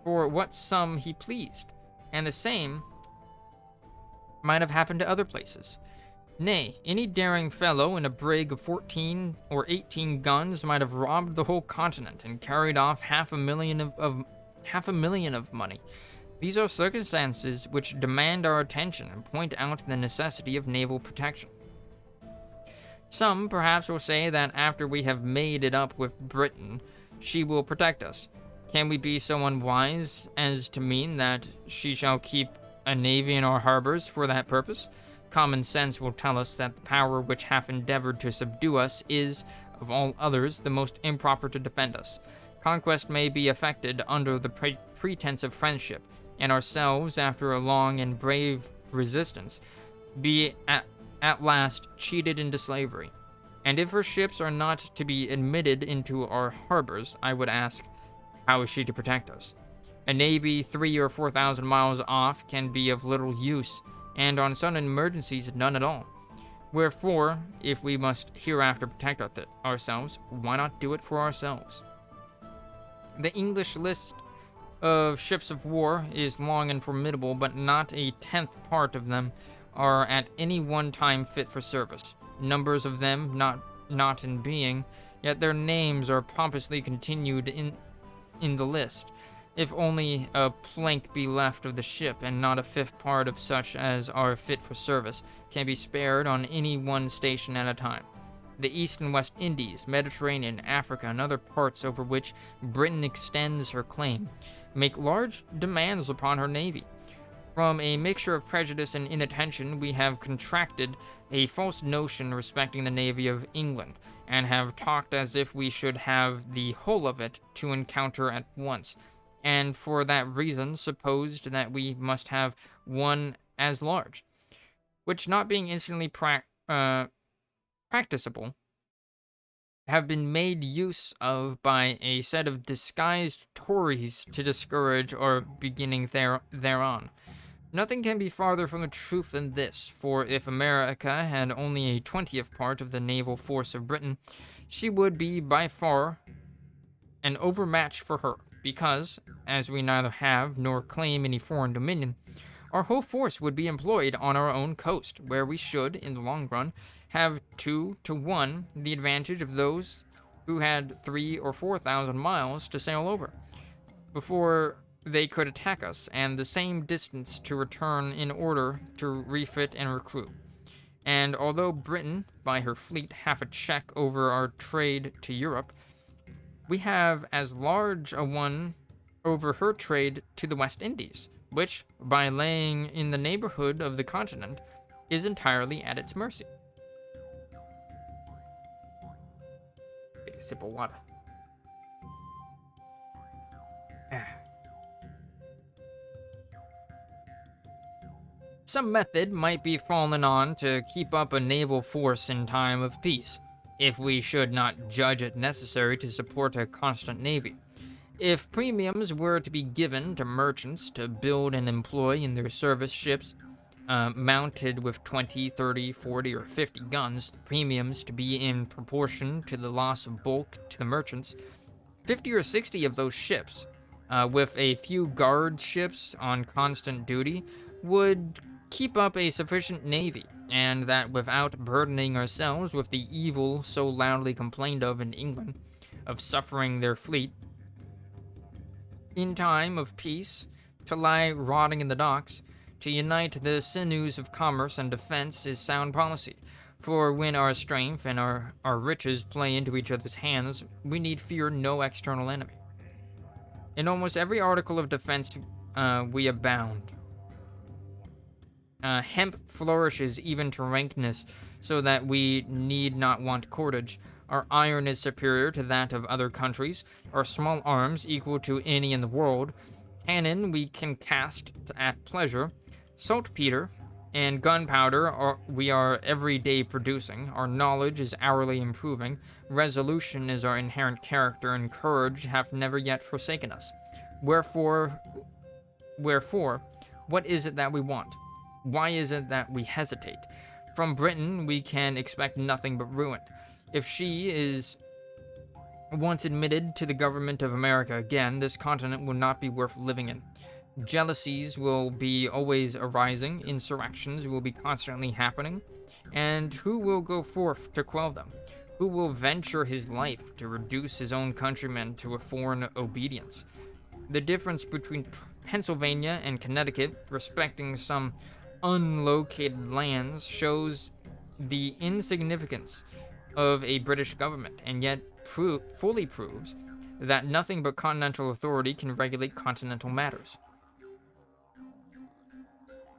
for what sum he pleased, and the same might have happened to other places. Nay, any daring fellow in a brig of 14 or 18 guns might have robbed the whole continent and carried off half a million of money. These are circumstances which demand our attention and point out the necessity of naval protection. Some perhaps will say that after we have made it up with Britain, she will protect us. Can we be so unwise as to mean that she shall keep a navy in our harbors for that purpose? Common sense will tell us that the power which hath endeavored to subdue us is, of all others, the most improper to defend us. Conquest may be effected under the pretense of friendship, and ourselves, after a long and brave resistance, be at last cheated into slavery. And if her ships are not to be admitted into our harbors, I would ask, how is she to protect us? A navy 3,000 or 4,000 miles off can be of little use, and on sudden emergencies none at all. Wherefore, if we must hereafter protect ourselves, why not do it for ourselves? The English list of ships of war is long and formidable, but not a 10th part of them are at any one time fit for service. Numbers of them not in being, yet their names are pompously continued in the list. If only a plank be left of the ship, and not a 5th part of such as are fit for service, can be spared on any one station at a time. The East and West Indies, Mediterranean, Africa, and other parts over which Britain extends her claim, make large demands upon her navy. From a mixture of prejudice and inattention, we have contracted a false notion respecting the Navy of England, and have talked as if we should have the whole of it to encounter at once, and for that reason supposed that we must have one as large, which not being instantly practicable, have been made use of by a set of disguised Tories to discourage our beginning thereon. Nothing can be farther from the truth than this, for if America had only a 20th part of the naval force of Britain, she would be by far an overmatch for her, because, as we neither have nor claim any foreign dominion, our whole force would be employed on our own coast, where we should, in the long run, have 2 to 1 the advantage of those who had 3 or 4,000 miles to sail over before they could attack us, and the same distance to return in order to refit and recruit. And although Britain, by her fleet, have a check over our trade to Europe, we have as large a one over her trade to the West Indies, which, by laying in the neighborhood of the continent, is entirely at its mercy. Take a sip of water. Some method might be fallen on to keep up a naval force in time of peace, if we should not judge it necessary to support a constant navy. If premiums were to be given to merchants to build and employ in their service ships, mounted with 20, 30, 40, or 50 guns, the premiums to be in proportion to the loss of bulk to the merchants, 50 or 60 of those ships, with a few guard ships on constant duty, would keep up a sufficient navy, and that without burdening ourselves with the evil so loudly complained of in England, of suffering their fleet, in time of peace, to lie rotting in the docks. To unite the sinews of commerce and defense is sound policy, for when our strength and our riches play into each other's hands, we need fear no external enemy. In almost every article of defense we abound. Hemp flourishes even to rankness, so that we need not want cordage. Our iron is superior to that of other countries, our small arms equal to any in the world. Cannon we can cast at pleasure. Saltpeter and gunpowder we are every day producing. Our knowledge is hourly improving. Resolution is our inherent character, and courage hath never yet forsaken us. Wherefore, what is it that we want? Why is it that we hesitate? From Britain we can expect nothing but ruin. If she is once admitted to the government of America again, this continent will not be worth living in. Jealousies will be always arising, insurrections will be constantly happening, and who will go forth to quell them? Who will venture his life to reduce his own countrymen to a foreign obedience? The difference between Pennsylvania and Connecticut respecting some unlocated lands shows the insignificance of a British government, and yet fully proves that nothing but continental authority can regulate continental matters.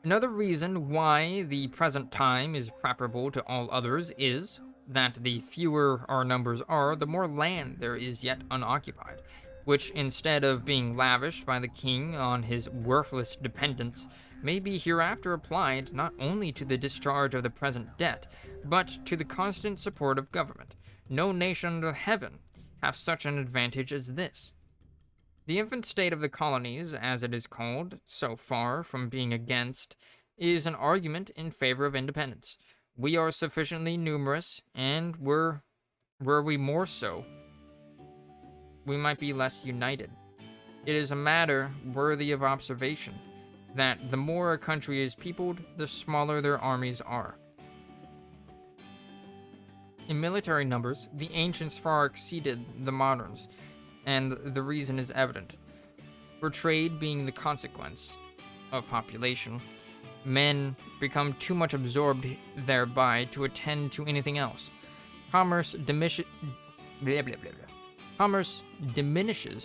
Another reason why the present time is preferable to all others is that the fewer our numbers are, the more land there is yet unoccupied, which, instead of being lavished by the king on his worthless dependents, may be hereafter applied not only to the discharge of the present debt, but to the constant support of government. No nation under heaven hath such an advantage as this. The infant state of the colonies, as it is called, so far from being against, is an argument in favor of independence. We are sufficiently numerous, and were we more so, we might be less united. It is a matter worthy of observation that the more a country is peopled, the smaller their armies are. In military numbers, the ancients far exceeded the moderns, and the reason is evident. For trade being the consequence of population, men become too much absorbed thereby to attend to anything else. Commerce diminishes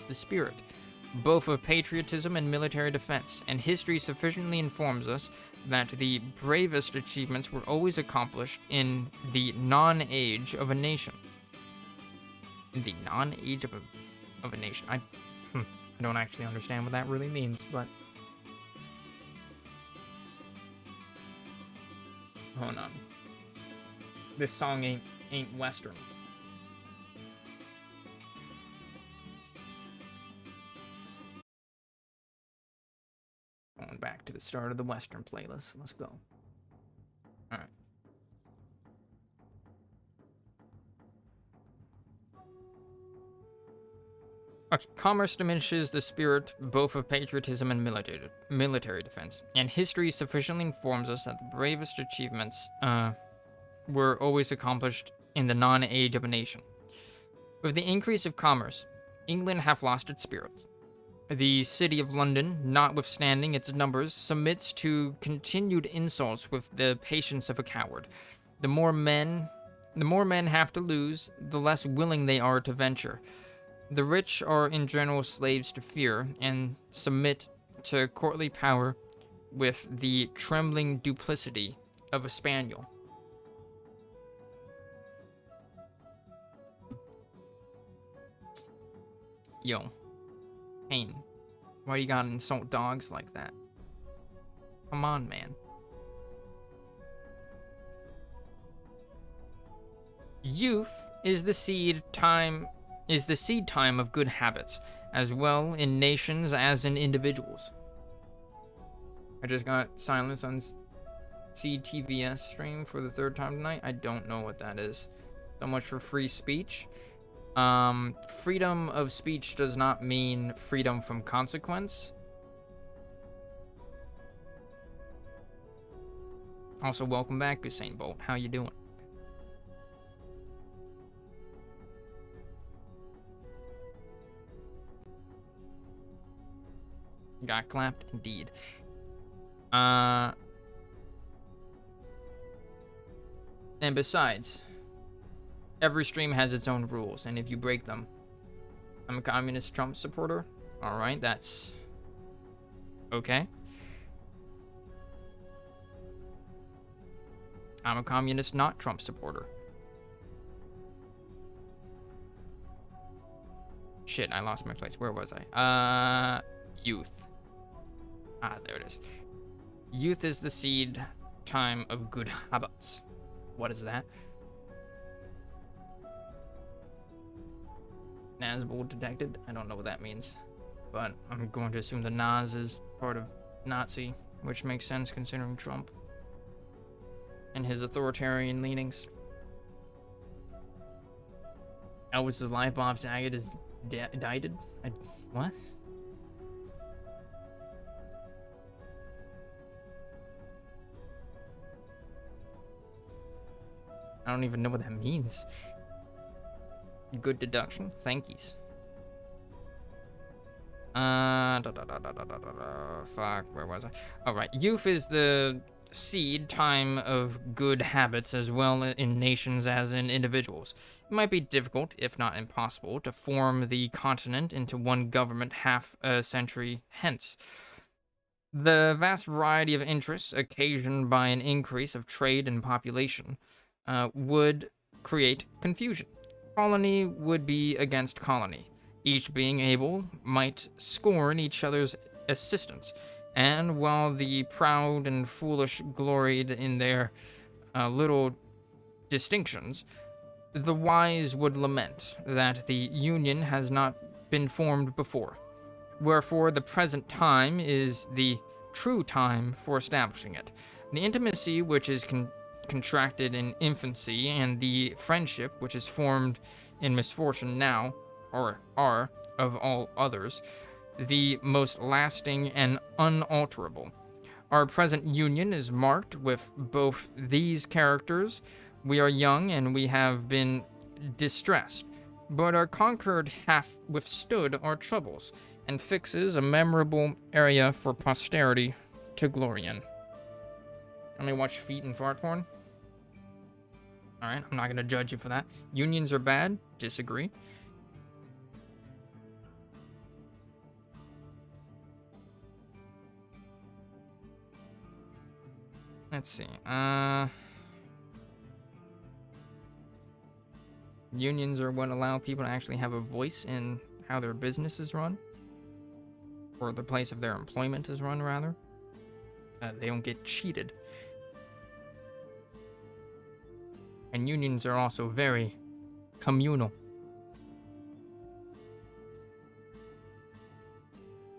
the spirit, both of patriotism and military defense, and history sufficiently informs us that the bravest achievements were always accomplished in the non-age of a nation. In the non-age of a nation. I don't actually understand what that really means, but hold on. This song ain't Western. Going back to the start of the Western playlist. Let's go. Alright. Okay. Commerce diminishes the spirit both of patriotism and military defense, and history sufficiently informs us that the bravest achievements were always accomplished in the non-age of a nation. With the increase of commerce, England hath lost its spirit. The city of London, notwithstanding its numbers, submits to continued insults with the patience of a coward. The more men have to lose, the less willing they are to venture. The rich are in general slaves to fear, and submit to courtly power with the trembling duplicity of a spaniel. Yo, Paine, why do you gotta insult dogs like that? Come on, man. Youth is the seed time of good habits, as well in nations as in individuals. I just got silence on CTVS stream for the third time tonight. I don't know what that is. So much for free speech. Freedom of speech does not mean freedom from consequence. Also, welcome back, Usain Bolt. How you doing? Got clapped, indeed. And besides, every stream has its own rules, and if you break them, I'm a communist Trump supporter. All right, that's okay. I'm a communist not Trump supporter. Shit, I lost my place. Where was I? Youth. Ah, there it is. Youth is the seed time of good habits. What is that? Nazbol detected? I don't know what that means. But I'm going to assume the Naz is part of Nazi, which makes sense considering Trump and his authoritarian leanings. Elvis is alive, Bob Saget is died? What? I don't even know what that means. Good deduction. Thankies. Fuck, where was I? Alright, youth is the seed time of good habits as well in nations as in individuals. It might be difficult, if not impossible, to form the continent into one government half a century hence. The vast variety of interests occasioned by an increase of trade and population would create confusion. Colony would be against colony. Each being able might scorn each other's assistance, and while the proud and foolish gloried in their little distinctions, the wise would lament that the union has not been formed before. Wherefore the present time is the true time for establishing it. The intimacy which is contracted in infancy, and the friendship which is formed in misfortune now, or are, of all others, the most lasting and unalterable. Our present union is marked with both these characters. We are young and we have been distressed, but our concord hath withstood our troubles, and fixes a memorable area for posterity to glory in. Only watch feet and fart porn? Alright, I'm not gonna judge you for that. Unions are bad? Disagree. Let's see. Unions are what allow people to actually have a voice in how their business is run, or the place of their employment is run, rather. They don't get cheated. And unions are also very communal.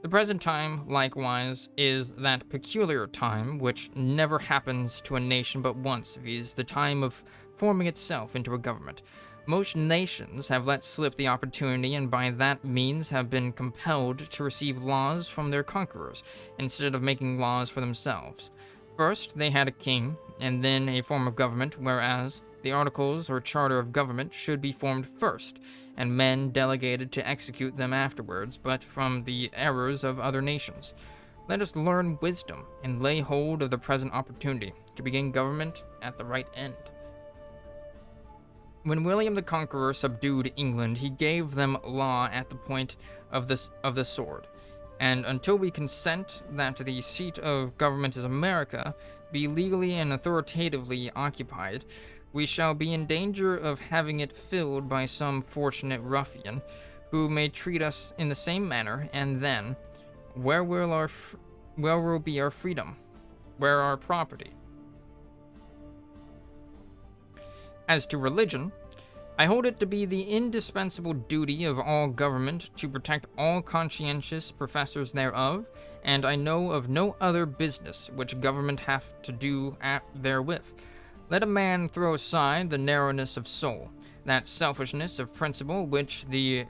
The present time, likewise, is that peculiar time which never happens to a nation but once, viz. The time of forming itself into a government. Most nations have let slip the opportunity and by that means have been compelled to receive laws from their conquerors, instead of making laws for themselves. First, they had a king, and then a form of government, whereas the articles or charter of government should be formed first, and men delegated to execute them afterwards, but from the errors of other nations. Let us learn wisdom and lay hold of the present opportunity to begin government at the right end. When William the Conqueror subdued England, he gave them law at the point of the sword. And until we consent that the seat of government is America be legally and authoritatively occupied, we shall be in danger of having it filled by some fortunate ruffian, who may treat us in the same manner, and then, where will be our freedom? Where our property? As to religion, I hold it to be the indispensable duty of all government to protect all conscientious professors thereof, and I know of no other business which government hath to do therewith. Let a man throw aside the narrowness of soul, that selfishness of principle which the...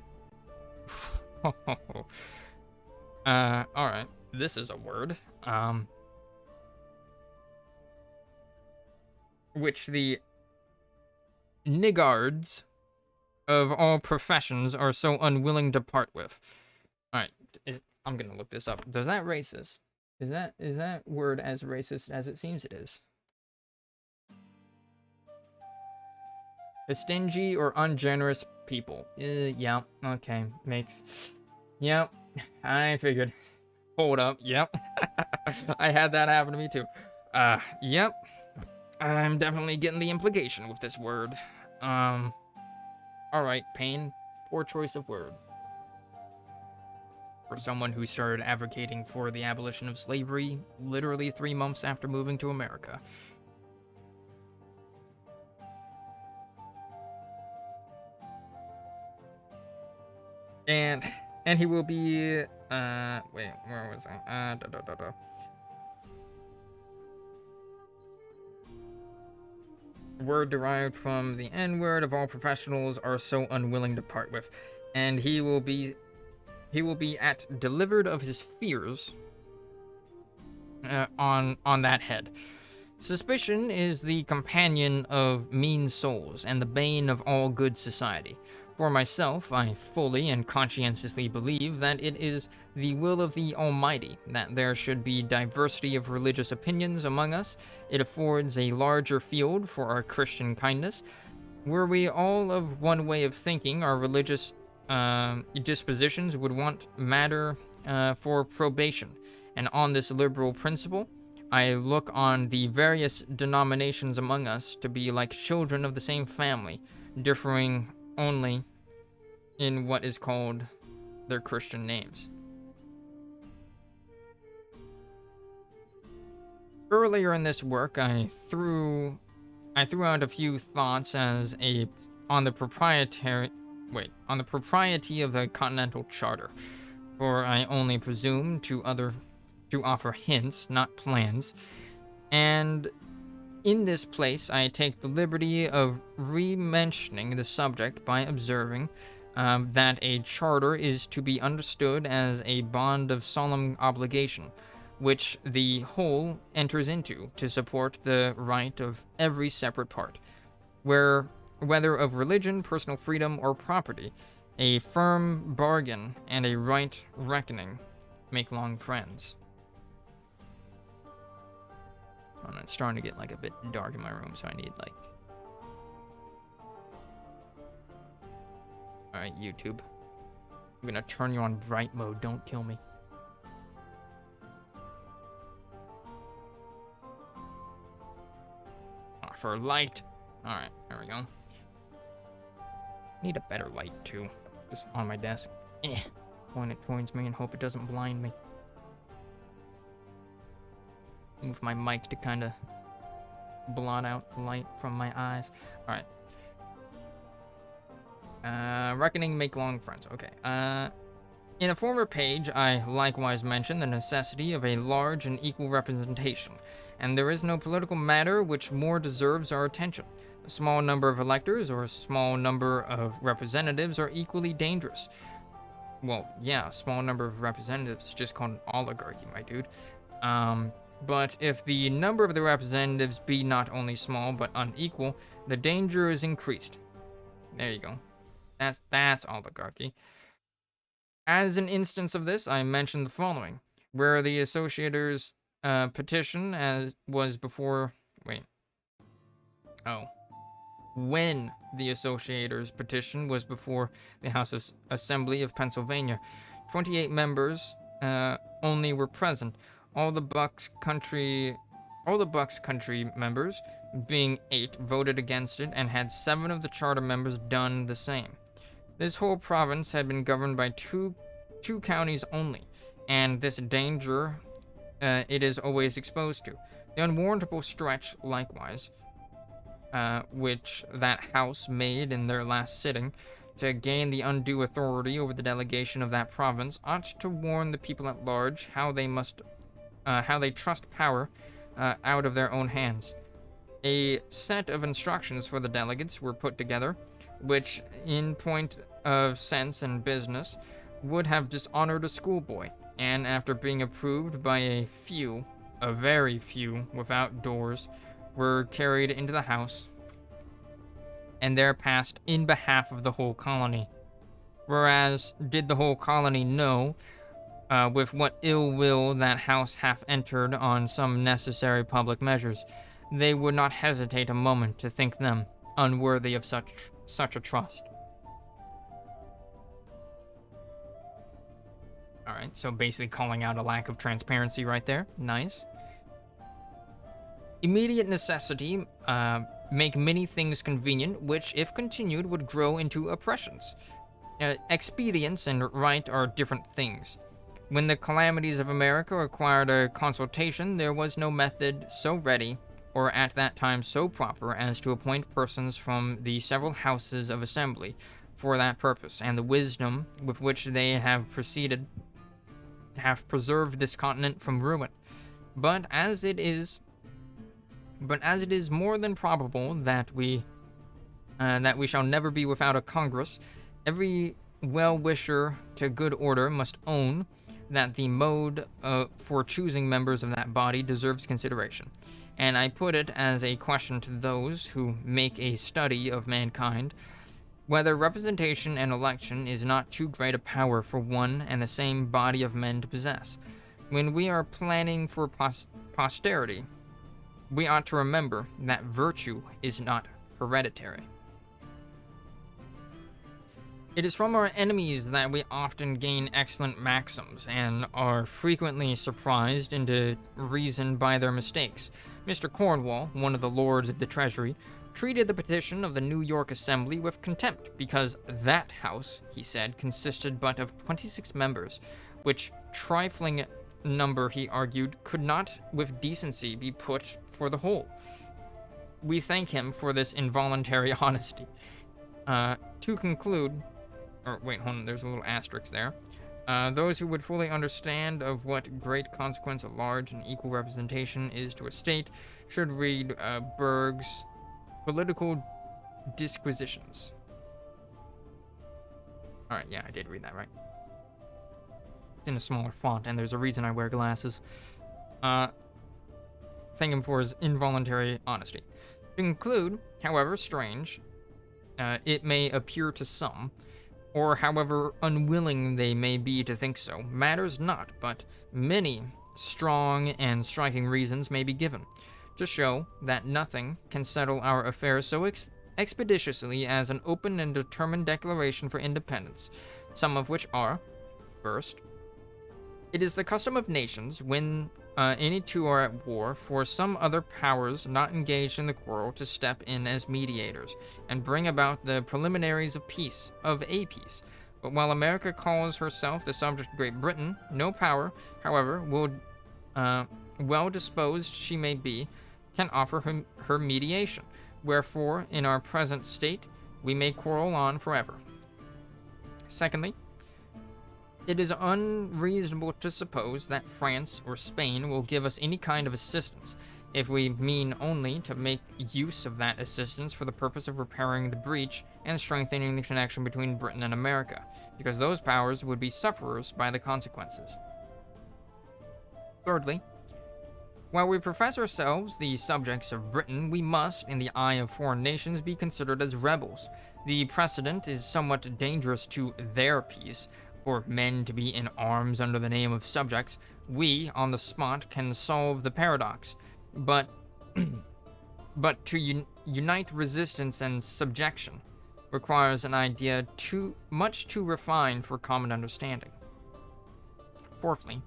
alright, this is a word. Which the niggards of all professions are so unwilling to part with. Alright, I'm gonna look this up. Does that racist? Is that word as racist as it seems it is? A stingy or ungenerous people. Yeah, okay, Yep, I figured. Hold up, yep. I had that happen to me too. Yep. I'm definitely getting the implication with this word. Alright, Paine. Poor choice of word. For someone who started advocating for the abolition of slavery literally 3 months after moving to America. And he will be, wait, where was I? Word derived from the N-word of all professionals are so unwilling to part with, and he will be at delivered of his fears on that head. Suspicion is the companion of mean souls and the bane of all good society. For myself, I fully and conscientiously believe that it is the will of the Almighty that there should be diversity of religious opinions among us. It affords a larger field for our Christian kindness. Were we all of one way of thinking, our religious dispositions would want matter for probation. And on this liberal principle, I look on the various denominations among us to be like children of the same family, differing only in what is called their Christian names. Earlier in this work, I threw out a few thoughts on the propriety of the Continental Charter, for I only presume to offer hints, not plans, and in this place I take the liberty of re-mentioning the subject by observing that a charter is to be understood as a bond of solemn obligation, which the whole enters into to support the right of every separate part, whether of religion, personal freedom, or property. A firm bargain and a right reckoning make long friends. Oh, it's starting to get like a bit dark in my room, so I need like... Alright, YouTube. I'm gonna turn you on bright mode, don't kill me. for light. Alright, there we go. Need a better light, too. Just on my desk. Point it towards me and hope it doesn't blind me. Move my mic to kind of blot out the light from my eyes. Alright. Reckoning make long friends. Okay. In a former page, I likewise mentioned the necessity of a large and equal representation, and there is no political matter which more deserves our attention. A small number of electors or a small number of representatives are equally dangerous. Well, yeah, a small number of representatives is just called an oligarchy, my dude. But if the number of the representatives be not only small but unequal, the danger is increased. There you go. That's oligarchy. As an instance of this, I mentioned the following, where the Associators' petition was before... Wait. Oh. When the Associators' petition was before the House of Assembly of Pennsylvania, 28 members only were present. All the Bucks Country members, being 8, voted against it and had 7 of the charter members done the same. This whole province had been governed by two counties only, and this danger it is always exposed to. The unwarrantable stretch, likewise, which that House made in their last sitting to gain the undue authority over the delegation of that province, ought to warn the people at large how they trust power out of their own hands. A set of instructions for the delegates were put together, which, in point of sense and business, would have dishonored a schoolboy, and after being approved by a very few, without doors, were carried into the House, and there passed in behalf of the whole colony. Whereas, did the whole colony know with what ill will that House hath entered on some necessary public measures, they would not hesitate a moment to think them unworthy of such a trust. Alright, so basically calling out a lack of transparency right there. Nice. Immediate necessity make many things convenient, which, if continued, would grow into oppressions. Expedience and right are different things. When the calamities of America required a consultation, there was no method so ready, or at that time so proper, as to appoint persons from the several houses of assembly for that purpose, and the wisdom with which they have preserved this continent from ruin. But as it is more than probable that we shall never be without a Congress, every well-wisher to good order must own that the mode for choosing members of that body deserves consideration. And I put it as a question to those who make a study of mankind, whether representation and election is not too great a power for one and the same body of men to possess. When we are planning for posterity, we ought to remember that virtue is not hereditary. It is from our enemies that we often gain excellent maxims, and are frequently surprised into reason by their mistakes. Mr. Cornwall, one of the Lords of the Treasury, treated the petition of the New York Assembly with contempt, because that House, he said, consisted but of 26 members, which trifling number, he argued, could not with decency be put for the whole. We thank him for this involuntary honesty. To conclude... wait, hold on, there's a little asterisk there. Those who would fully understand of what great consequence a large and equal representation is to a state should read Berg's Political Disquisitions. Alright, yeah, I did read that right. It's in a smaller font, and there's a reason I wear glasses. Thank him for his involuntary honesty. To conclude, however strange it may appear to some, or however unwilling they may be to think so, matters not, but many strong and striking reasons may be given to show that nothing can settle our affairs so expeditiously as an open and determined declaration for independence, some of which are: first, it is the custom of nations, when any two are at war, for some other powers not engaged in the quarrel to step in as mediators and bring about the preliminaries of peace, of a peace. But while America calls herself the subject of Great Britain, no power, however, well disposed she may be, can offer her mediation. Wherefore, in our present state, we may quarrel on forever. Secondly, it is unreasonable to suppose that France or Spain will give us any kind of assistance, if we mean only to make use of that assistance for the purpose of repairing the breach and strengthening the connection between Britain and America, because those powers would be sufferers by the consequences. Thirdly, while we profess ourselves the subjects of Britain, we must, in the eye of foreign nations, be considered as rebels. The precedent is somewhat dangerous to their peace. For men to be in arms under the name of subjects, we, on the spot, can solve the paradox. But to unite resistance and subjection requires an idea too refined for common understanding. Fourthly,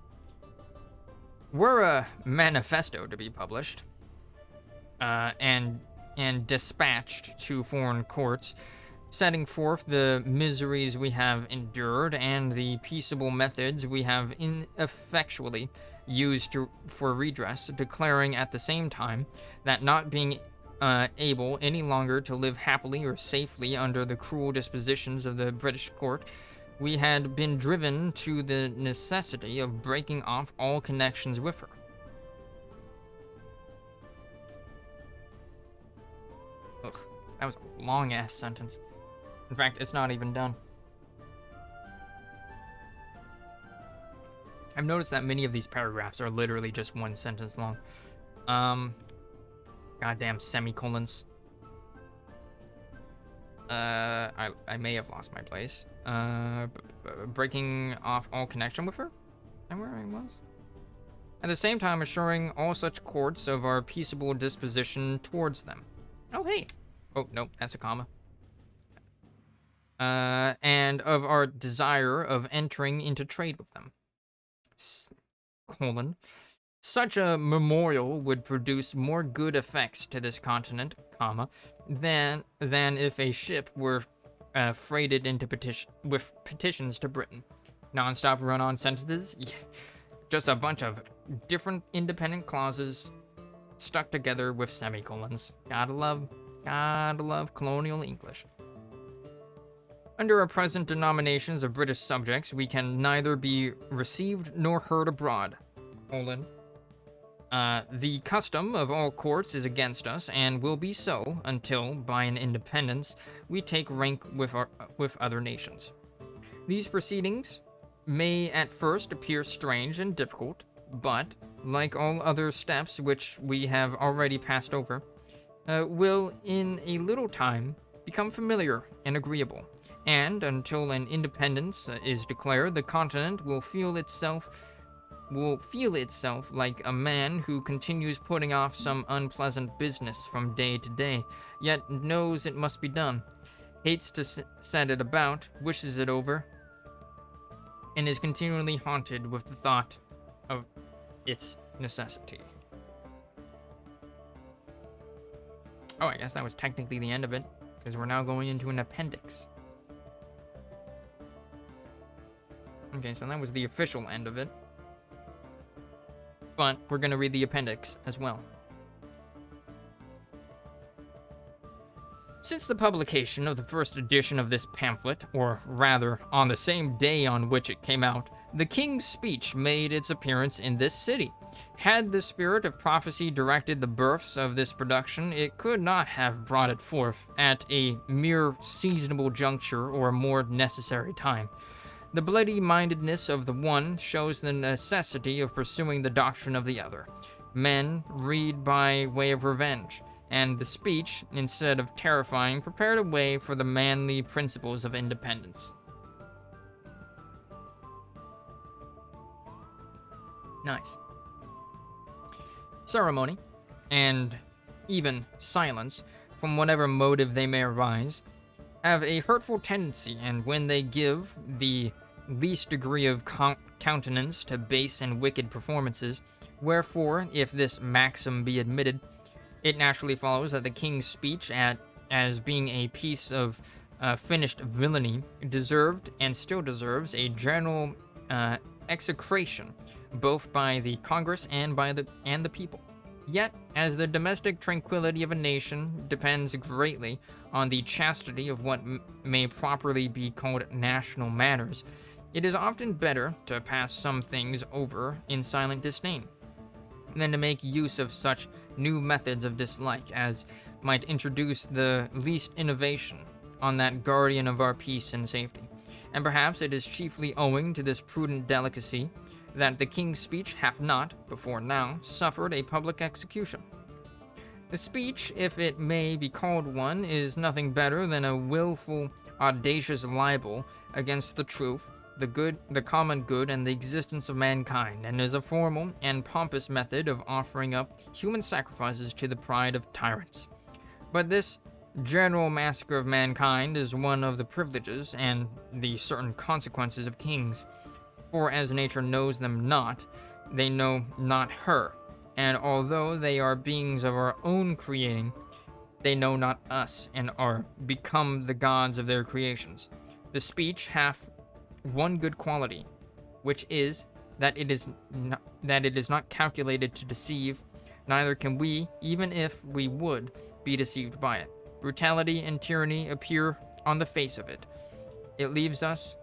were a manifesto to be published and dispatched to foreign courts, setting forth the miseries we have endured and the peaceable methods we have ineffectually used for redress, declaring at the same time that not being able any longer to live happily or safely under the cruel dispositions of the British court, we had been driven to the necessity of breaking off all connections with her. Ugh, that was a long-ass sentence. In fact, it's not even done. I've noticed that many of these paragraphs are literally just one sentence long. Goddamn semicolons. I may have lost my place. Breaking off all connection with her? And where I was? At the same time, assuring all such courts of our peaceable disposition towards them. Oh, hey. Oh, no, that's a comma. And of our desire of entering into trade with them. Such a memorial would produce more good effects to this continent, than if a ship were freighted into with petitions to Britain. Non-stop run-on sentences? Yeah. Just a bunch of different independent clauses stuck together with semicolons. Gotta love colonial English. Under our present denominations of British subjects, we can neither be received nor heard abroad. The custom of all courts is against us, and will be so until, by an independence, we take rank with other nations. These proceedings may at first appear strange and difficult, but, like all other steps which we have already passed over, will in a little time become familiar and agreeable. And until an independence is declared, the continent will feel itself like a man who continues putting off some unpleasant business from day to day, yet knows it must be done, hates to set it about, wishes it over, and is continually haunted with the thought of its necessity. Oh, I guess that was technically the end of it, because we're now going into an appendix. Okay, so that was the official end of it. But we're going to read the appendix as well. Since the publication of the first edition of this pamphlet, or rather, on the same day on which it came out, the King's speech made its appearance in this city. Had the spirit of prophecy directed the births of this production, it could not have brought it forth at a mere seasonable juncture or a more necessary time. The bloody-mindedness of the one shows the necessity of pursuing the doctrine of the other. Men read by way of revenge, and the speech, instead of terrifying, prepared a way for the manly principles of independence. Nice. Ceremony, and even silence, from whatever motive they may arise, have a hurtful tendency, and when they give the least degree of countenance to base and wicked performances, Wherefore, if this maxim be admitted, it naturally follows that the king's speech, as being a piece of finished villainy, deserved and still deserves a general execration, both by the Congress and by the people. Yet, as the domestic tranquility of a nation depends greatly on the chastity of what may properly be called national matters, it is often better to pass some things over in silent disdain than to make use of such new methods of dislike as might introduce the least innovation on that guardian of our peace and safety. And perhaps it is chiefly owing to this prudent delicacy that the king's speech hath not, before now, suffered a public execution. The speech, if it may be called one, is nothing better than a wilful, audacious libel against the truth, the good, the common good, and the existence of mankind, and is a formal and pompous method of offering up human sacrifices to the pride of tyrants. But this general massacre of mankind is one of the privileges and the certain consequences of kings. For as nature knows them not, they know not her, and although they are beings of our own creating, they know not us, and are become the gods of their creations. The speech hath one good quality, which is that it is not calculated to deceive, neither can we, even if we would, be deceived by it. Brutality and tyranny appear on the face of it. It leaves us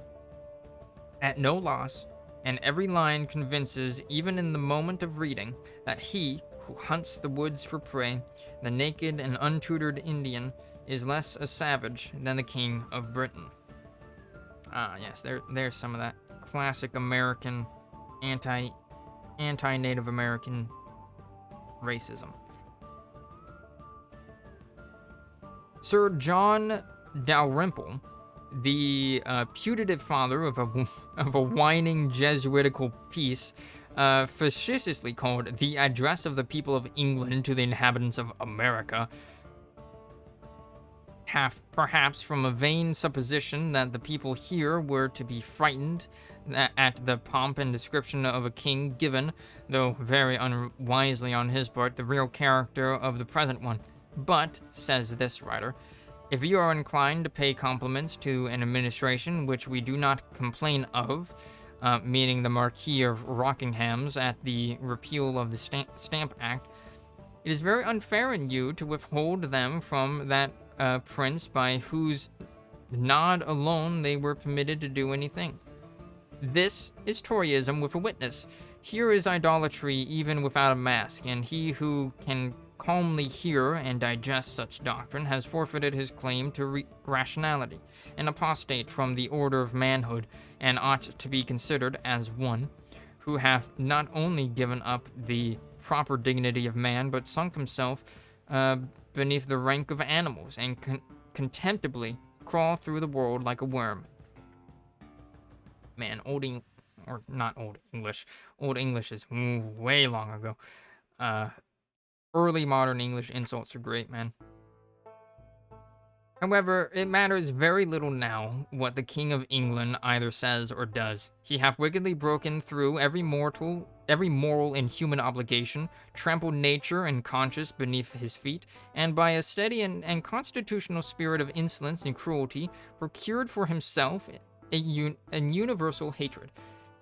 at no loss, and every line convinces, even in the moment of reading, that he who hunts the woods for prey, the naked and untutored Indian, is less a savage than the King of Britain. Ah, yes, there's some of that classic American anti-Native American racism. Sir John Dalrymple, the putative father of a whining Jesuitical piece, facetiously called "The Address of the People of England to the Inhabitants of America," half perhaps from a vain supposition that the people here were to be frightened at the pomp and description of a king, given, though very unwisely on his part, the real character of the present one. But, says this writer, if you are inclined to pay compliments to an administration which we do not complain of, meaning the Marquis of Rockingham's at the repeal of the Stamp Act, it is very unfair in you to withhold them from that prince by whose nod alone they were permitted to do anything. This is Toryism with a witness. Here is idolatry even without a mask, and he who can calmly hear and digest such doctrine has forfeited his claim to rationality, an apostate from the order of manhood, and ought to be considered as one who hath not only given up the proper dignity of man, but sunk himself beneath the rank of animals, and contemptibly crawl through the world like a worm. Man, Old English is way long ago. Early modern English insults are great, man. However, it matters very little now what the King of England either says or does. He hath wickedly broken through every moral and human obligation, trampled nature and conscience beneath his feet, and by a steady and constitutional spirit of insolence and cruelty, procured for himself a universal hatred.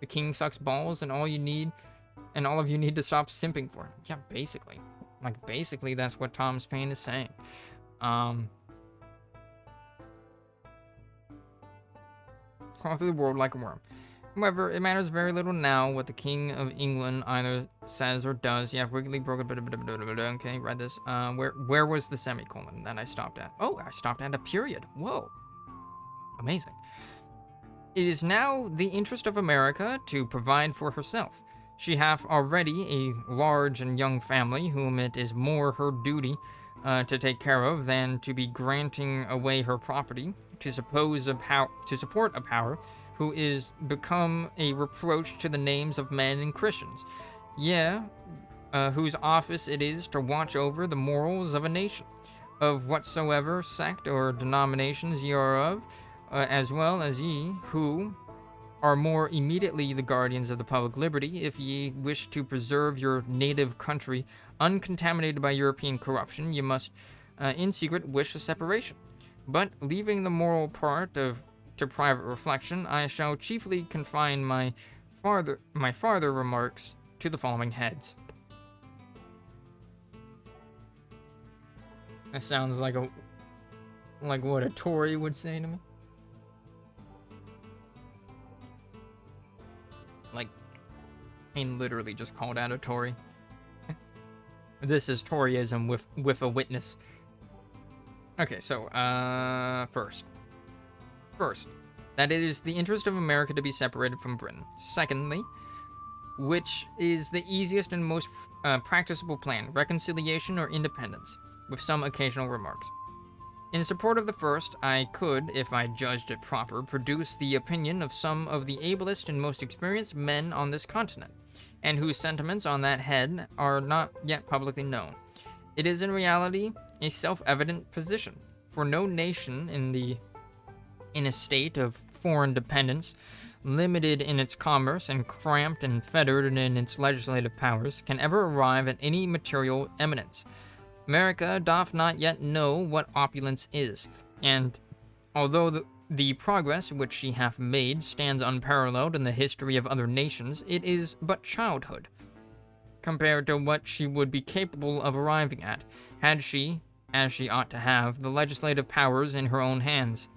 The king sucks balls, and all of you need to stop simping for him. Yeah, basically. Basically, that's what Thomas Paine is saying. Crawl through the world like a worm. However, it matters very little now what the King of England either says or does. Yeah, wickedly broken. Okay, read this. Where was the semicolon that I stopped at? Oh, I stopped at a period. Whoa. Amazing. It is now the interest of America to provide for herself. She hath already a large and young family, whom it is more her duty to take care of than to be granting away her property to support a power who is become a reproach to the names of men and Christians, whose office it is to watch over the morals of a nation, of whatsoever sect or denominations ye are of, as well as ye who are more immediately the guardians of the public liberty. If ye wish to preserve your native country uncontaminated by European corruption, you must, in secret, wish a separation. But leaving the moral part to private reflection, I shall chiefly confine my farther remarks to the following heads. That sounds like what a Tory would say to me. Like, Paine literally just called out a Tory. This is Toryism with a witness. Okay, so, first, that it is the interest of America to be separated from Britain. Secondly, which is the easiest and most practicable plan, reconciliation or independence, with some occasional remarks. In support of the first, I could, if I judged it proper, produce the opinion of some of the ablest and most experienced men on this continent, and whose sentiments on that head are not yet publicly known. It is in reality a self-evident position, for no nation in a state of foreign dependence, limited in its commerce and cramped and fettered in its legislative powers, can ever arrive at any material eminence. America doth not yet know what opulence is, and although the progress which she hath made stands unparalleled in the history of other nations, it is but childhood, compared to what she would be capable of arriving at, had she, as she ought to have, the legislative powers in her own hands.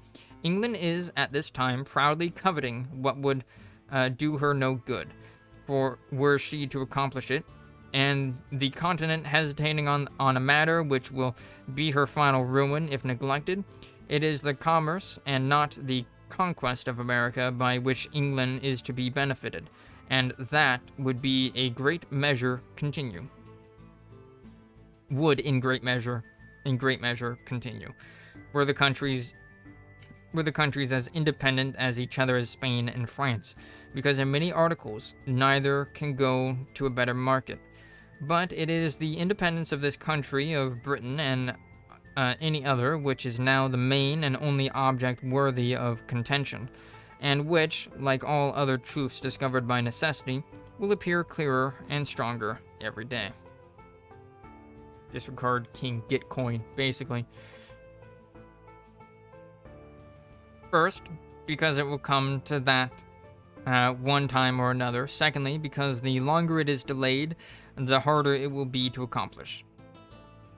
England is, at this time, proudly coveting what would do her no good, for were she to accomplish it, and the continent hesitating on a matter which will be her final ruin if neglected, it is the commerce and not the conquest of America by which England is to be benefited, and that would be a great measure continue. Would in great measure continue, were the countries as independent as each other as Spain and France, because in many articles neither can go to a better market. But it is the independence of this country, of Britain, and any other, which is now the main and only object worthy of contention, and which, like all other truths discovered by necessity, will appear clearer and stronger every day. Disregard King Gitcoin, basically. First, because it will come to that one time or another. Secondly, because the longer it is delayed, the harder it will be to accomplish.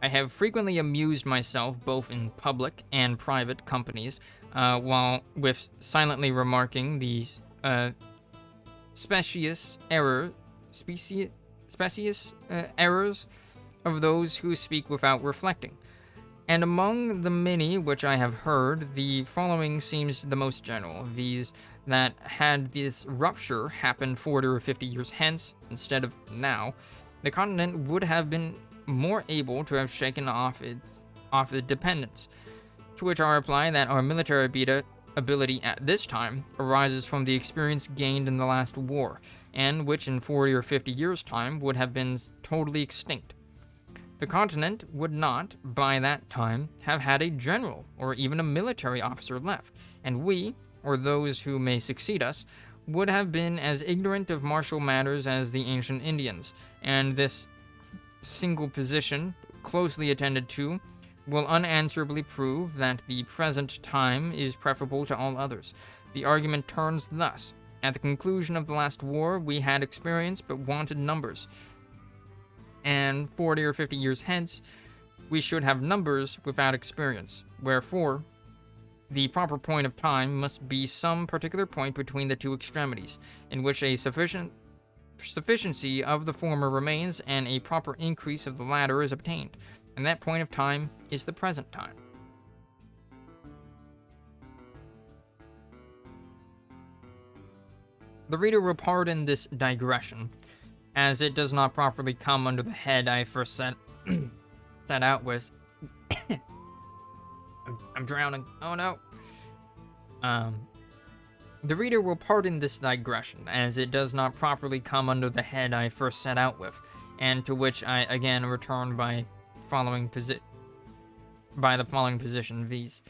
I have frequently amused myself both in public and private companies, while with silently remarking the specious errors of those who speak without reflecting. And among the many which I have heard, the following seems the most general, viz., that had this rupture happened 40 or 50 years hence, instead of now, the continent would have been more able to have shaken off the dependence. To which I reply that our military ability at this time arises from the experience gained in the last war, and which in 40 or 50 years' time would have been totally extinct. The continent would not, by that time, have had a general or even a military officer left, and we, or those who may succeed us, would have been as ignorant of martial matters as the ancient Indians, and this single position, closely attended to, will unanswerably prove that the present time is preferable to all others. The argument turns thus. At the conclusion of the last war, we had experience but wanted numbers, and 40 or 50 years hence, we should have numbers without experience. Wherefore, the proper point of time must be some particular point between the two extremities, in which a sufficiency of the former remains and a proper increase of the latter is obtained, and that point of time is the present time. The reader will pardon this digression, as it does not properly come under the head I first set out with. I'm drowning. Oh no. The reader will pardon this digression, as it does not properly come under the head I first set out with, and to which I again return by the following position, viz.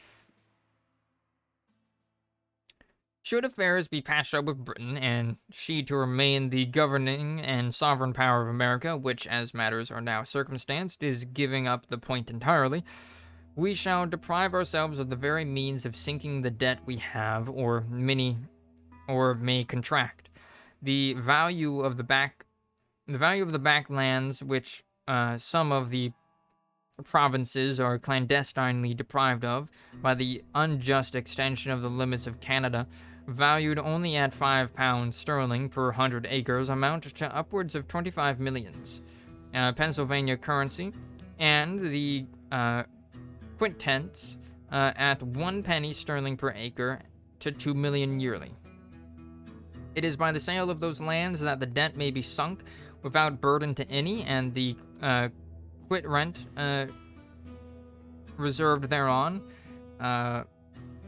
Should affairs be patched up with Britain, and she to remain the governing and sovereign power of America, which, as matters are now circumstanced, is giving up the point entirely, we shall deprive ourselves of the very means of sinking the debt we have, or may contract. The value of the backlands, which some of the provinces are clandestinely deprived of by the unjust extension of the limits of Canada, valued only at £5 per 100 acres, amount to upwards of 25 millions. Pennsylvania currency, and the quintets at 1 penny sterling per acre to 2 million yearly. It is by the sale of those lands that the debt may be sunk without burden to any, and the quit rent reserved thereon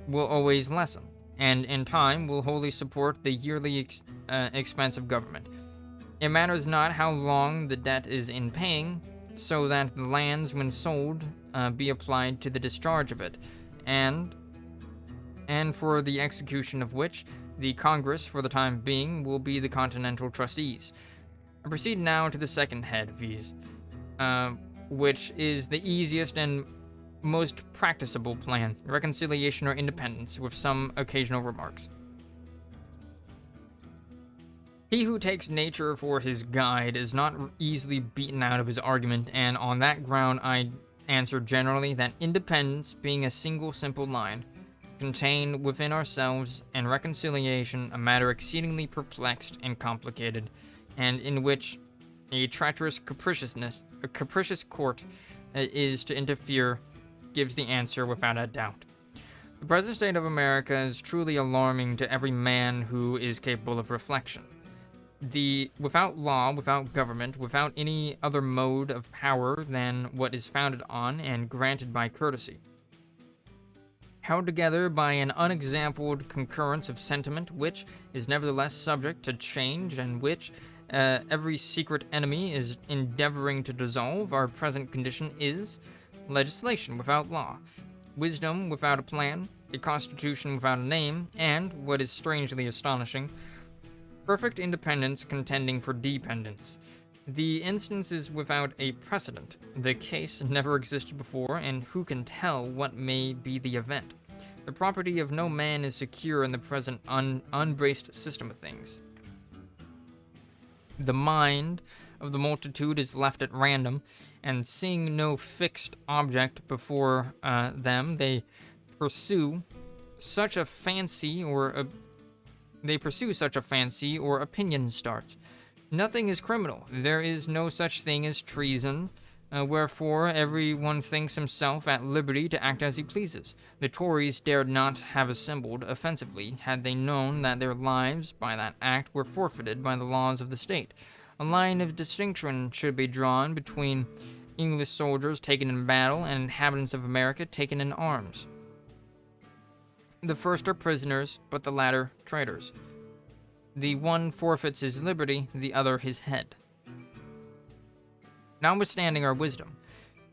will always lessen, and in time will wholly support the yearly expense of government. It matters not how long the debt is in paying, so that the lands, when sold, be applied to the discharge of it, and for the execution of which the Congress, for the time being, will be the Continental Trustees. I proceed now to the second head, viz., which is the easiest and most practicable plan, reconciliation or independence, with some occasional remarks. He who takes nature for his guide is not easily beaten out of his argument, and on that ground I answer generally that independence, being a single simple line, contained within ourselves, and reconciliation a matter exceedingly perplexed and complicated, and in which a treacherous capricious court is to interfere, gives the answer without a doubt. The present state of America is truly alarming to every man who is capable of reflection. Without law, without government, without any other mode of power than what is founded on and granted by courtesy, held together by an unexampled concurrence of sentiment, which is nevertheless subject to change, and which every secret enemy is endeavoring to dissolve, our present condition is legislation without law, wisdom without a plan, a constitution without a name, and, what is strangely astonishing, perfect independence contending for dependence. The instance is without a precedent. The case never existed before, and who can tell what may be the event? The property of no man is secure in the present unbraced system of things. The mind of the multitude is left at random, and seeing no fixed object before them, they pursue such a fancy or opinion starts. Nothing is criminal. There is no such thing as treason. Wherefore everyone thinks himself at liberty to act as he pleases. The Tories dared not have assembled offensively had they known that their lives by that act were forfeited by the laws of the state. A line of distinction should be drawn between English soldiers taken in battle and inhabitants of America taken in arms. The first are prisoners, but the latter traitors. The one forfeits his liberty, the other his head. Notwithstanding our wisdom,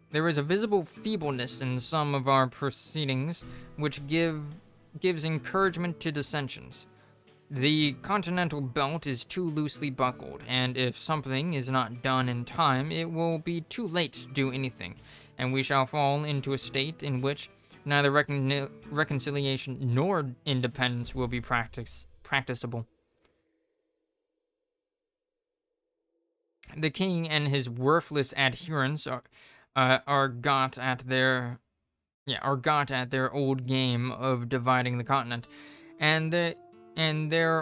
there is a visible feebleness in some of our proceedings which gives encouragement to dissensions. The continental belt is too loosely buckled, and if something is not done in time, it will be too late to do anything, and we shall fall into a state in which neither reconciliation nor independence will be practicable. The king and his worthless adherents are got at their old game of dividing the continent, and there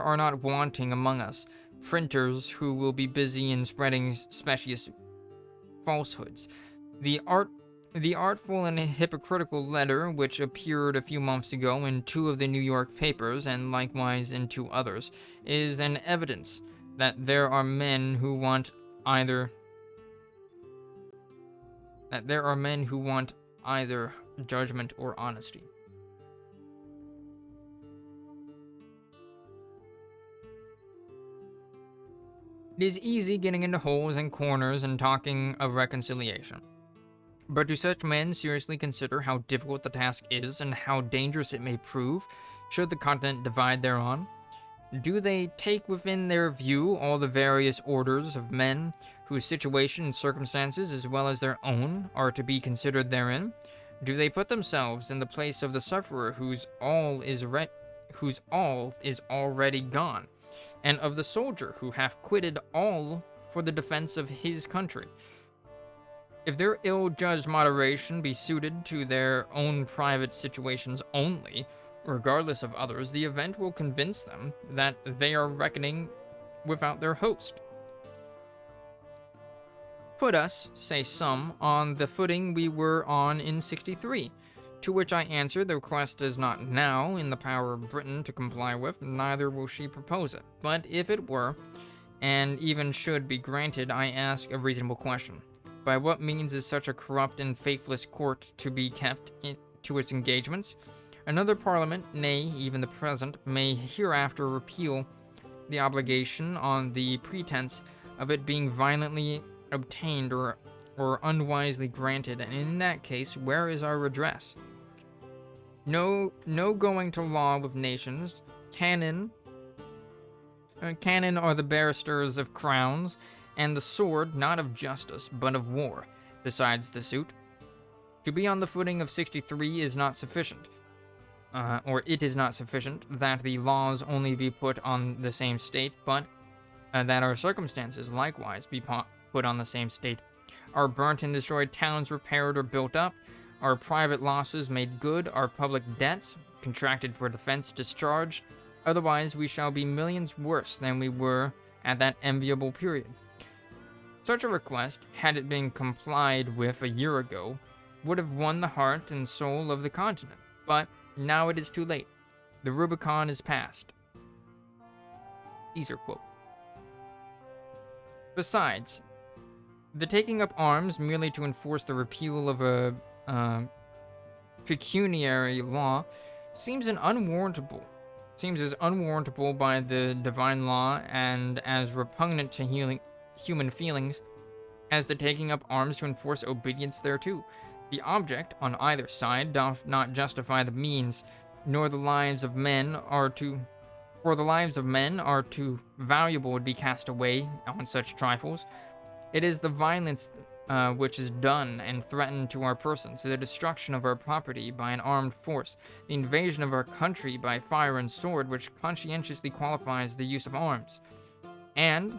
are not wanting among us printers who will be busy in spreading specious falsehoods. The artful and hypocritical letter which appeared a few months ago in 2 of the New York papers, and likewise in 2 others, is an evidence that there are men who want either judgment or honesty. It is easy getting into holes and corners and talking of reconciliation. But do such men seriously consider how difficult the task is and how dangerous it may prove? should the continent divide thereon? Do they take within their view all the various orders of men whose situation and circumstances, as well as their own, are to be considered therein? Do they put themselves in the place of the sufferer whose all is already gone, and of the soldier who hath quitted all for the defense of his country? If their ill-judged moderation be suited to their own private situations only, regardless of others, the event will convince them that they are reckoning without their host. Put us, say some, on the footing we were on in 63, to which I answer the request is not now in the power of Britain to comply with, neither will she propose it. But if it were, and even should be granted, I ask a reasonable question. By what means is such a corrupt and faithless court to be kept to its engagements? Another parliament, nay, even the present, may hereafter repeal the obligation on the pretense of it being violently obtained or unwisely granted, and in that case, where is our redress? No going to law with nations. Cannon are the barristers of crowns, and the sword not of justice, but of war. Besides the suit, to be on the footing of 63 is not sufficient. It is not sufficient that the laws only be put on the same state, but that our circumstances likewise be put on the same state. Our burnt and destroyed towns repaired or built up, our private losses made good, our public debts contracted for defense discharged. Otherwise, we shall be millions worse than we were at that enviable period. Such a request, had it been complied with a year ago, would have won the heart and soul of the continent, but now it is too late. The Rubicon is passed. Caesar quote. Besides, the taking up arms merely to enforce the repeal of a pecuniary law seems as unwarrantable by the divine law and as repugnant to human feelings as the taking up arms to enforce obedience thereto. The object on either side doth not justify the means, nor the lives of men are too valuable to be cast away on such trifles. It is the violence which is done and threatened to our persons, the destruction of our property by an armed force, the invasion of our country by fire and sword, which conscientiously qualifies the use of arms. And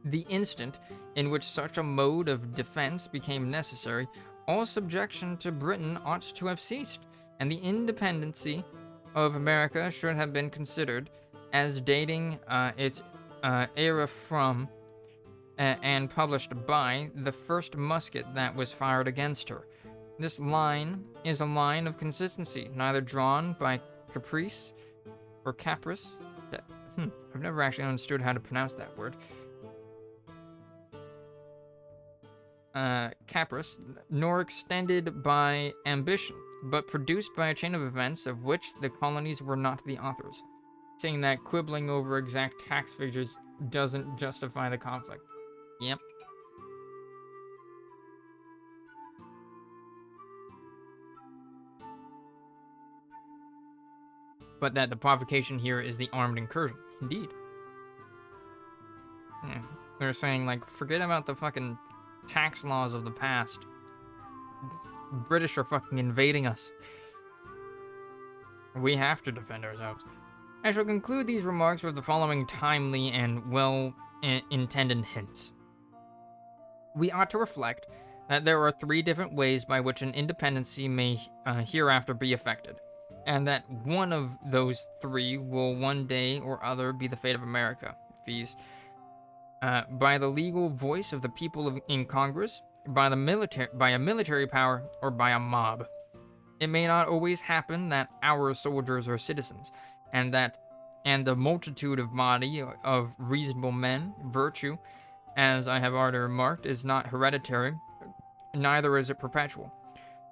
the instant in which such a mode of defense became necessary, all subjection to Britain ought to have ceased, and the independency of America should have been considered as dating its era from and published by the first musket that was fired against her. This line is a line of consistency, neither drawn by caprice or caprice. I've never actually understood how to pronounce that word. Caprice, nor extended by ambition, but produced by a chain of events of which the colonies were not the authors, saying that quibbling over exact tax figures doesn't justify the conflict. Yep. But that the provocation here is the armed incursion. Indeed. Yeah. They're saying, like, forget about the fucking tax laws of the past. British are fucking invading us. We have to defend ourselves. I shall conclude these remarks with the following timely and well-intended hints. We ought to reflect that there are three different ways by which an independency may hereafter be effected, and that one of those three will one day or other be the fate of America, viz. By the legal voice of the people in Congress, by a military power, or by a mob. It may not always happen that our soldiers are citizens, and the multitude of body of reasonable men, virtue, as I have already remarked, is not hereditary, neither is it perpetual.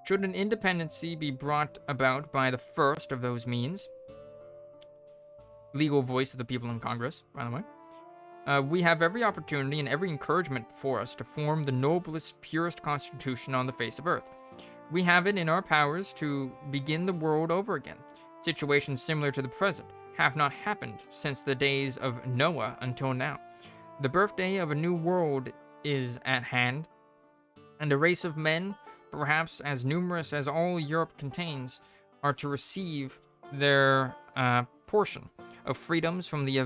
Should an independency be brought about by the first of those means, legal voice of the people in Congress, by the way, we have every opportunity and every encouragement for us to form the noblest, purest constitution on the face of earth. We have it in our powers to begin the world over again, Situations similar to the present have not happened since the days of Noah until now. The birthday of a new world is at hand, and a race of men, perhaps as numerous as all Europe contains, are to receive their portion of freedoms from the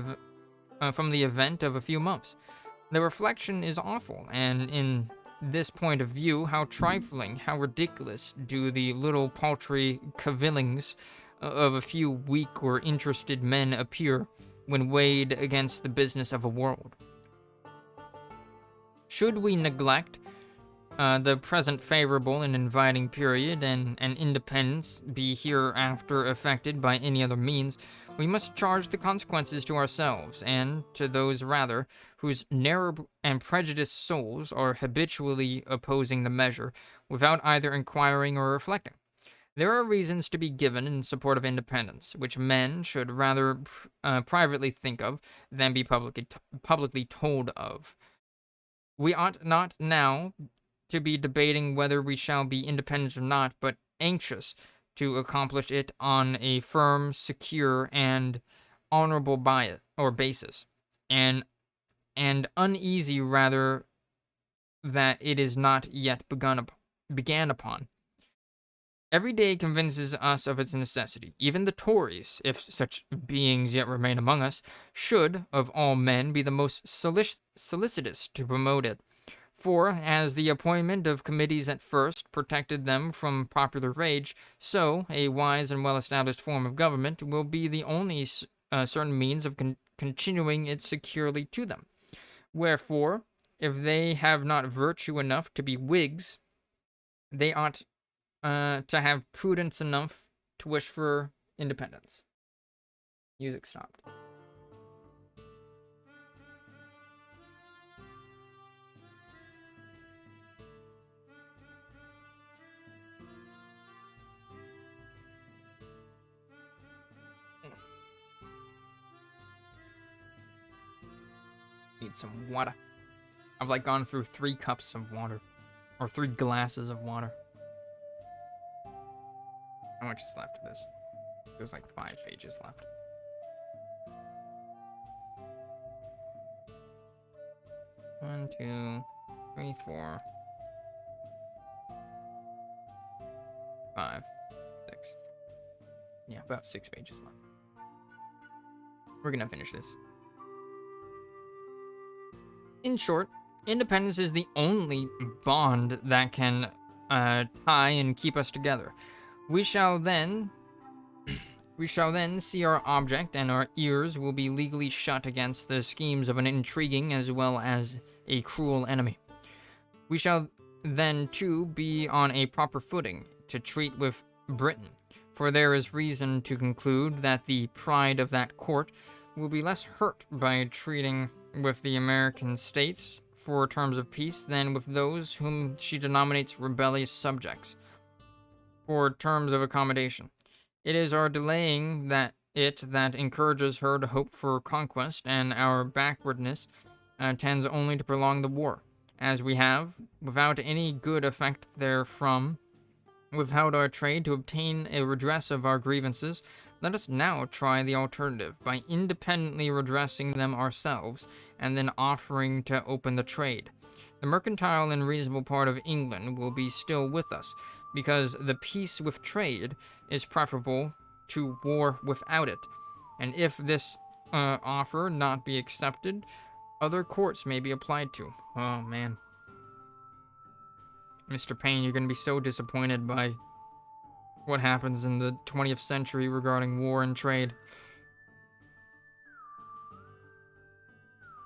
event of a few months. The reflection is awful, and in this point of view, how trifling, how ridiculous do the little paltry cavillings of a few weak or interested men appear when weighed against the business of a world. Should we neglect the present favorable and inviting period and independence be hereafter affected by any other means, we must charge the consequences to ourselves, and to those rather whose narrow and prejudiced souls are habitually opposing the measure, without either inquiring or reflecting. There are reasons to be given in support of independence, which men should rather privately think of than be publicly told of. We ought not now to be debating whether we shall be independent or not, but anxious to accomplish it on a firm, secure, and honorable basis, and uneasy rather that it is not yet began upon. Every day convinces us of its necessity. Even the Tories, if such beings yet remain among us, should, of all men, be the most solicitous to promote it. For, as the appointment of committees at first protected them from popular rage, so a wise and well-established form of government will be the only certain means of continuing it securely to them. Wherefore, if they have not virtue enough to be Whigs, they ought to have prudence enough to wish for independence. Music stopped. Need some water. I've like gone through 3 cups of water, or 3 glasses of water. How much is left of this? There's like 5 pages left. One, 2, 3, 4, 5, 6. Yeah, about 6 pages left. We're gonna finish this. In short, independence is the only bond that can tie and keep us together. We shall then see our object, and our ears will be legally shut against the schemes of an intriguing as well as a cruel enemy. We shall then, too, be on a proper footing to treat with Britain, for there is reason to conclude that the pride of that court will be less hurt by treating with the American states for terms of peace than with those whom she denominates rebellious subjects for terms of accommodation. It is our delaying that encourages her to hope for conquest, and our backwardness tends only to prolong the war, as we have, without any good effect therefrom, withheld our trade to obtain a redress of our grievances. Let us now try the alternative, by independently redressing them ourselves, and then offering to open the trade. The mercantile and reasonable part of England will be still with us, because the peace with trade is preferable to war without it. And if this offer not be accepted, other courts may be applied to. Oh, man. Mr. Paine, you're going to be so disappointed by what happens in the 20th century regarding war and trade.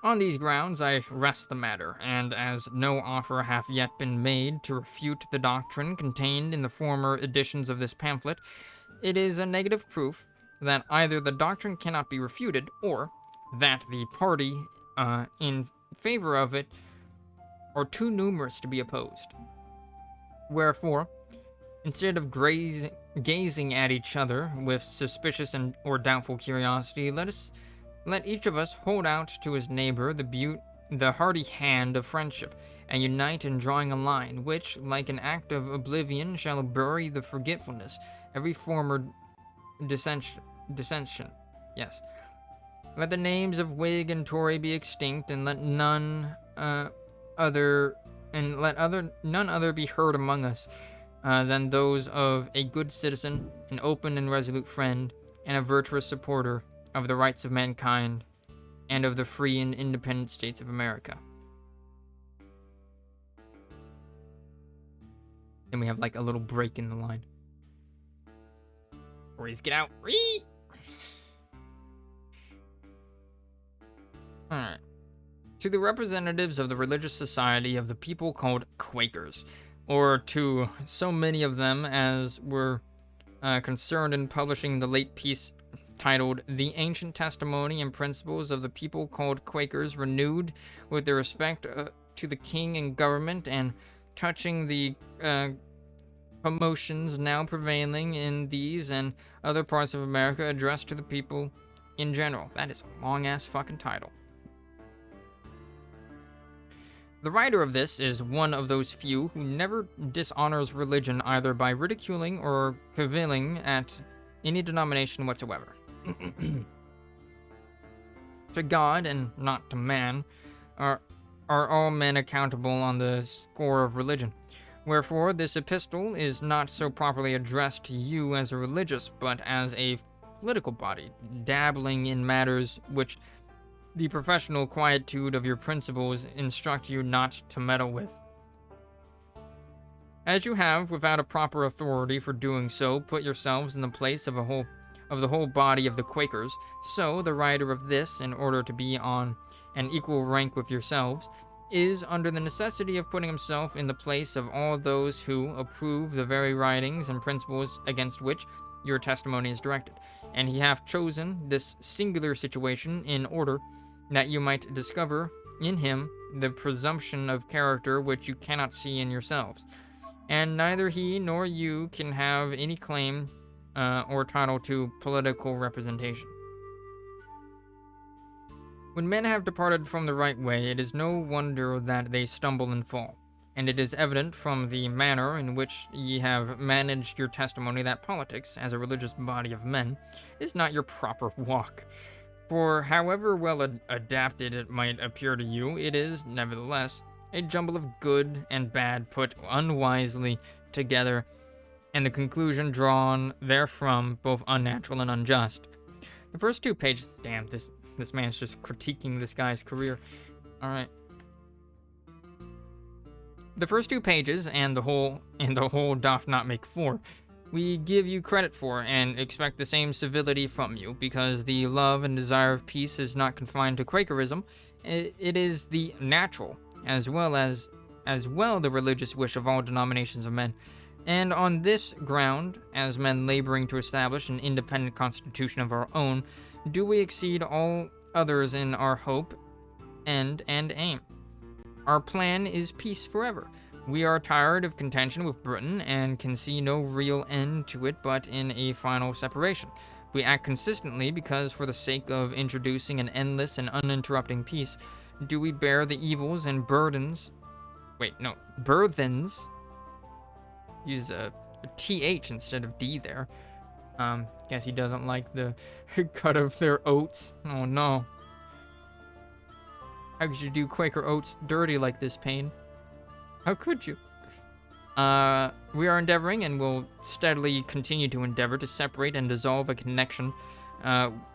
On these grounds, I rest the matter, and as no offer hath yet been made to refute the doctrine contained in the former editions of this pamphlet, it is a negative proof that either the doctrine cannot be refuted, or that the party in favor of it are too numerous to be opposed. Wherefore, instead of gazing at each other with suspicious or doubtful curiosity, let each of us hold out to his neighbor the hearty hand of friendship, and unite in drawing a line, which, like an act of oblivion, shall bury the forgetfulness every former dissension. Yes. Let the names of Whig and Tory be extinct, and let none other none other be heard among us than those of a good citizen, an open and resolute friend, and a virtuous supporter of the rights of mankind and of the free and independent states of America. Then we have like a little break in the line. Reese, get out. Reese! Alright. To the representatives of the religious society of the people called Quakers, or to so many of them as were concerned in publishing the late piece titled The Ancient Testimony and Principles of the People Called Quakers, renewed with their respect to the king and government, and touching the commotions now prevailing in these and other parts of America, addressed to the people in general. That is a long-ass fucking title. The writer of this is one of those few who never dishonors religion either by ridiculing or cavilling at any denomination whatsoever. To God, and not to man, are all men accountable on the score of religion. Wherefore, this epistle is not so properly addressed to you as a religious, but as a political body, dabbling in matters which the professional quietude of your principles instruct you not to meddle with. As you have, without a proper authority for doing so, put yourselves in the place of the whole body of the Quakers, so the writer of this, in order to be on an equal rank with yourselves, is under the necessity of putting himself in the place of all those who approve the very writings and principles against which your testimony is directed. And he hath chosen this singular situation in order that you might discover in him the presumption of character which you cannot see in yourselves. And neither he nor you can have any claim or title to political representation. When men have departed from the right way, it is no wonder that they stumble and fall. And it is evident from the manner in which ye have managed your testimony that politics, as a religious body of men, is not your proper walk. For however well adapted it might appear to you, it is, nevertheless, a jumble of good and bad put unwisely together, and the conclusion drawn therefrom both unnatural and unjust. The first 2 pages... Damn, this man's just critiquing this guy's career. Alright. The first 2 pages, and the whole doth not make 4, we give you credit for, and expect the same civility from you, because the love and desire of peace is not confined to Quakerism. It is the natural, as well the religious wish of all denominations of men. And on this ground, as men laboring to establish an independent constitution of our own, do we exceed all others in our hope, end, and aim. Our plan is peace forever. We are tired of contention with Britain, and can see no real end to it but in a final separation. We act consistently because, for the sake of introducing an endless and uninterrupting peace, do we bear the evils and burthens. Use a TH instead of D there. Guess he doesn't like the cut of their oats. Oh no. How could you do Quaker oats dirty like this, Paine? How could you? We are endeavoring, and will steadily continue to endeavor, to separate and dissolve a connection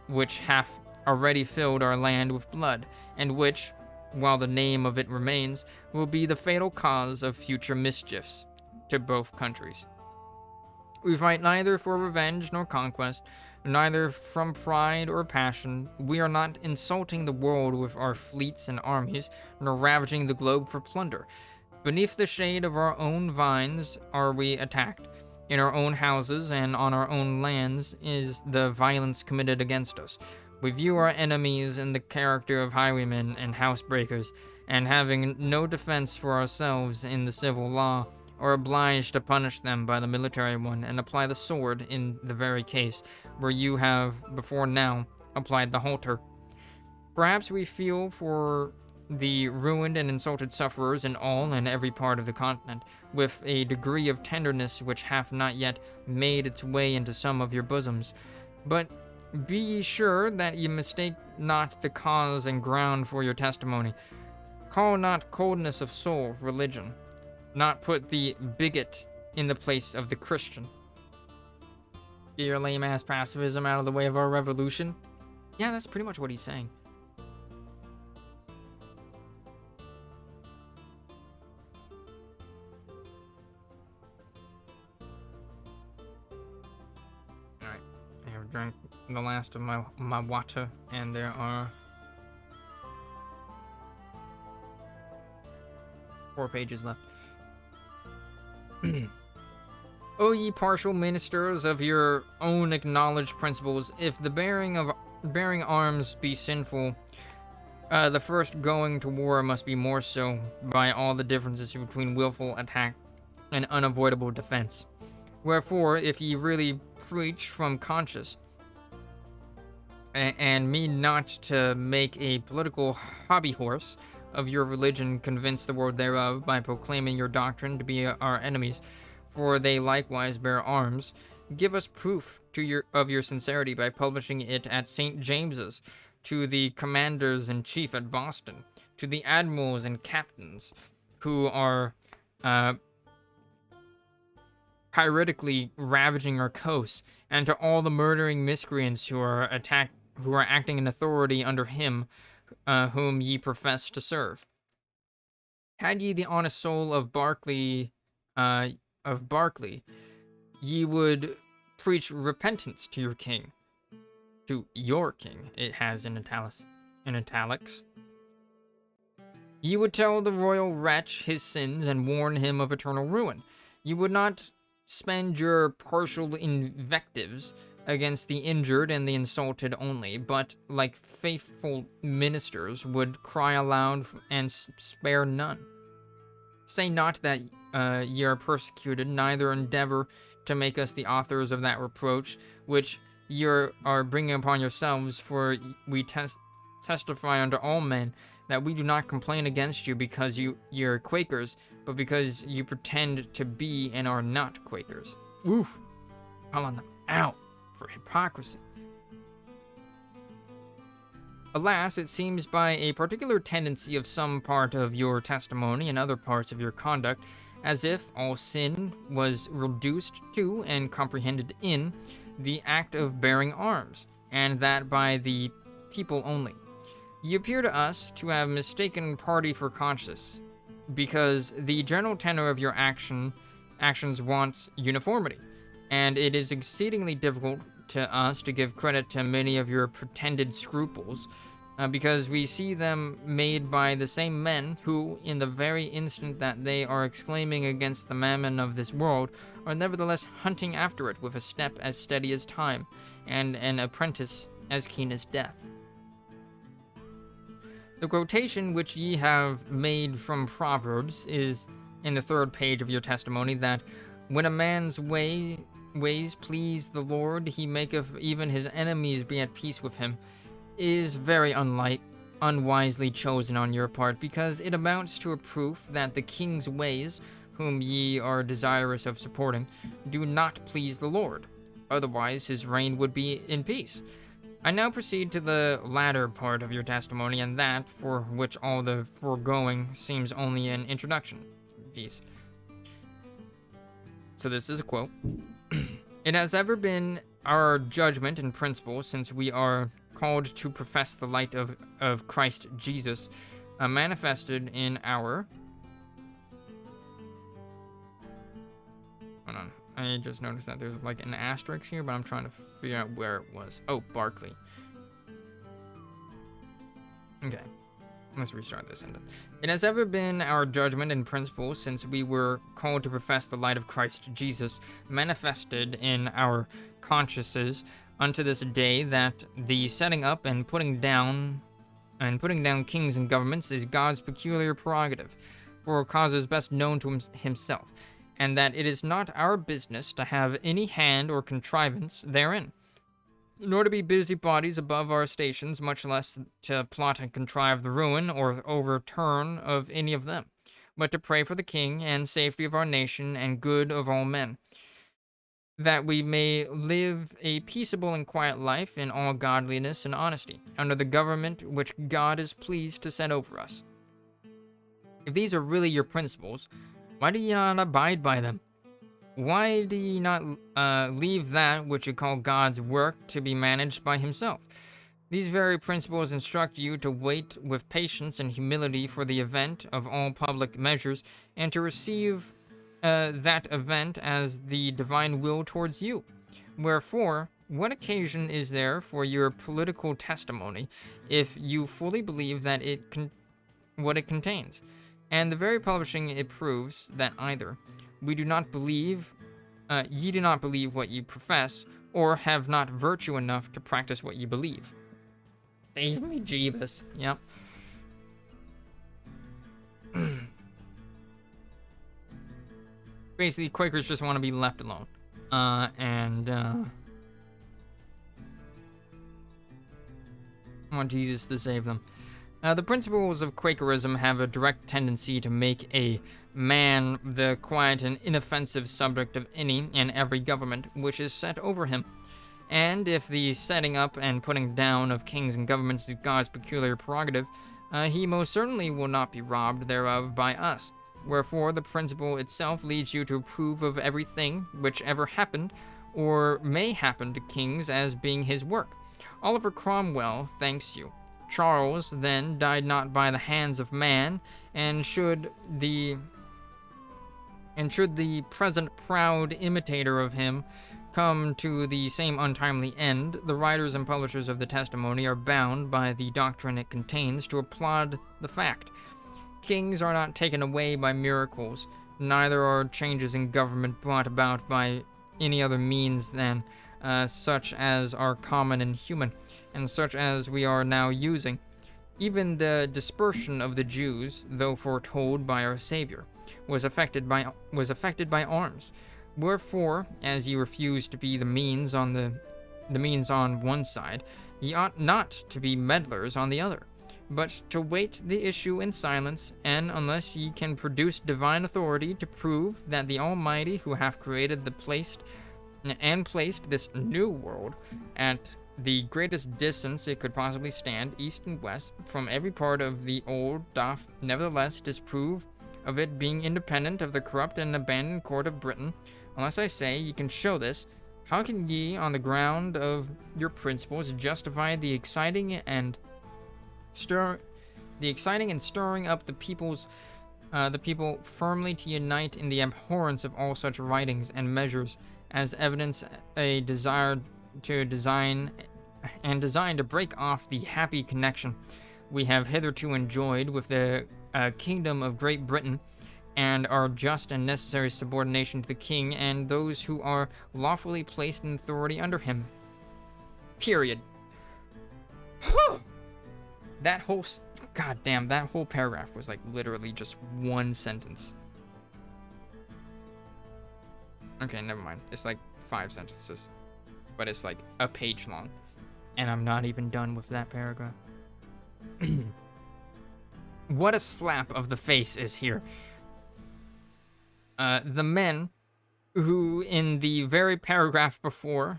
which hath already filled our land with blood, and which, while the name of it remains, will be the fatal cause of future mischiefs to both countries. We fight neither for revenge nor conquest, neither from pride or passion. We are not insulting the world with our fleets and armies, nor ravaging the globe for plunder. Beneath the shade of our own vines are we attacked. In our own houses and on our own lands is the violence committed against us. We view our enemies in the character of highwaymen and housebreakers, and having no defense for ourselves in the civil law, are obliged to punish them by the military one, and apply the sword in the very case where you have before now applied the halter. Perhaps we feel for the ruined and insulted sufferers in all and every part of the continent, with a degree of tenderness which hath not yet made its way into some of your bosoms. But be ye sure that ye mistake not the cause and ground for your testimony. Call not coldness of soul religion, not put the bigot in the place of the Christian. Get your lame-ass pacifism out of the way of our revolution. Yeah, that's pretty much what he's saying. Alright, I have drank the last of my water, and there are 4 pages left. O ye partial ministers of your own acknowledged principles, if the bearing arms be sinful, the first going to war must be more so, by all the differences between willful attack and unavoidable defense. Wherefore, if ye really preach from conscience, and mean not to make a political hobby horse of your religion, convince the world thereof by proclaiming your doctrine to be our enemies, for they likewise bear arms, give us proof of your sincerity by publishing it at St. James's, to the commanders-in-chief at Boston, to the admirals and captains who are piratically ravaging our coasts, and to all the murdering miscreants who are acting in authority under him whom ye profess to serve. Had ye the honest soul of Berkeley, ye would preach repentance to your king. To your king, it has in italics. Ye would tell the royal wretch his sins and warn him of eternal ruin. You would not spend your partial invectives against the injured and the insulted only, but, like faithful ministers, would cry aloud and spare none. Say not that ye are persecuted, neither endeavor to make us the authors of that reproach which ye are bringing upon yourselves, for we testify unto all men that we do not complain against you because ye are Quakers, but because you pretend to be and are not Quakers. Oof! Calling them out for hypocrisy. Alas, it seems by a particular tendency of some part of your testimony and other parts of your conduct, as if all sin was reduced to and comprehended in the act of bearing arms, and that by the people only. You appear to us to have mistaken party for conscience, because the general tenor of your actions wants uniformity, and it is exceedingly difficult to us to give credit to many of your pretended scruples, because we see them made by the same men who, in the very instant that they are exclaiming against the mammon of this world, are nevertheless hunting after it with a step as steady as time, and an apprentice as keen as death. The quotation which ye have made from Proverbs is in the 3rd page of your testimony, that when a man's ways please the Lord, he maketh even his enemies be at peace with him, is very unwisely chosen on your part, because it amounts to a proof that the king's ways, whom ye are desirous of supporting, do not please the Lord. Otherwise his reign would be in peace. I now proceed to the latter part of your testimony, and that for which all the foregoing seems only an introduction. Viz. So this is a quote. It has ever been our judgment and principle, since we are called to profess the light of Christ Jesus, manifested in our... Hold on. I just noticed that there's like an asterisk here, but I'm trying to figure out where it was. Oh, Berkeley. Okay. Let's restart this sentence. It has ever been our judgment and principle, since we were called to profess the light of Christ Jesus, manifested in our consciences unto this day, that the setting up and putting down kings and governments is God's peculiar prerogative, for causes best known to himself, and that it is not our business to have any hand or contrivance therein. nor to be busybodies above our stations, much less to plot and contrive the ruin or overturn of any of them, but to pray for the king and safety of our nation and good of all men, that we may live a peaceable and quiet life in all godliness and honesty, under the government which God is pleased to set over us. If these are really your principles, why do you not abide by them? Why do ye not leave that which you call God's work to be managed by himself? These very principles instruct you to wait with patience and humility for the event of all public measures, and to receive that event as the divine will towards you. Wherefore, what occasion is there for your political testimony, if you fully believe that what it contains? And the very publishing it proves that either we do not believe, ye do not believe what ye profess, or have not virtue enough to practice what ye believe. Save me, Jeebus. Yep. Basically, Quakers just want to be left alone. I want Jesus to save them. The principles of Quakerism have a direct tendency to make a man the quiet and inoffensive subject of any and every government which is set over him. And if the setting up and putting down of kings and governments is God's peculiar prerogative, he most certainly will not be robbed thereof by us. Wherefore the principle itself leads you to approve of everything which ever happened or may happen to kings as being his work. Oliver Cromwell thanks you. Charles, then, died not by the hands of man, and should the present proud imitator of him come to the same untimely end, the writers and publishers of the testimony are bound by the doctrine it contains to applaud the fact. Kings are not taken away by miracles, neither are changes in government brought about by any other means than such as are common and human, and such as we are now using. Even the dispersion of the Jews, though foretold by our Savior, was affected by arms. Wherefore, as ye refuse to be the means on one side, ye ought not to be meddlers on the other, but to wait the issue in silence, and unless ye can produce divine authority to prove that the Almighty who hath created placed this new world at the greatest distance it could possibly stand, east and west, from every part of the old, doth nevertheless disprove of it being independent of the corrupt and abandoned court of Britain. Unless I say ye can show this, how can ye, on the ground of your principles, justify the exciting and stirring up the people firmly to unite in the abhorrence of all such writings and measures as evidence a desire to design to break off the happy connection we have hitherto enjoyed with the kingdom of Great Britain, and our just and necessary subordination to the king and those who are lawfully placed in authority under him. Period. That whole paragraph was like literally just one sentence. Okay, never mind. It's like 5 sentences. But it's like a page long. And I'm not even done with that paragraph. What a slap of the face is here. The men who, in the very paragraph before,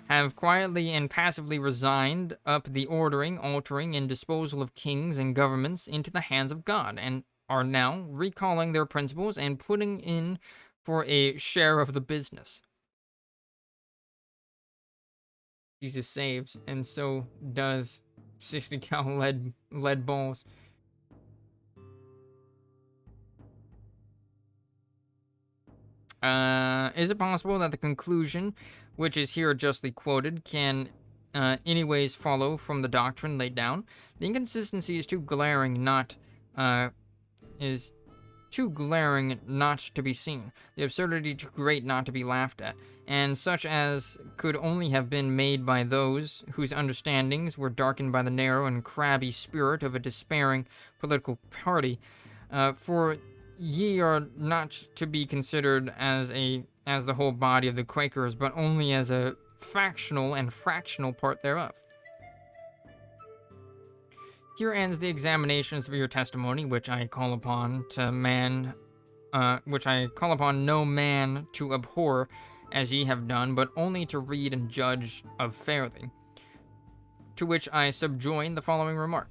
have quietly and passively resigned up the ordering, altering, and disposal of kings and governments into the hands of God, and are now recalling their principles and putting in for a share of the business. Jesus saves, and so does 60 cal lead balls. Is it possible that the conclusion, which is here justly quoted, can anyways follow from the doctrine laid down? The inconsistency is too glaring not to be seen, the absurdity too great not to be laughed at, and such as could only have been made by those whose understandings were darkened by the narrow and crabby spirit of a despairing political party. For ye are not to be considered as the whole body of the Quakers, but only as a factional and fractional part thereof. Here ends the examinations of your testimony, which I call upon no man to abhor, as ye have done, but only to read and judge of fairly. To which I subjoin the following remark: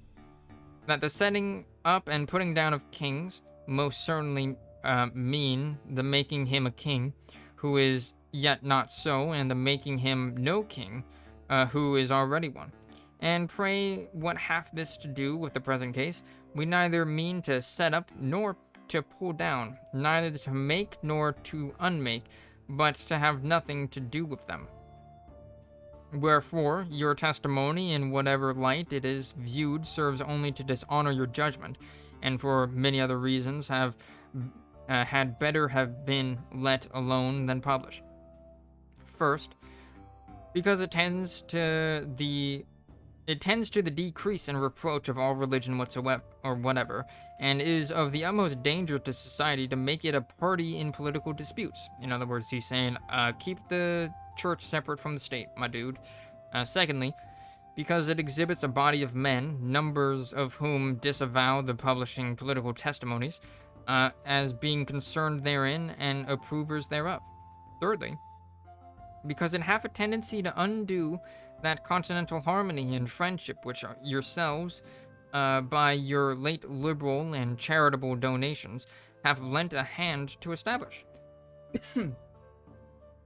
that the setting up and putting down of kings most certainly mean the making him a king, who is yet not so, and the making him no king, who is already one. And pray, what hath this to do with the present case? We neither mean to set up nor to pull down, neither to make nor to unmake, but to have nothing to do with them. Wherefore, your testimony, in whatever light it is viewed, serves only to dishonor your judgment, and for many other reasons had better have been let alone than published. First, because it tends to the decrease and reproach of all religion whatever, and is of the utmost danger to society to make it a party in political disputes. In other words, he's saying, keep the church separate from the state, my dude. Secondly, because it exhibits a body of men, numbers of whom disavow the publishing political testimonies, as being concerned therein and approvers thereof. Thirdly, because it hath a tendency to undo that continental harmony and friendship which yourselves, by your late liberal and charitable donations, have lent a hand to establish,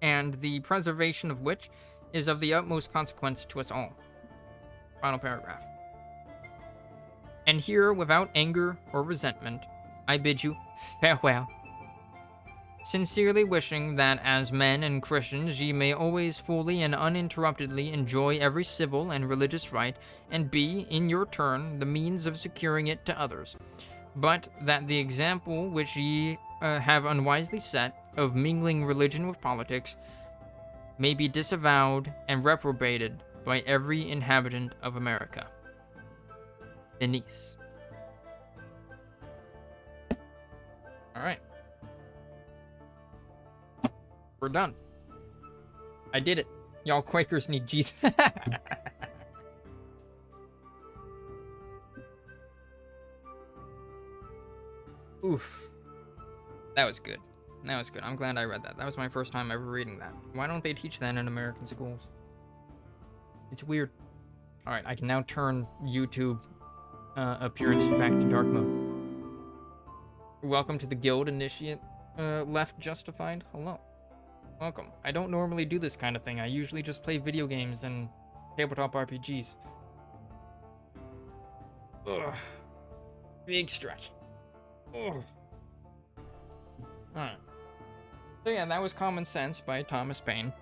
and the preservation of which is of the utmost consequence to us all. Final paragraph. And here, without anger or resentment, I bid you farewell, sincerely wishing that as men and Christians ye may always fully and uninterruptedly enjoy every civil and religious right, and be, in your turn, the means of securing it to others. But that the example which ye have unwisely set, of mingling religion with politics, may be disavowed and reprobated by every inhabitant of America. Denise. All right. We're done. I did it. Y'all Quakers need Jesus. Oof. That was good. That was good. I'm glad I read that. That was my first time ever reading that. Why don't they teach that in American schools? It's weird. Alright, I can now turn YouTube appearance back to dark mode. Welcome to the guild, initiate left justified. Hello. Welcome. I don't normally do this kind of thing. I usually just play video games and tabletop RPGs. Ugh. Big stretch. Ugh. Alright. So yeah, that was Common Sense by Thomas Paine.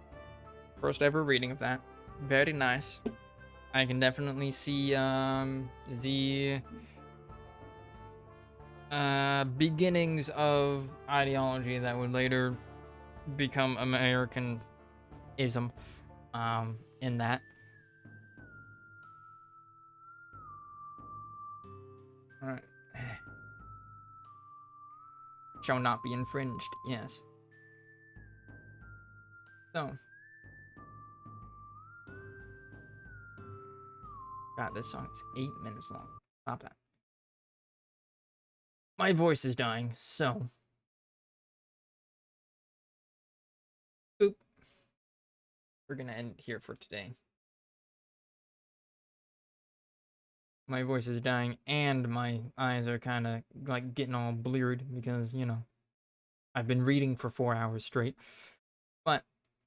First ever reading of that. Very nice. I can definitely see the beginnings of ideology that would later become Americanism in that. Alright. Shall not be infringed, yes. So. God, this song is 8 minutes long. Stop that. My voice is dying, so. Boop. We're gonna end here for today. My voice is dying, and my eyes are kind of like getting all bleared because, you know, I've been reading for 4 hours straight. But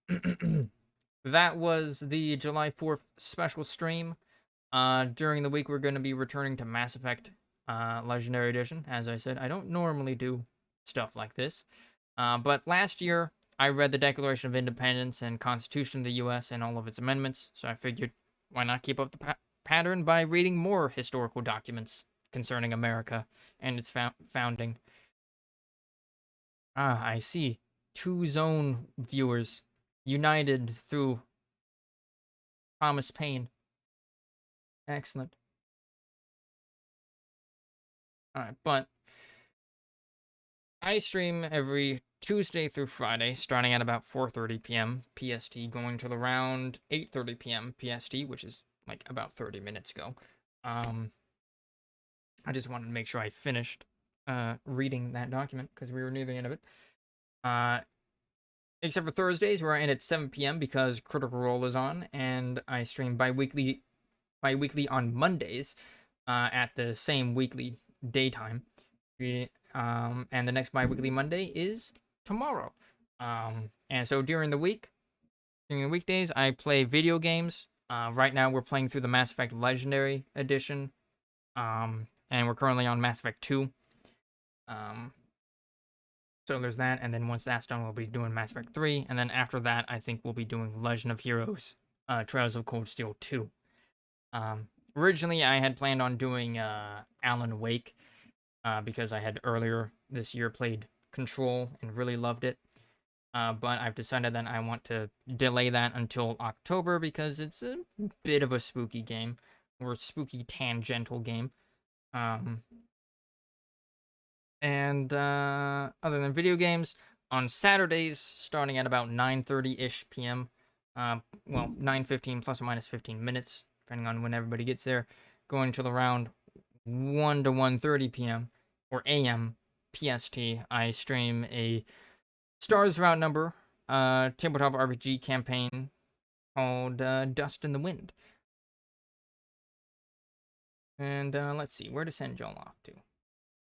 that was the July 4th special stream. During the week, we're going to be returning to Mass Effect Legendary Edition. As I said, I don't normally do stuff like this. But last year, I read the Declaration of Independence and Constitution of the U.S. and all of its amendments, so I figured, why not keep up the pattern by reading more historical documents concerning America and its founding. Ah, I see. 2 Zone viewers united through Thomas Paine. Excellent. Alright, but I stream every Tuesday through Friday, starting at about 4:30 p.m. PST, going till around 8:30 p.m. PST, which is like about 30 minutes ago. Um, I just wanted to make sure I finished reading that document because we were near the end of it. Uh, except for Thursdays, where I end at 7 p.m. because Critical Role is on, and I stream bi-weekly on Mondays at the same weekly daytime. And the next bi-weekly Monday is tomorrow. And so during the weekdays, I play video games. Right now, we're playing through the Mass Effect Legendary Edition, and we're currently on Mass Effect 2. Um, so there's that, and then once that's done, we'll be doing Mass Effect 3, and then after that, I think we'll be doing Legend of Heroes, Trails of Cold Steel 2. Originally, I had planned on doing Alan Wake, because I had earlier this year played Control and really loved it. But I've decided that I want to delay that until October because it's a bit of a spooky game, or a spooky tangential game. Um, and other than video games, on Saturdays, starting at about 9:30-ish p.m., well, 9:15 plus or minus 15 minutes, depending on when everybody gets there, going till around 1 to 1:30 p.m. or a.m. PST, I stream a Stars Route Number tabletop RPG campaign called Dust in the Wind. And let's see, where to send y'all off to.